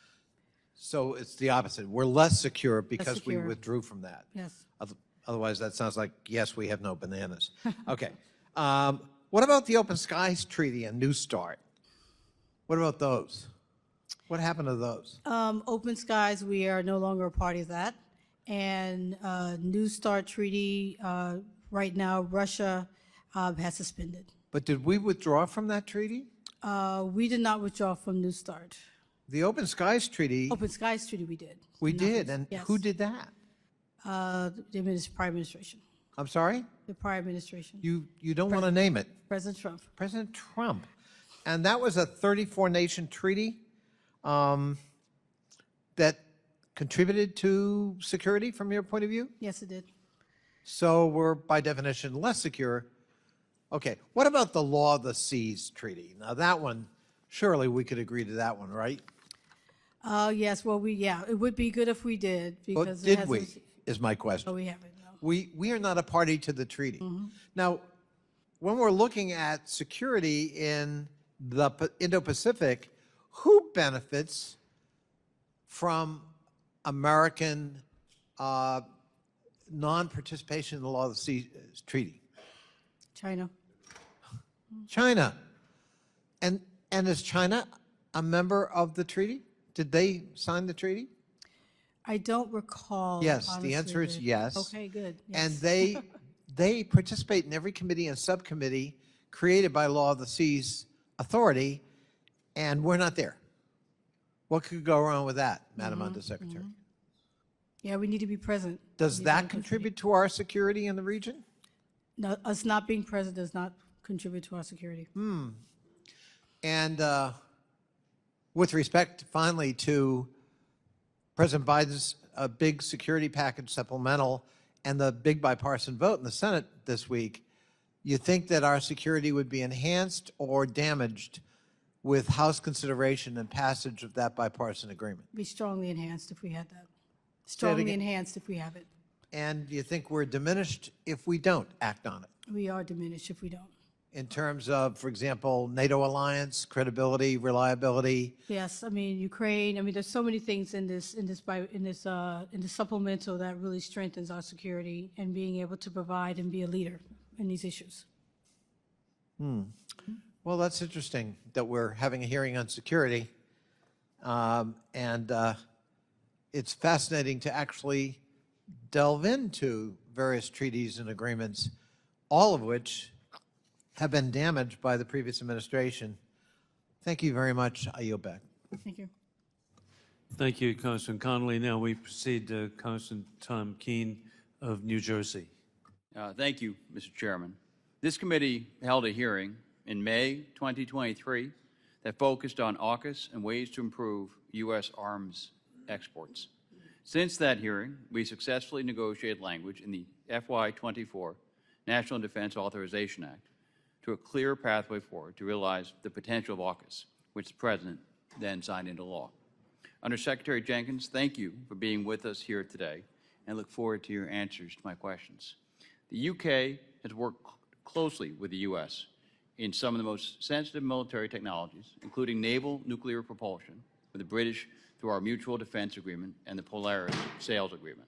[SPEAKER 13] So it's the opposite. We're less secure because we
[SPEAKER 3] secure.
[SPEAKER 13] withdrew from that.
[SPEAKER 3] Yes.
[SPEAKER 13] Otherwise, that sounds like, yes, we have no bananas. Okay. What about the Open Skies Treaty and New START? What about those? What happened to those?
[SPEAKER 3] Open Skies, we are no longer a party of that. And New START treaty, right now, Russia has suspended.
[SPEAKER 13] But did we withdraw from that treaty?
[SPEAKER 3] We did not withdraw from New START.
[SPEAKER 13] The Open Skies Treaty,
[SPEAKER 3] Open Skies treaty, we did.
[SPEAKER 13] we
[SPEAKER 3] Not
[SPEAKER 13] did.
[SPEAKER 3] this-
[SPEAKER 13] And
[SPEAKER 3] yes.
[SPEAKER 13] who did that?
[SPEAKER 3] The prior administration.
[SPEAKER 13] I'm sorry?
[SPEAKER 3] The prior administration.
[SPEAKER 13] You don't want to name it.
[SPEAKER 3] President Trump.
[SPEAKER 13] President Trump. And that was a 34-nation treaty that contributed to security from your point of view?
[SPEAKER 3] Yes, it did.
[SPEAKER 13] So we're, by definition, less secure. Okay, what about the Law of the Seas Treaty? Now, that one, surely we could agree to that one, right?
[SPEAKER 3] Yes, well, it would be good if we did,
[SPEAKER 13] But
[SPEAKER 3] because. it
[SPEAKER 13] did
[SPEAKER 3] hasn't-
[SPEAKER 13] we, is my question.
[SPEAKER 3] No, we haven't, no.
[SPEAKER 13] We are not a party to the treaty. Now, when we're looking at security in the Indo-Pacific, who benefits from American non-participation in the Law of the Sea Treaty?
[SPEAKER 3] China.
[SPEAKER 13] China. And is China a member of the treaty? Did they sign the treaty?
[SPEAKER 3] I don't recall.
[SPEAKER 13] Yes, the
[SPEAKER 3] honestly,
[SPEAKER 13] answer is
[SPEAKER 3] the-
[SPEAKER 13] yes.
[SPEAKER 3] Okay, good.
[SPEAKER 13] And
[SPEAKER 3] yes.
[SPEAKER 13] they participate in every committee and subcommittee created by law of the seas authority, and we're not there. What could go wrong with that, Madam Undersecretary?
[SPEAKER 3] Yeah, we need to be present.
[SPEAKER 13] Does
[SPEAKER 3] We need to
[SPEAKER 13] that
[SPEAKER 3] be
[SPEAKER 13] contribute to our security in the region?
[SPEAKER 3] No, us not being present does not contribute to our security.
[SPEAKER 13] And with respect, finally, to President Biden's big security package supplemental and the big bipartisan vote in the Senate this week, you think that our security would be enhanced or damaged with House consideration and passage of that bipartisan agreement?
[SPEAKER 3] Be strongly enhanced if we had that.
[SPEAKER 13] Say it
[SPEAKER 3] Strongly
[SPEAKER 13] again.
[SPEAKER 3] enhanced if we have it.
[SPEAKER 13] And you think we're diminished if we don't act on it?
[SPEAKER 3] We are diminished if we don't.
[SPEAKER 13] In terms of, for example, NATO alliance, credibility, reliability?
[SPEAKER 3] Yes, I mean Ukraine. I mean, there's so many things in this supplemental that really strengthens our security and being able to provide and be a leader in these issues.
[SPEAKER 13] Well, that's interesting that we're having a hearing on security. And it's fascinating to actually delve into various treaties and agreements, all of which have been damaged by the previous administration. Thank you very much. I yield back.
[SPEAKER 3] Thank you.
[SPEAKER 4] Thank you, Congressman Connolly. Now we proceed to Congressman Tom Keene of New Jersey.
[SPEAKER 18] Thank you, Mr. Chairman. This committee held a hearing in May 2023 that focused on AUKUS and ways to improve U.S. arms exports. Since that hearing, we successfully negotiated language in the FY24 National Defense Authorization Act to a clear pathway forward to realize the potential of AUKUS, which the President then signed into law. Undersecretary Jenkins, thank you for being with us here today, and look forward to your answers to my questions. The UK has worked closely with the U.S. in some of the most sensitive military technologies, including naval nuclear propulsion, with the British through our Mutual Defense Agreement and the Polaris Sales Agreement.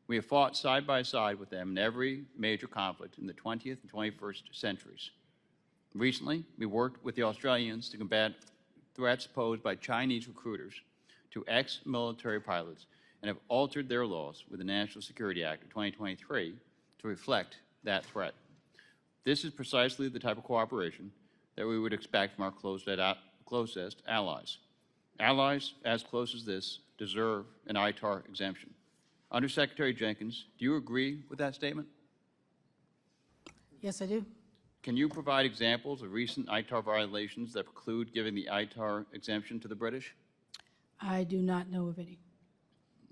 [SPEAKER 18] We have fought side by side with them in every major conflict in the 20th and 21st centuries. Recently, we worked with the Australians to combat threats posed by Chinese recruiters to ex-military pilots and have altered their laws with the National Security Act of 2023 to reflect that threat. This is precisely the type of cooperation that we would expect from our closest allies. Allies as close as this deserve an ITAR exemption. Undersecretary Jenkins, do you agree with that statement?
[SPEAKER 3] Yes, I do.
[SPEAKER 18] Can you provide examples of recent ITAR violations that preclude giving the ITAR exemption to the British?
[SPEAKER 3] I do not know of any.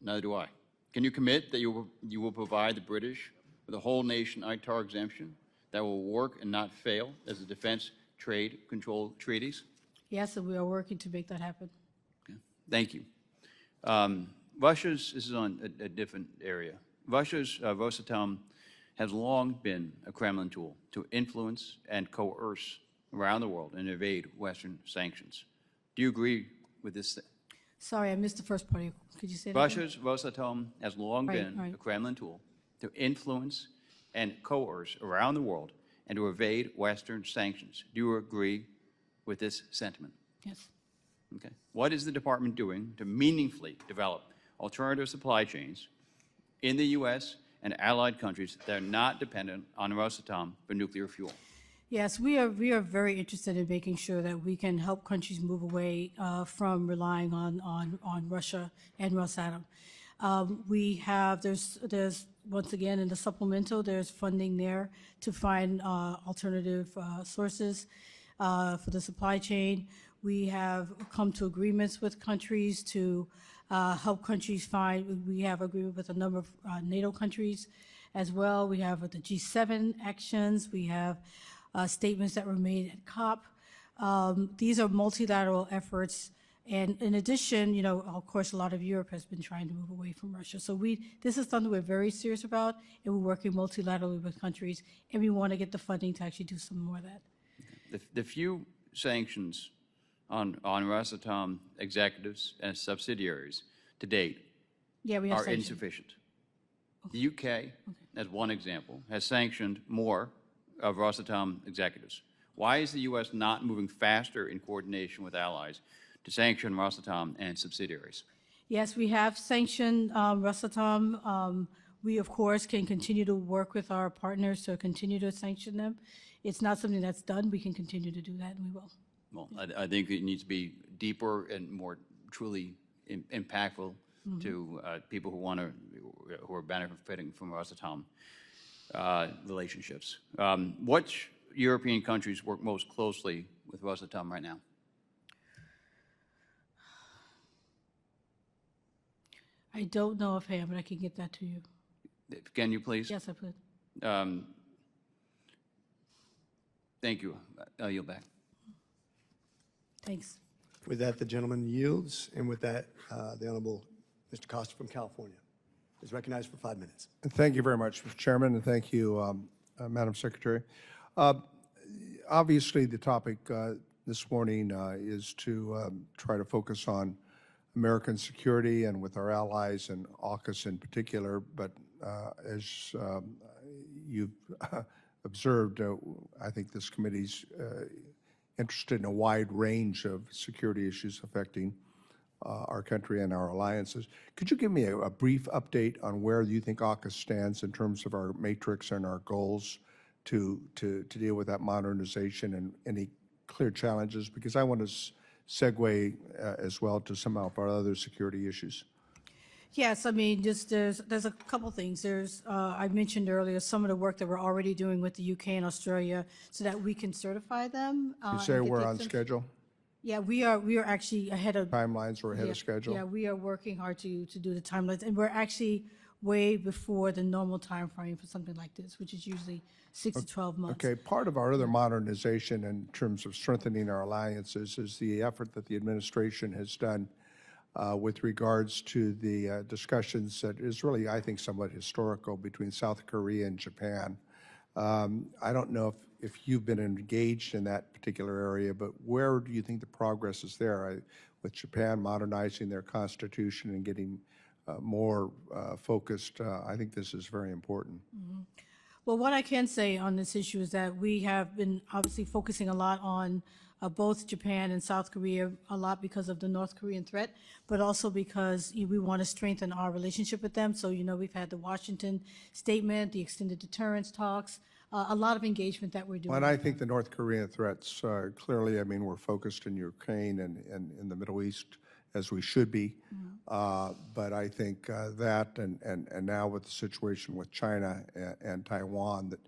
[SPEAKER 18] Neither do I. Can you commit that you will provide the British with a whole nation ITAR exemption that will work and not fail as the defense trade control treaties?
[SPEAKER 3] Yes, and we are working to make that happen.
[SPEAKER 18] Okay. Thank you. This is on a different area. Russia's Rosatom has long been a Kremlin tool to influence and coerce around the world and evade Western sanctions. Do you agree with this?
[SPEAKER 3] Sorry, I missed the first part of your, could you say that?
[SPEAKER 18] Russia's Rosatom has long been
[SPEAKER 3] right.
[SPEAKER 18] a Kremlin tool to influence and coerce around the world and to evade Western sanctions. Do you agree with this sentiment?
[SPEAKER 3] Yes.
[SPEAKER 18] Okay. What is the department doing to meaningfully develop alternative supply chains in the U.S. and allied countries that are not dependent on Rosatom for nuclear fuel?
[SPEAKER 3] Yes, we are very interested in making sure that we can help countries move away from relying on Russia and Rosatom. We have, there's once again in the supplemental, there's funding there to find alternative sources for the supply chain. We have come to agreements with countries to help countries find, we have agreement with a number of NATO countries as well. We have the G7 actions. We have statements that were made at COP. These are multilateral efforts. And in addition, you know, of course, a lot of Europe has been trying to move away from Russia. So this is something we're very serious about, and we're working multilaterally with countries, and we want to get the funding to actually do some more of that.
[SPEAKER 18] The few sanctions on Rosatom executives and subsidiaries to date
[SPEAKER 3] Yeah, we have
[SPEAKER 18] are
[SPEAKER 3] sanctions.
[SPEAKER 18] insufficient. The UK, as one example, has sanctioned more of Rosatom executives. Why is the U.S. not moving faster in coordination with allies to sanction Rosatom and subsidiaries?
[SPEAKER 3] Yes, we have sanctioned Rosatom. We, of course, can continue to work with our partners to continue to sanction them. It's not something that's done. We can continue to do that, and we will.
[SPEAKER 18] Well, I think it needs to be deeper and more truly impactful to people who are benefiting from Rosatom relationships. Which European countries work most closely with Rosatom right now?
[SPEAKER 3] I don't know offhand, but I can get that to you.
[SPEAKER 18] Can you please?
[SPEAKER 3] Yes, I could.
[SPEAKER 18] Thank you. I'll yield back.
[SPEAKER 3] Thanks.
[SPEAKER 19] With that, the gentleman yields, and with that, the Honorable Mr. Costa from California is recognized for 5 minutes.
[SPEAKER 20] Thank you very much, Mr. Chairman, and thank you, Madam Secretary. Obviously, the topic this morning is to try to focus on American security and with our allies and AUKUS in particular, but as you've observed, I think this committee's interested in a wide range of security issues affecting our country and our alliances. Could you give me a brief update on where you think AUKUS stands in terms of our matrix and our goals to deal with that modernization and any clear challenges? Because I want to segue as well to some of our other security issues.
[SPEAKER 3] Yes, I mean, just there's a couple things. There's I mentioned earlier some of the work that we're already doing with the UK and Australia so that we can certify them.
[SPEAKER 20] You say we're on schedule?
[SPEAKER 3] Yeah, we are actually ahead of
[SPEAKER 20] Timelines, we're ahead of schedule?
[SPEAKER 3] Yeah, we are working hard to do the timelines, and we're actually way before the normal time frame for something like this, which is usually 6 to 12 months.
[SPEAKER 20] Okay, part of our other modernization in terms of strengthening our alliances is the effort that the administration has done with regards to the discussions that is really, I think, somewhat historical between South Korea and Japan. I don't know if you've been engaged in that particular area, but where do you think the progress is there with Japan modernizing their constitution and getting more focused? I think this is very important.
[SPEAKER 3] Mm-hmm. Well, what I can say on this issue is that we have been obviously focusing a lot on both Japan and South Korea, a lot because of the North Korean threat, but also because we want to strengthen our relationship with them. So, we've had the Washington statement, the extended deterrence talks, a lot of engagement that we're doing.
[SPEAKER 20] Well, and I think the North Korean threats, clearly, I mean, we're focused in Ukraine and in the Middle East, as we should be. But I think that and now with the situation with China and Taiwan, that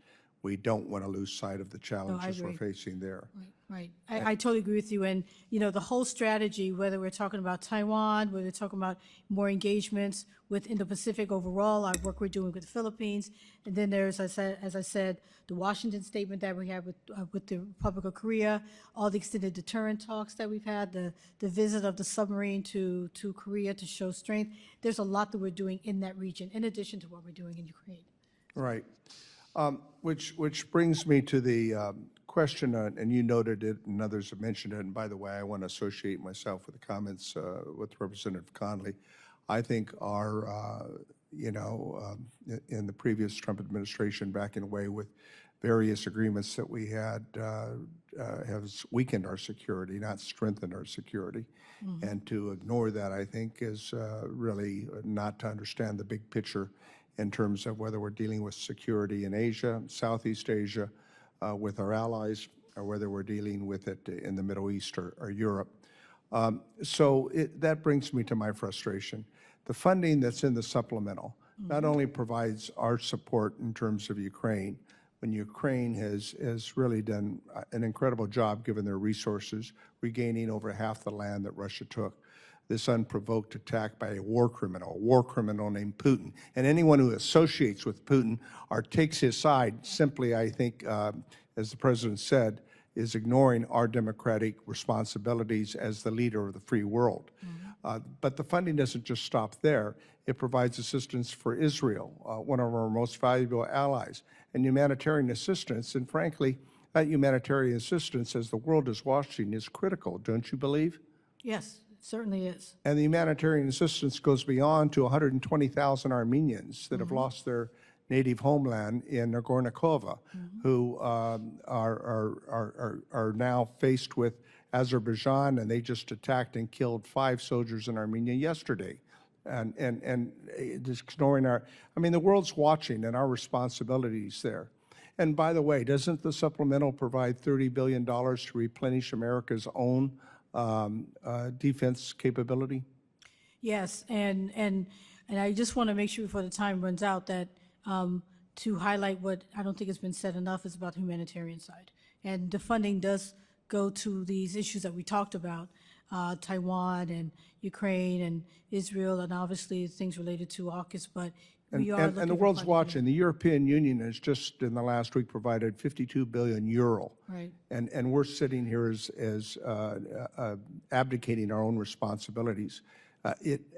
[SPEAKER 20] we don't want to lose sight of the challenges we're facing there.
[SPEAKER 3] Right. I totally agree with you. And, the whole strategy, whether we're talking about Taiwan, whether we're talking about more engagements with Indo-Pacific overall, our work we're doing with the Philippines, and then there's, as I said, the Washington statement that we have with the Republic of Korea, all the extended deterrent talks that we've had, the visit of the submarine to Korea to show strength. There's a lot that we're doing in that region, in addition to what we're doing in Ukraine.
[SPEAKER 20] Right. Which brings me to the question, and you noted it and others have mentioned it, and by the way, I want to associate myself with the comments with Representative Conley. I think our, in the previous Trump administration backing away with various agreements that we had has weakened our security, not strengthened our security. Mm-hmm. And to ignore that, I think, is really not to understand the big picture in terms of whether we're dealing with security in Asia, Southeast Asia, with our allies, or whether we're dealing with it in the Middle East or Europe. So that brings me to my frustration. The funding that's in the supplemental not only provides our support in terms of Ukraine, when Ukraine has really done an incredible job given their resources, regaining over half the land that Russia took. This unprovoked attack by a war criminal named Putin. And anyone who associates with Putin or takes his side simply, I think, as the President said, is ignoring our democratic responsibilities as the leader of the free world. Mm-hmm. But the funding doesn't just stop there. It provides assistance for Israel, one of our most valuable allies, and humanitarian assistance. And frankly, that humanitarian assistance, as the world is watching, is critical, don't you believe?
[SPEAKER 3] Yes. Certainly is.
[SPEAKER 20] And the humanitarian assistance goes beyond to 120,000 Armenians that have lost their native homeland in Nagorno-Karabakh, who are now faced with Azerbaijan, and they just attacked and killed 5 soldiers in Armenia yesterday. And just ignoring I mean, the world's watching and our responsibilities there. And by the way, doesn't the supplemental provide $30 billion to replenish America's own defense capability?
[SPEAKER 3] Yes, and I just want to make sure before the time runs out that to highlight what I don't think has been said enough is about the humanitarian side. And the funding does go to these issues that we talked about, Taiwan and Ukraine and Israel, and obviously things related to AUKUS, but we are looking
[SPEAKER 20] and the
[SPEAKER 3] for
[SPEAKER 20] world's
[SPEAKER 3] funding.
[SPEAKER 20] watching. The European Union has just in the last week provided 52 billion euro.
[SPEAKER 3] Right.
[SPEAKER 20] And we're sitting here as abdicating our own responsibilities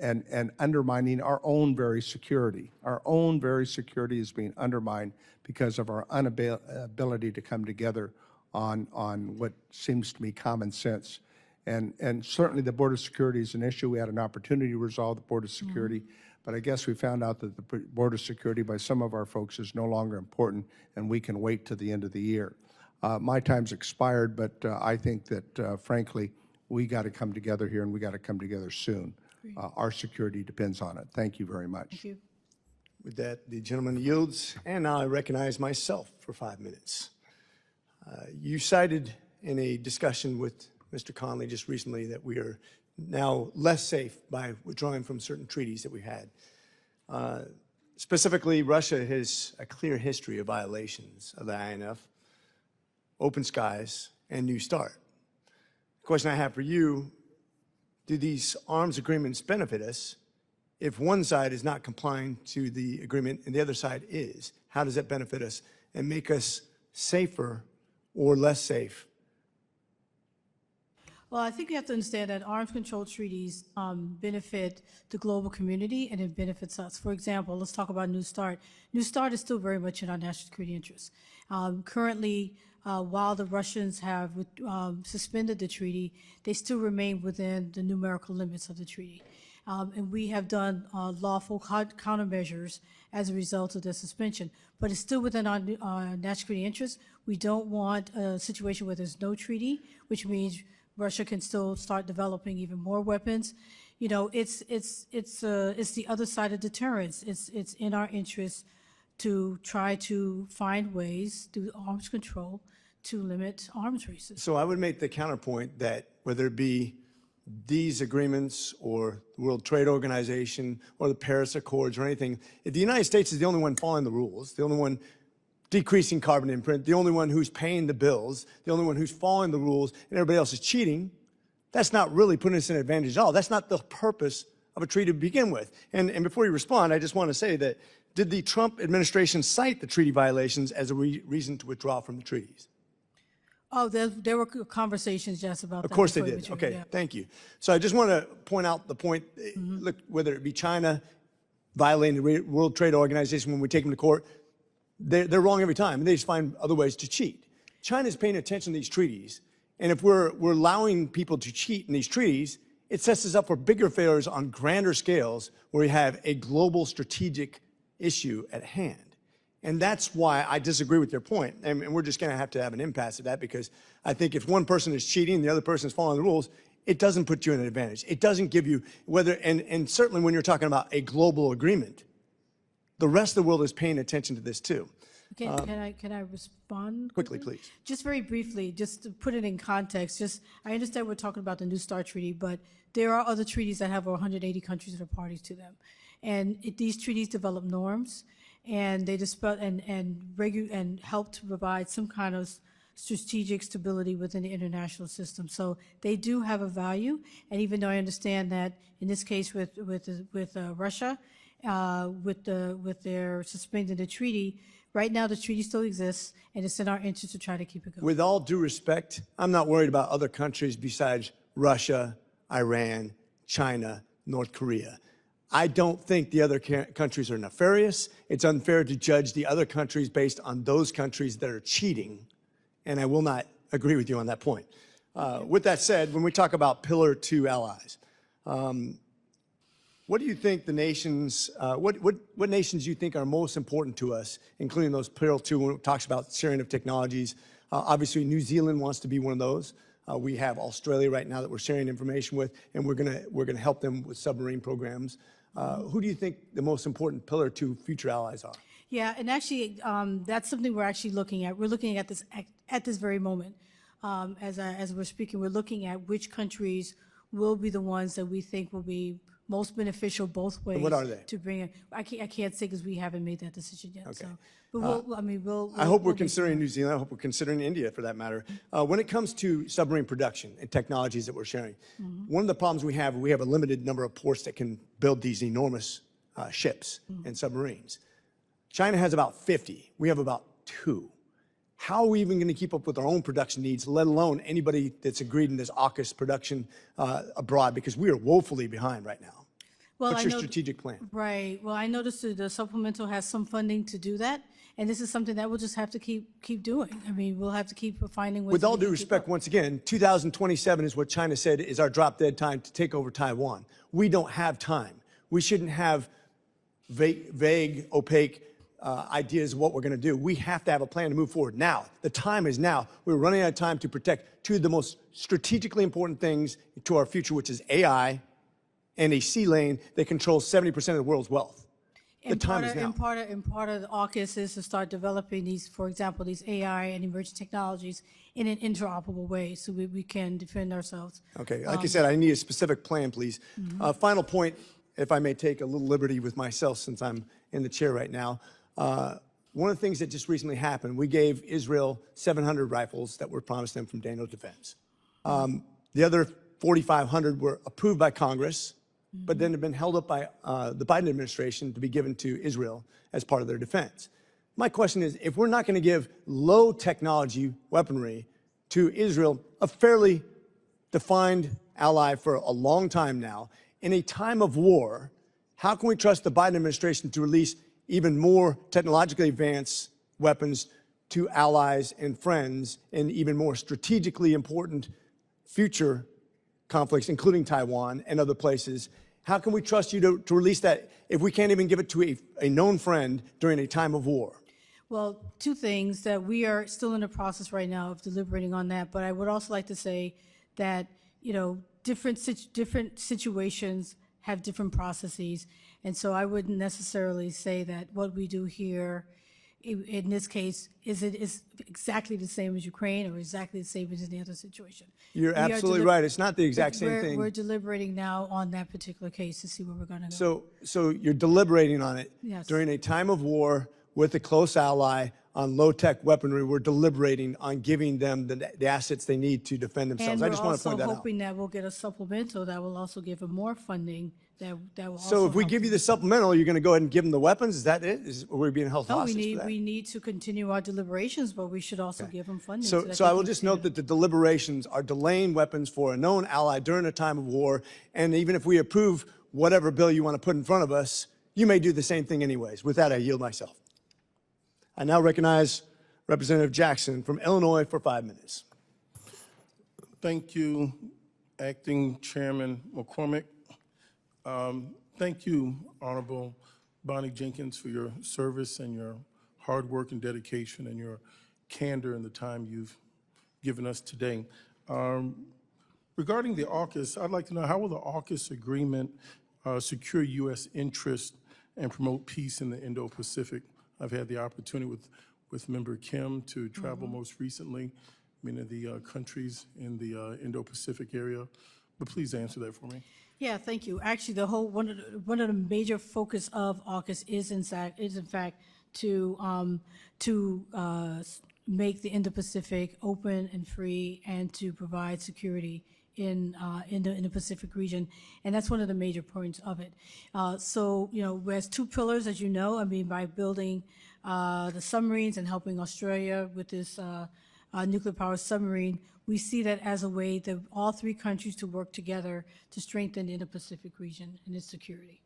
[SPEAKER 20] and undermining our own very security. Our own very security is being undermined because of our inability to come together on what seems to me common sense. And certainly the Board of Security is an issue. We had an opportunity to resolve the Board of Security, but I guess we found out that the Board of Security by some of our folks is no longer important, and we can wait to the end of the year. My time's expired, but I think that, frankly, we got to come together here, and we got to come together soon. Our security depends on it. Thank you very much.
[SPEAKER 3] Thank you.
[SPEAKER 19] With that, the gentleman yields, and now I recognize myself for 5 minutes. You cited in a discussion with Mr. Conley just recently that we are now less safe by withdrawing from certain treaties that we had. Specifically, Russia has a clear history of violations of the INF, Open Skies, and New START. The question I have for you, do these arms agreements benefit us if one side is not complying to the agreement and the other side is? How does that benefit us and make us safer or less safe?
[SPEAKER 3] Well, I think you have to understand that arms control treaties benefit the global community and it benefits us. For example, let's talk about New START. New START is still very much in our national security interest. Currently, while the Russians have suspended the treaty, they still remain within the numerical limits of the treaty. And we have done lawful countermeasures as a result of the suspension. But it's still within our national security interest. We don't want a situation where there's no treaty, which means Russia can still start developing even more weapons. You know, it's the other side of deterrence. It's in our interest to try to find ways through arms control to limit arms races.
[SPEAKER 19] So I would make the counterpoint that whether it be these agreements or the World Trade Organization or the Paris Accords or anything, if the United States is the only one following the rules, the only one decreasing carbon imprint, the only one who's paying the bills, the only one who's following the rules, and everybody else is cheating, that's not really putting us in an advantage at all. That's not the purpose of a treaty to begin with. And before you respond, I just want to say that, did the Trump administration cite the treaty violations as a reason to withdraw from the treaties?
[SPEAKER 3] Oh, there were conversations just about that.
[SPEAKER 19] Of course they
[SPEAKER 3] before we
[SPEAKER 19] did.
[SPEAKER 3] withdrew,
[SPEAKER 19] Okay,
[SPEAKER 3] yeah.
[SPEAKER 19] thank you. So I just want to point out the point, look, whether it be China violating the World Trade Organization when we take them to court, they're wrong every time, and they just find other ways to cheat. China's paying attention to these treaties, and if we're allowing people to cheat in these treaties, it sets us up for bigger failures on grander scales where we have a global strategic issue at hand. And that's why I disagree with your point, and we're just going to have an impasse of that, because I think if one person is cheating and the other person is following the rules, it doesn't put you in an advantage. It doesn't give you, and certainly when you're talking about a global agreement, the rest of the world is paying attention to this too.
[SPEAKER 3] Can I respond?
[SPEAKER 19] Quickly, please.
[SPEAKER 3] Just very briefly, just to put it in context, I understand we're talking about the New START Treaty, but there are other treaties that have over 180 countries that are parties to them. And these treaties develop norms, and they and help to provide some kind of strategic stability within the international system. So they do have a value, and even though I understand that in this case with Russia, with their suspending the treaty, right now the treaty still exists, and it's in our interest to try to keep it going.
[SPEAKER 19] With all due respect, I'm not worried about other countries besides Russia, Iran, China, North Korea. I don't think the other countries are nefarious. It's unfair to judge the other countries based on those countries that are cheating, and I will not agree with you on that point. With that said, when we talk about Pillar 2 allies, what do you think the nations, what nations do you think are most important to us, including those Pillar 2 when it talks about sharing of technologies? Obviously, New Zealand wants to be one of those. We have Australia right now that we're sharing information with, and we're gonna help them with submarine programs. Who do you think the most important pillar to future allies are?
[SPEAKER 3] Yeah, and actually, that's something we're actually looking at. We're looking at this at this very moment. As we're speaking, we're looking at which countries will be the ones that we think will be most beneficial both ways.
[SPEAKER 19] what are they?
[SPEAKER 3] To bring it, I can't say because we haven't made that decision yet.
[SPEAKER 19] Okay.
[SPEAKER 3] So, but we'll.
[SPEAKER 19] I hope we're
[SPEAKER 3] we'll be-
[SPEAKER 19] considering New Zealand. I hope we're considering India, for that matter. When it comes to submarine production and technologies that we're sharing, one of the problems we have a limited number of ports that can build these enormous ships and submarines. China has about 50. We have about 2. How are we even going to keep up with our own production needs, let alone anybody that's agreed in this AUKUS production abroad? Because we are woefully behind right now.
[SPEAKER 3] Well,
[SPEAKER 19] What's
[SPEAKER 3] I
[SPEAKER 19] your
[SPEAKER 3] know-
[SPEAKER 19] strategic plan?
[SPEAKER 3] Right. Well, I noticed that the supplemental has some funding to do that, and this is something that we'll just have to keep doing. I mean, we'll have to keep finding ways.
[SPEAKER 19] With all
[SPEAKER 3] to
[SPEAKER 19] due
[SPEAKER 3] keep
[SPEAKER 19] respect,
[SPEAKER 3] up.
[SPEAKER 19] once again, 2027 is what China said is our drop-dead time to take over Taiwan. We don't have time. We shouldn't have vague, opaque ideas of what we're going to do. We have to have a plan to move forward now. The time is now. We're running out of time to protect 2 of the most strategically important things to our future, which is AI and a sea lane that controls 70% of the world's wealth. The time is now.
[SPEAKER 3] And part of the AUKUS is to start developing these, for example, these AI and emerging technologies in an interoperable way, so we can defend ourselves.
[SPEAKER 19] Okay, like I said, I need a specific plan, please. Final point, if I may take a little liberty with myself since I'm in the chair right now. One of the things that just recently happened, we gave Israel 700 rifles that were promised them from Daniel Defense. The other 4,500 were approved by Congress, but then have been held up by the Biden administration to be given to Israel as part of their defense. My question is, if we're not going to give low technology weaponry to Israel, a fairly defined ally for a long time now, in a time of war, how can we trust the Biden administration to release even more technologically advanced weapons to allies and friends in even more strategically important future conflicts, including Taiwan and other places? How can we trust you to release that if we can't even give it to a known friend during a time of war?
[SPEAKER 3] Well, 2 things, that we are still in the process right now of deliberating on that, but I would also like to say that, different situations have different processes, and so I wouldn't necessarily say that what we do here, in this case, is exactly the same as Ukraine or exactly the same as any other situation.
[SPEAKER 19] You're
[SPEAKER 3] We are
[SPEAKER 19] absolutely right. It's not the exact same
[SPEAKER 3] we're-
[SPEAKER 19] thing.
[SPEAKER 3] We're deliberating now on that particular case to see where we're going to go.
[SPEAKER 19] So you're deliberating on it
[SPEAKER 3] Yes.
[SPEAKER 19] during a time of war with a close ally on low-tech weaponry. We're deliberating on giving them the assets they need to defend themselves.
[SPEAKER 3] And
[SPEAKER 19] I
[SPEAKER 3] we're
[SPEAKER 19] just want to point
[SPEAKER 3] also
[SPEAKER 19] that out.
[SPEAKER 3] hoping that we'll get a supplemental that will also give them more funding that will also.
[SPEAKER 19] So if we
[SPEAKER 3] help
[SPEAKER 19] give you
[SPEAKER 3] them.
[SPEAKER 19] the supplemental, you're going to go ahead and give them the weapons? Is that it? Are we being held
[SPEAKER 3] No,
[SPEAKER 19] hostage for that?
[SPEAKER 3] we need to continue our deliberations, but we should also give them funding.
[SPEAKER 19] So
[SPEAKER 3] that
[SPEAKER 19] I
[SPEAKER 3] they
[SPEAKER 19] will
[SPEAKER 3] can
[SPEAKER 19] just
[SPEAKER 3] continue.
[SPEAKER 19] note that the deliberations are delaying weapons for a known ally during a time of war, and even if we approve whatever bill you want to put in front of us, you may do the same thing anyways. With that, I yield myself. I now recognize Representative Jackson from Illinois for 5 minutes.
[SPEAKER 21] Thank you, Acting Chairman McCormick. Thank you, Honorable Bonnie Jenkins, for your service and your hard work and dedication and your candor and the time you've given us today. Regarding the AUKUS, I'd like to know, how will the AUKUS agreement secure U.S. interest and promote peace in the Indo-Pacific? I've had the opportunity with Member Kim to travel most recently, many of the countries in the Indo-Pacific area, but please answer that for me.
[SPEAKER 3] Yeah, thank you. Actually, one of the major focus of AUKUS is in fact to make the Indo-Pacific open and free and to provide security in the Pacific region, and that's one of the major points of it. So there's 2 pillars, as you know. I mean, by building the submarines and helping Australia with this nuclear powered submarine, we see that as a way that all 3 countries to work together to strengthen the Indo-Pacific region and its security.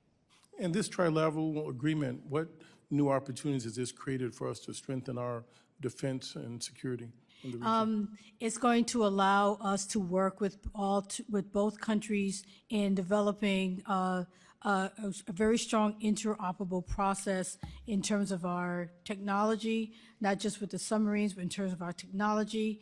[SPEAKER 21] And this trilateral agreement, what new opportunities has this created for us to strengthen our defense and security in the region?
[SPEAKER 3] It's going to allow us to work with both countries in developing a very strong interoperable process in terms of our technology, not just with the submarines, but in terms of our technology.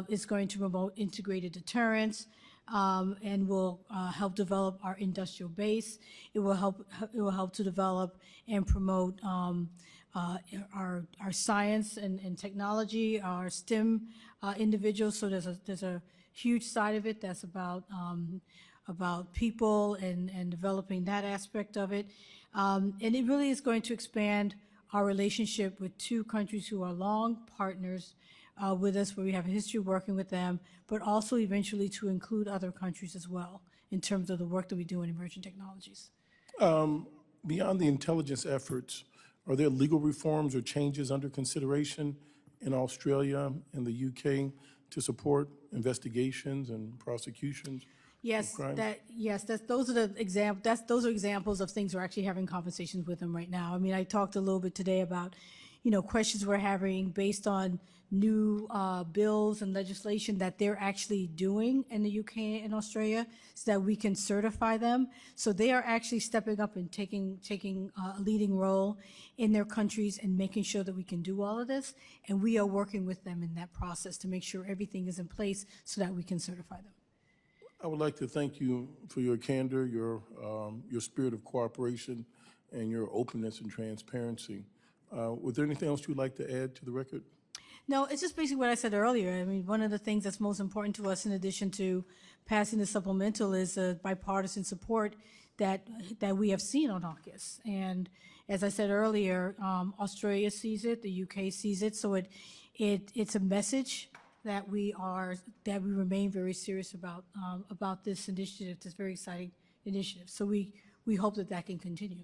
[SPEAKER 3] It's going to promote integrated deterrence, and will help develop our industrial base. It will help to develop and promote our science and technology, our STEM individuals. So there's a huge side of it that's about people and developing that aspect of it. And it really is going to expand our relationship with two countries who are long partners with us, where we have a history of working with them, but also eventually to include other countries as well in terms of the work that we do in emerging technologies.
[SPEAKER 21] Beyond the intelligence efforts, are there legal reforms or changes under consideration in Australia and the UK to support investigations and prosecutions?
[SPEAKER 3] Yes,
[SPEAKER 21] crimes?
[SPEAKER 3] those are examples of things we're actually having conversations with them right now. I mean, I talked a little bit today about, questions we're having based on new bills and legislation that they're actually doing in the UK and Australia, so that we can certify them. So they are actually stepping up and taking a leading role in their countries and making sure that we can do all of this. And we are working with them in that process to make sure everything is in place so that we can certify them.
[SPEAKER 21] I would like to thank you for your candor, your spirit of cooperation, and your openness and transparency. Was there anything else you'd like to add to the record?
[SPEAKER 3] No, it's just basically what I said earlier. I mean, one of the things that's most important to us, in addition to passing the supplemental, is the bipartisan support that we have seen on AUKUS. And as I said earlier, Australia sees it, the UK sees it, so it's a message that we remain very serious about this initiative, this very exciting initiative. So we hope that can continue.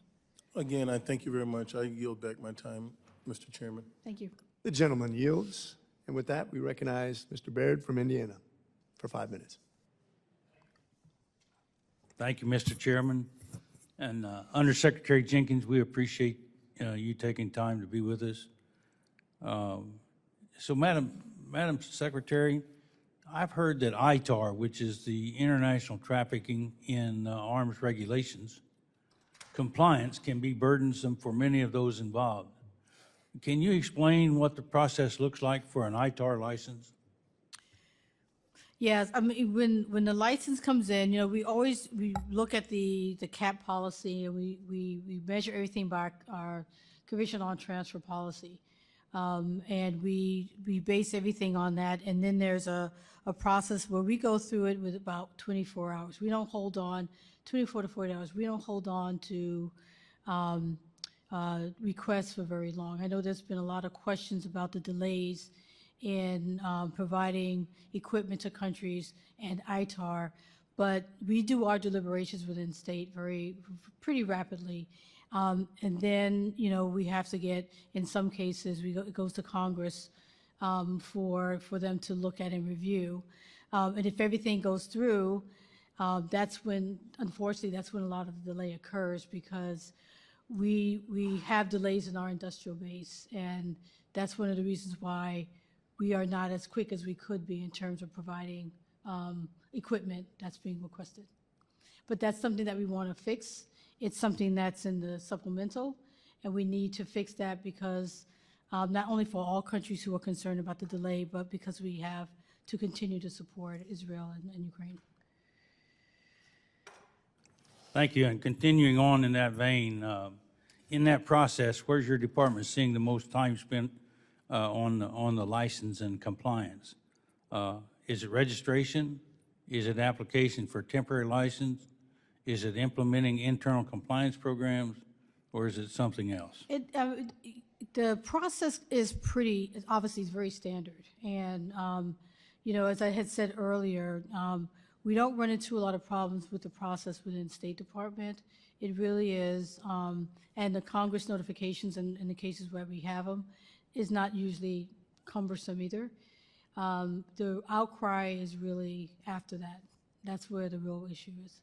[SPEAKER 21] Again, I thank you very much. I yield back my time, Mr. Chairman.
[SPEAKER 3] Thank you.
[SPEAKER 19] The gentleman yields. And with that, we recognize Mr. Baird from Indiana for 5 minutes.
[SPEAKER 2] Thank you, Mr. Chairman. And Undersecretary Jenkins, we appreciate you taking time to be with us. So Madam Secretary, I've heard that ITAR, which is the International Trafficking in Arms Regulations, compliance can be burdensome for many of those involved. Can you explain what the process looks like for an ITAR license?
[SPEAKER 3] Yes, I mean, when the license comes in, we look at the CAP policy, and we measure everything by our Convention on Transfer policy. And we base everything on that. And then there's a process where we go through it with about 24 hours. We don't hold on, 24 to 40 hours. We don't hold on to requests for very long. I know there's been a lot of questions about the delays in providing equipment to countries and ITAR, but we do our deliberations within state pretty rapidly. And then, we have to get, in some cases, it goes to Congress for them to look at and review. And if everything goes through, unfortunately, that's when a lot of the delay occurs, because we have delays in our industrial base, and that's one of the reasons why we are not as quick as we could be in terms of providing equipment that's being requested. But that's something that we want to fix. It's something that's in the supplemental, and we need to fix that because not only for all countries who are concerned about the delay, but because we have to continue to support Israel and Ukraine.
[SPEAKER 2] Thank you. And continuing on in that vein, in that process, where's your department seeing the most time spent on the license and compliance? Is it registration? Is it application for temporary license? Is it implementing internal compliance programs, or is it something else?
[SPEAKER 3] The process is obviously it's very standard. And, as I had said earlier, we don't run into a lot of problems with the process within State Department. It really is, and the Congress notifications in the cases where we have them is not usually cumbersome either. The outcry is really after that. That's where the real issue is.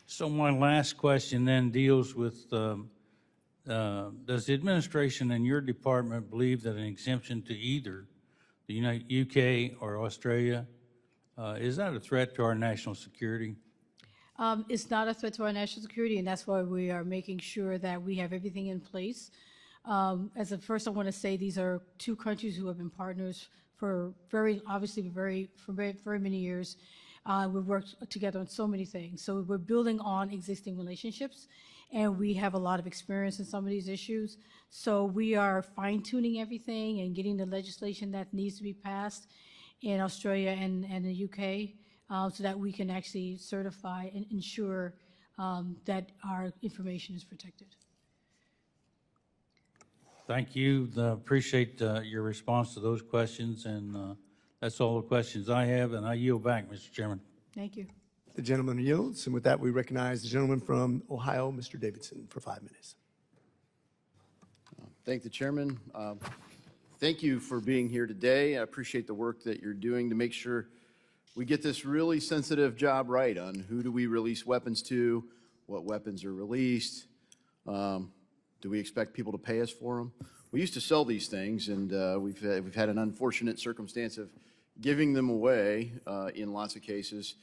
[SPEAKER 2] So my last question then deals with, does the administration and your department believe that an exemption to either the UK or Australia, is that a threat to our national security?
[SPEAKER 3] It's not a threat to our national security, and that's why we are making sure that we have everything in place. As a first, I want to say these are two countries who have been partners for very many years. We've worked together on so many things. So we're building on existing relationships, and we have a lot of experience in some of these issues. So we are fine-tuning everything and getting the legislation that needs to be passed in Australia and the UK, so that we can actually certify and ensure that our information is protected.
[SPEAKER 2] Thank you. Appreciate your response to those questions, and that's all the questions I have, and I yield back, Mr. Chairman.
[SPEAKER 3] Thank you.
[SPEAKER 19] The gentleman yields, and with that, we recognize the gentleman from Ohio, Mr. Davidson, for 5 minutes.
[SPEAKER 5] Thank the chairman. Thank you for being here today. I appreciate the work that you're doing to make sure we get this really sensitive job right on who do we release weapons to, what weapons are released, do we expect people to pay us for them? We used to sell these things, and we've had an unfortunate circumstance of giving them away in lots of cases,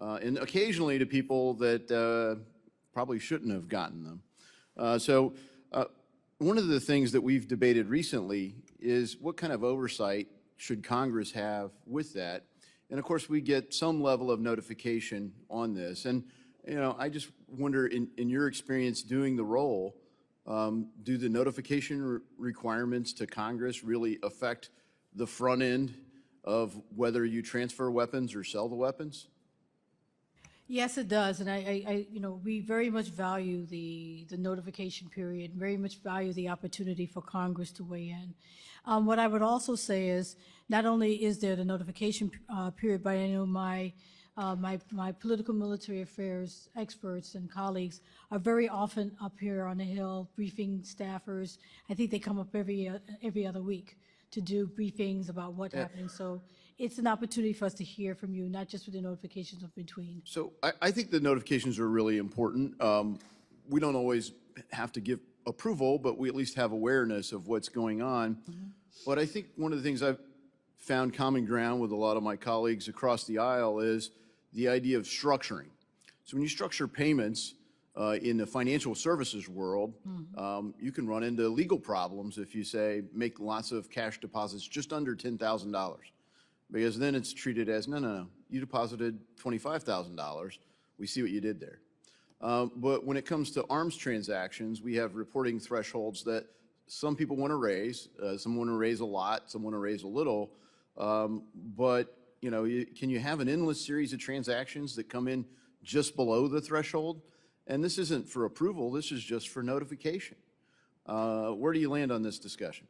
[SPEAKER 5] and occasionally to people that probably shouldn't have gotten them. So one of the things that we've debated recently is what kind of oversight should Congress have with that? And of course, we get some level of notification on this. And, you know, I just wonder, in your experience doing the role, do the notification requirements to Congress really affect the front end of whether you transfer weapons or sell the weapons?
[SPEAKER 3] Yes, it does, and we very much value the notification period, very much value the opportunity for Congress to weigh in. What I would also say is, not only is there the notification period, but I know my political military affairs experts and colleagues are very often up here on the Hill briefing staffers. I think they come up every other week to do briefings about what's happening. So it's an opportunity for us to hear from you, not just with the notifications in between.
[SPEAKER 5] So I think the notifications are really important. We don't always have to give approval, but we at least have awareness of what's going on. But I think one of the things I've found common ground with a lot of my colleagues across the aisle is the idea of structuring. So when you structure payments in the financial services world, you can run into legal problems if you say make lots of cash deposits just under $10,000. Because then it's treated as, no, you deposited $25,000. We see what you did there. But when it comes to arms transactions, we have reporting thresholds that some people want to raise. Some want to raise a lot, some want to raise a little. But you know, can you have an endless series of transactions that come in just below the threshold? And this isn't for approval, this is just for notification. Where do you land on this discussion?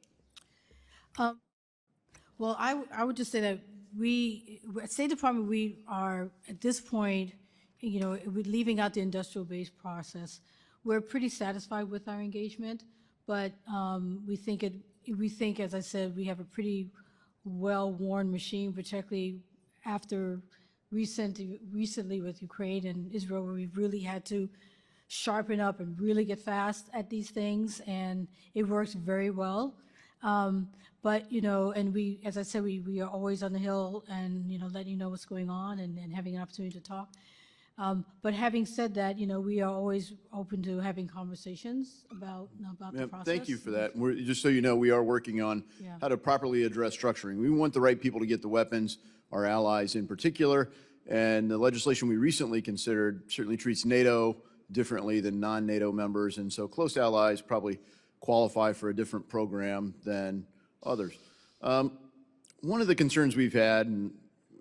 [SPEAKER 3] Well, I would just say that at State Department, we are, at this point, you know, we're leaving out the industrial base process. We're pretty satisfied with our engagement, but we think, as I said, we have a pretty well-worn machine, particularly after recently with Ukraine and Israel, where we've really had to sharpen up and really get fast at these things, and it works very well. But, you know, and we, as I said, we are always on the Hill and, you know, letting you know what's going on and having an opportunity to talk. But having said that, you know, we are always open to having conversations about the process.
[SPEAKER 5] Thank you for that. Just so you know, we are working on how to properly address structuring. We want the right people to get the weapons, our allies in particular, and the legislation we recently considered certainly treats NATO differently than non-NATO members, and so close allies probably qualify for a different program than others. One of the concerns we've had, and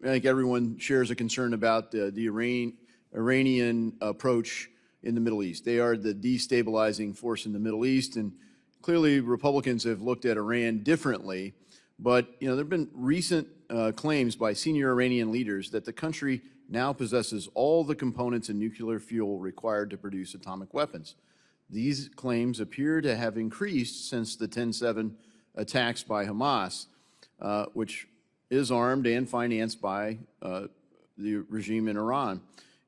[SPEAKER 5] I think everyone shares a concern about the Iranian approach in the Middle East. They are the destabilizing force in the Middle East, and clearly Republicans have looked at Iran differently. But you know, there have been recent claims by senior Iranian leaders that the country now possesses all the components and nuclear fuel required to produce atomic weapons. These claims appear to have increased since the 10/7 attacks by Hamas, which is armed and financed by the regime in Iran.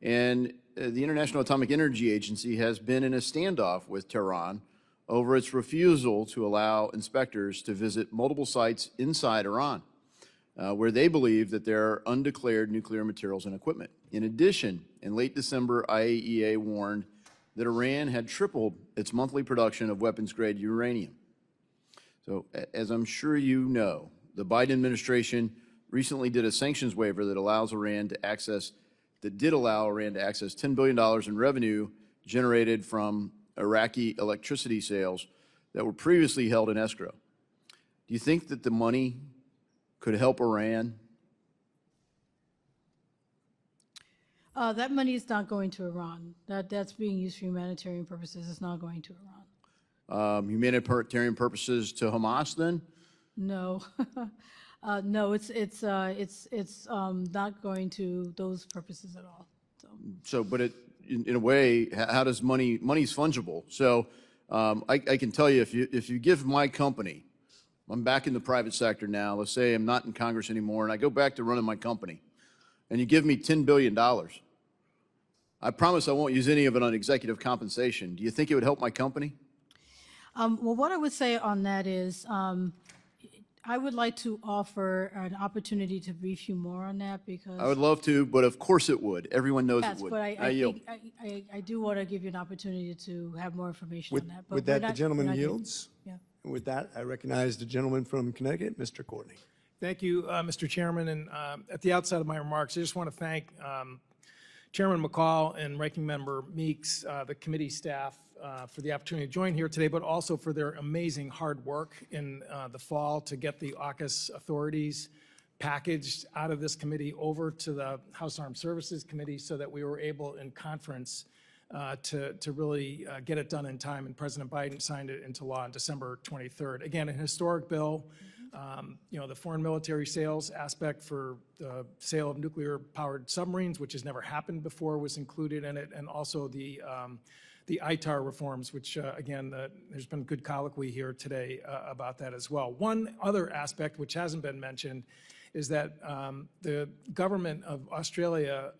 [SPEAKER 5] And the International Atomic Energy Agency has been in a standoff with Tehran over its refusal to allow inspectors to visit multiple sites inside Iran. where they believe that there are undeclared nuclear materials and equipment. In addition, in late December, IAEA warned that Iran had tripled its monthly production of weapons-grade uranium. So, as I'm sure you know, the Biden administration recently did a sanctions waiver that did allow Iran to access $10 billion in revenue generated from Iraqi electricity sales that were previously held in escrow. Do you think that the money could help Iran?
[SPEAKER 3] That money is not going to Iran. That's being used for humanitarian purposes. It's not going to Iran.
[SPEAKER 5] Humanitarian purposes to Hamas, then?
[SPEAKER 3] No, no, it's not going to those purposes at all.
[SPEAKER 5] So, but in a way, how does money's fungible? So, I can tell you, if you give my company, I'm back in the private sector now. Let's say I'm not in Congress anymore, and I go back to running my company, and you give me $10 billion. I promise I won't use any of it on executive compensation. Do you think it would help my company?
[SPEAKER 3] Well, what I would say on that is, I would like to offer an opportunity to brief you more on that because
[SPEAKER 5] I would love to, but of course it would. Everyone knows
[SPEAKER 3] yes,
[SPEAKER 5] it would.
[SPEAKER 3] but
[SPEAKER 5] I yield.
[SPEAKER 3] I do want to give you an opportunity to have more information on that. But
[SPEAKER 19] With
[SPEAKER 3] we're
[SPEAKER 19] that, the
[SPEAKER 3] not-
[SPEAKER 19] gentleman
[SPEAKER 3] we're not here.
[SPEAKER 19] yields.
[SPEAKER 3] Yeah.
[SPEAKER 19] And with that, I recognize the gentleman from Connecticut, Mr. Courtney.
[SPEAKER 1] Thank you, Mr. Chairman. And at the outset of my remarks, I just want to thank Chairman McCall and Ranking Member Meeks, the committee staff, for the opportunity to join here today, but also for their amazing hard work in the fall to get the AUKUS authorities packaged out of this committee over to the House Armed Services Committee so that we were able in conference to really get it done in time, and President Biden signed it into law on December 23rd. Again, a historic bill. The foreign military sales aspect for the sale of nuclear-powered submarines, which has never happened before, was included in it, and also the ITAR reforms, which, again, there's been good colloquy here today about that as well. One other aspect, which hasn't been mentioned, is that the government of Australia,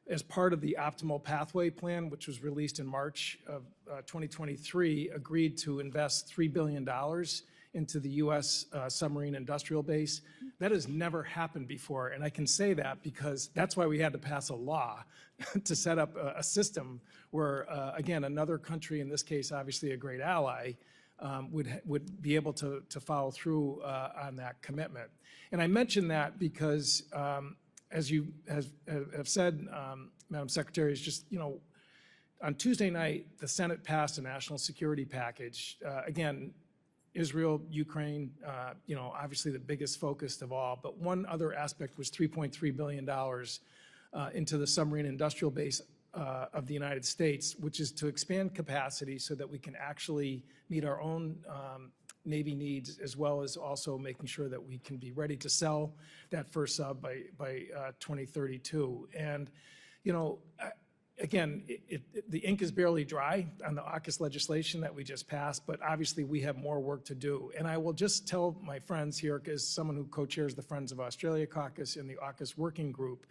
[SPEAKER 1] as part of the Optimal Pathway Plan, which was released in March of 2023, agreed to invest $3 billion into the U.S. submarine industrial base. That has never happened before, and I can say that because that's why we had to pass a law to set up a system where, again, another country, in this case, obviously a great ally, would be able to follow through on that commitment. And I mention that because, as you have said, Madam Secretary, is just, on Tuesday night, the Senate passed a national security package. Again, Israel, Ukraine, obviously the biggest focus of all. But one other aspect was $3.3 billion into the submarine industrial base of the United States, which is to expand capacity so that we can actually meet our own Navy needs, as well as also making sure that we can be ready to sell that first sub by 2032. And, again, the ink is barely dry on the AUKUS legislation that we just passed, but obviously we have more work to do. And I will just tell my friends here, as someone who co-chairs the Friends of Australia Caucus and the AUKUS Working Group,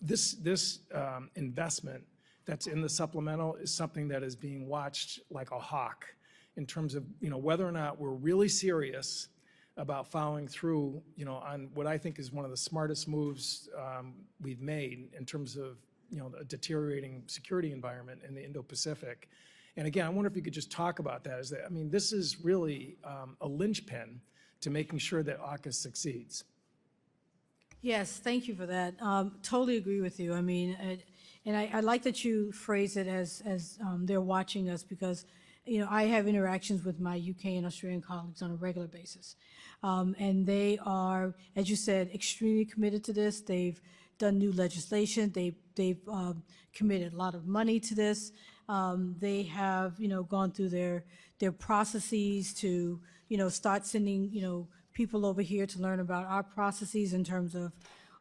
[SPEAKER 1] this investment that's in the supplemental is something that is being watched like a hawk in terms of whether or not we're really serious about following through on what I think is one of the smartest moves we've made in terms of a deteriorating security environment in the Indo-Pacific. And again, I wonder if you could just talk about that. This is really a linchpin to making sure that AUKUS succeeds.
[SPEAKER 3] Yes, thank you for that. Totally agree with you. And I like that you phrase it as they're watching us because, I have interactions with my UK and Australian colleagues on a regular basis. And they are, as you said, extremely committed to this. They've done new legislation. They've committed a lot of money to this. They have, gone through their processes to, start sending, people over here to learn about our processes in terms of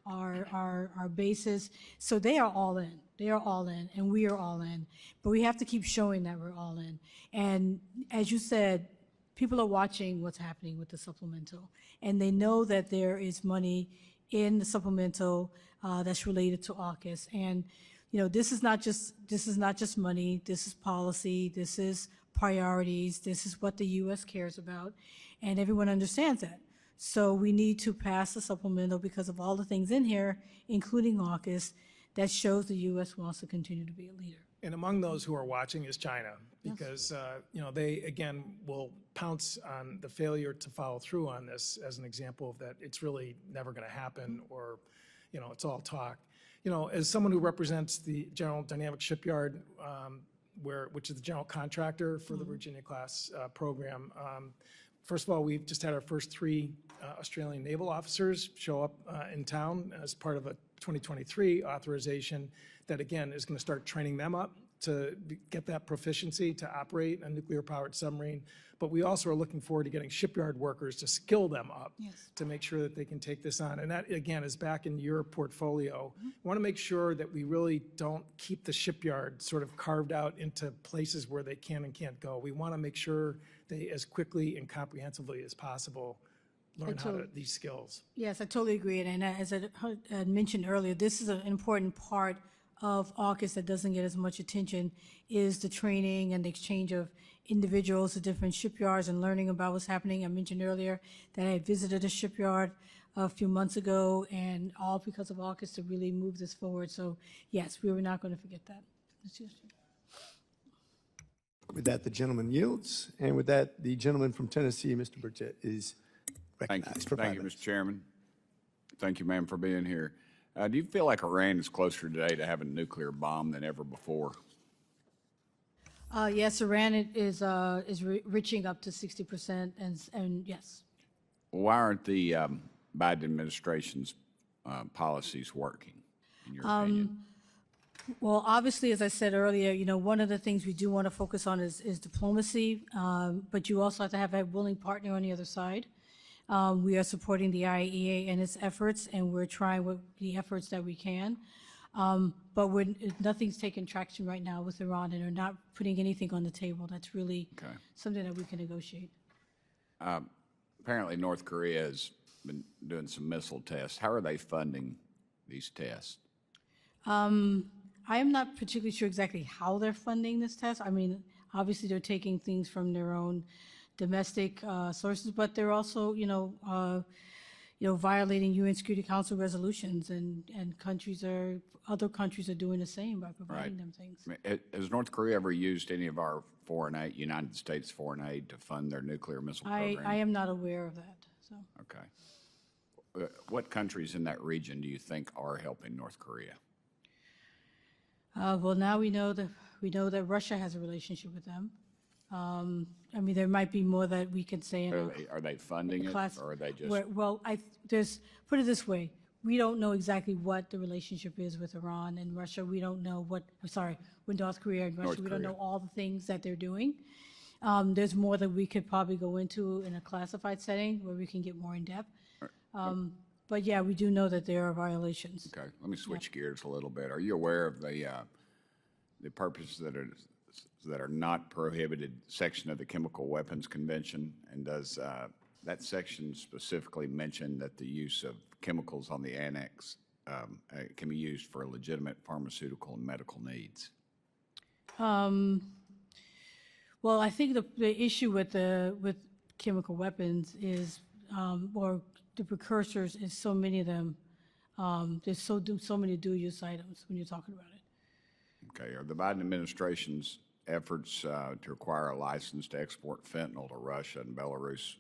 [SPEAKER 3] our bases. So they are all in. They are all in, and we are all in. But we have to keep showing that we're all in. And as you said, people are watching what's happening with the supplemental, and they know that there is money in the supplemental that's related to AUKUS. And this is not just money. This is policy. This is priorities. This is what the U.S. cares about, and everyone understands that. So we need to pass a supplemental because of all the things in here, including AUKUS, that shows the U.S. wants to continue to be a leader.
[SPEAKER 1] And among those who are watching is China, because, they, again, will pounce on the failure to follow through on this as an example of that it's really never going to happen, or, it's all talk. As someone who represents the General Dynamics Shipyard, which is the general contractor for the Virginia-class program, first of all, we've just had our first 3 Australian naval officers show up in town as part of a 2023 authorization that, again, is going to start training them up to get that proficiency to operate a nuclear-powered submarine. But we also are looking forward to getting shipyard workers to skill them up to make sure that they can take this on. And that, again, is back in your portfolio. We want to make sure that we really don't keep the shipyard sort of carved out into places where they can and can't go. We want to make sure they, as quickly and comprehensively as possible, learn these skills.
[SPEAKER 3] Yes, I totally agree. And as I had mentioned earlier, this is an important part of AUKUS that doesn't get as much attention, is the training and the exchange of individuals to different shipyards and learning about what's happening. I mentioned earlier that I had visited a shipyard a few months ago, and all because of AUKUS to really move this forward. So yes, we were not going to forget that.
[SPEAKER 19] With that, the gentleman yields. And with that, the gentleman from Tennessee, Mr. Burchett, is recognized for 5
[SPEAKER 6] Thank you,
[SPEAKER 19] minutes.
[SPEAKER 6] Mr. Chairman. Thank you, ma'am, for being here. Do you feel like Iran is closer today to having a nuclear bomb than ever before?
[SPEAKER 3] Yes, Iran is reaching up to 60%, and yes.
[SPEAKER 6] Why aren't the Biden administration's policies working, in your opinion?
[SPEAKER 3] Well, obviously, as I said earlier, one of the things we do want to focus on is diplomacy, but you also have to have a willing partner on the other side. We are supporting the IAEA and its efforts, and we're trying with the efforts that we can. But nothing's taking traction right now with Iran, and they're not putting anything on the table that's really something that we can negotiate.
[SPEAKER 6] Apparently, North Korea has been doing some missile tests. How are they funding these tests?
[SPEAKER 3] I am not particularly sure exactly how they're funding this test. I mean, obviously, they're taking things from their own domestic sources, but they're also, violating UN Security Council resolutions, and other countries are doing the same by providing them things.
[SPEAKER 6] Has North Korea ever used any of our foreign aid, United States foreign aid, to fund their nuclear missile program?
[SPEAKER 3] I am not aware of that. So.
[SPEAKER 6] Okay. What countries in that region do you think are helping North Korea?
[SPEAKER 3] Well, now we know that Russia has a relationship with them. I mean, there might be more that we could say.
[SPEAKER 6] Are they funding it, or are they just?
[SPEAKER 3] Well, put it this way: we don't know exactly what the relationship is with Iran and Russia. We don't know with North Korea and Russia. We don't know all the things that they're doing. There's more that we could probably go into in a classified setting where we can get more in depth. But yeah, we do know that there are violations.
[SPEAKER 6] Okay, let me switch gears a little bit. Are you aware of the purposes that are not prohibited section of the Chemical Weapons Convention? And does that section specifically mention that the use of chemicals on the annex can be used for legitimate pharmaceutical and medical needs?
[SPEAKER 3] Well, I think the issue with chemical weapons is, or the precursors, is so many of them. There's so many dual-use items when you're talking about it.
[SPEAKER 6] Okay, are the Biden administration's efforts to acquire a license to export fentanyl to Russia and Belarus,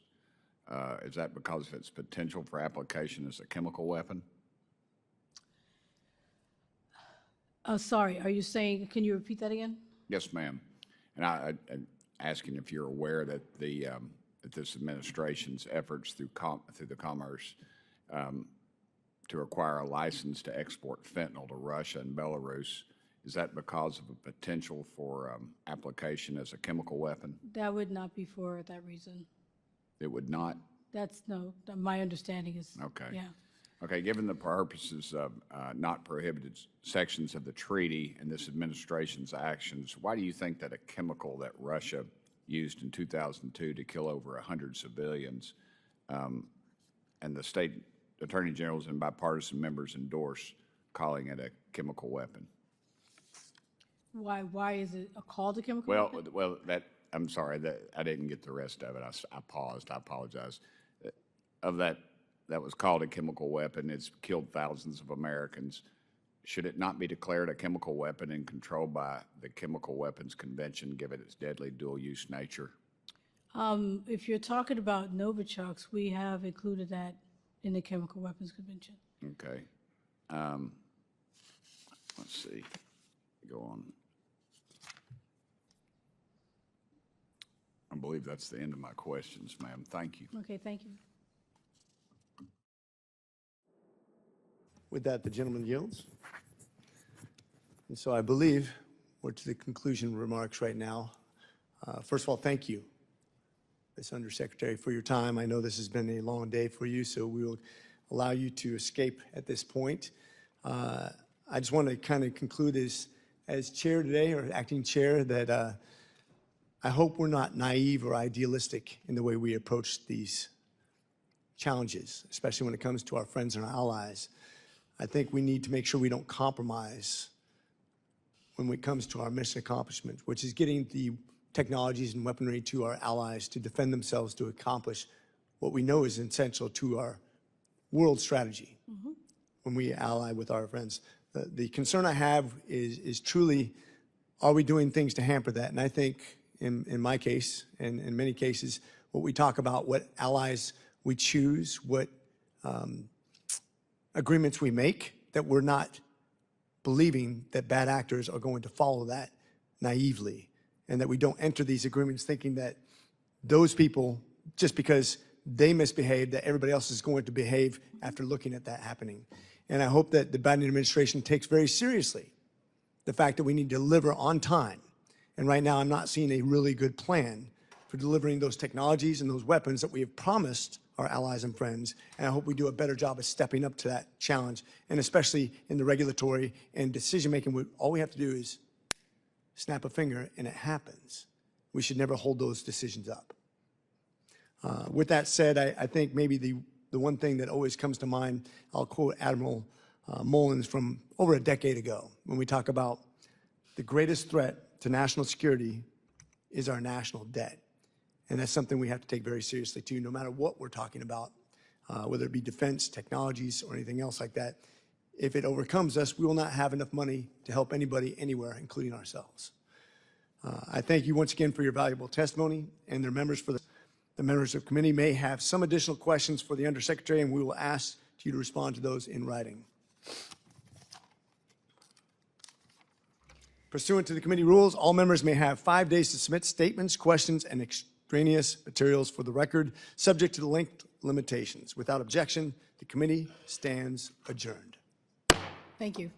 [SPEAKER 6] is that because of its potential for application as a chemical weapon?
[SPEAKER 3] Sorry, are you saying, can you repeat that again?
[SPEAKER 6] Yes, ma'am. And I'm asking if you're aware that that this administration's efforts through the Commerce to acquire a license to export fentanyl to Russia and Belarus, is that because of a potential for application as a chemical weapon?
[SPEAKER 3] That would not be for that reason.
[SPEAKER 6] It would not?
[SPEAKER 3] My understanding is.
[SPEAKER 6] Okay.
[SPEAKER 3] Yeah.
[SPEAKER 6] Okay, given the purposes of not prohibited sections of the treaty and this administration's actions, why do you think that a chemical that Russia used in 2002 to kill over 100 civilians and the state attorney generals and bipartisan members endorse calling it a chemical weapon?
[SPEAKER 3] Why is it called a chemical weapon?
[SPEAKER 6] Well, I'm sorry, that I didn't get the rest of it. I paused. I apologize. of that was called a chemical weapon. It's killed thousands of Americans. Should it not be declared a chemical weapon and controlled by the Chemical Weapons Convention, given its deadly dual-use nature?
[SPEAKER 3] If you're talking about Novichok's, we have included that in the Chemical Weapons Convention.
[SPEAKER 6] Okay. Let's see. Go on. I believe that's the end of my questions, ma'am. Thank you.
[SPEAKER 3] Okay, thank you.
[SPEAKER 19] With that, the gentleman yields. And so I believe we're to the conclusion remarks right now. First of all, thank you, Ms. Undersecretary, for your time. I know this has been a long day for you, so we will allow you to escape at this point. I just want to kind of conclude as chair today, or acting chair, that I hope we're not naive or idealistic in the way we approach these challenges, especially when it comes to our friends and our allies. I think we need to make sure we don't compromise when it comes to our mission accomplishment, which is getting the technologies and weaponry to our allies to defend themselves, to accomplish what we know is essential to our world strategy when we ally with our friends. The concern I have is truly, are we doing things to hamper that? And I think in my case, and in many cases, what we talk about, what allies we choose, what agreements we make, that we're not believing that bad actors are going to follow that naively, and that we don't enter these agreements thinking that those people, just because they misbehave, that everybody else is going to behave after looking at that happening. And I hope that the Biden administration takes very seriously the fact that we need to deliver on time. And right now, I'm not seeing a really good plan for delivering those technologies and those weapons that we have promised our allies and friends. And I hope we do a better job of stepping up to that challenge, and especially in the regulatory and decision-making. All we have to do is snap a finger and it happens. We should never hold those decisions up. With that said, I think maybe the one thing that always comes to mind, I'll quote Admiral Mullins from over a decade ago, when we talk about the greatest threat to national security is our national debt. And that's something we have to take very seriously too, no matter what we're talking about, whether it be defense, technologies, or anything else like that. If it overcomes us, we will not have enough money to help anybody anywhere, including ourselves. I thank you once again for your valuable testimony, and their members for the members of the committee may have some additional questions for the Undersecretary, and we will ask you to respond to those in writing. Pursuant to the committee rules, all members may have 5 days to submit statements, questions, and extraneous materials for the record, subject to the length limitations. Without objection, the committee stands adjourned.
[SPEAKER 3] Thank you.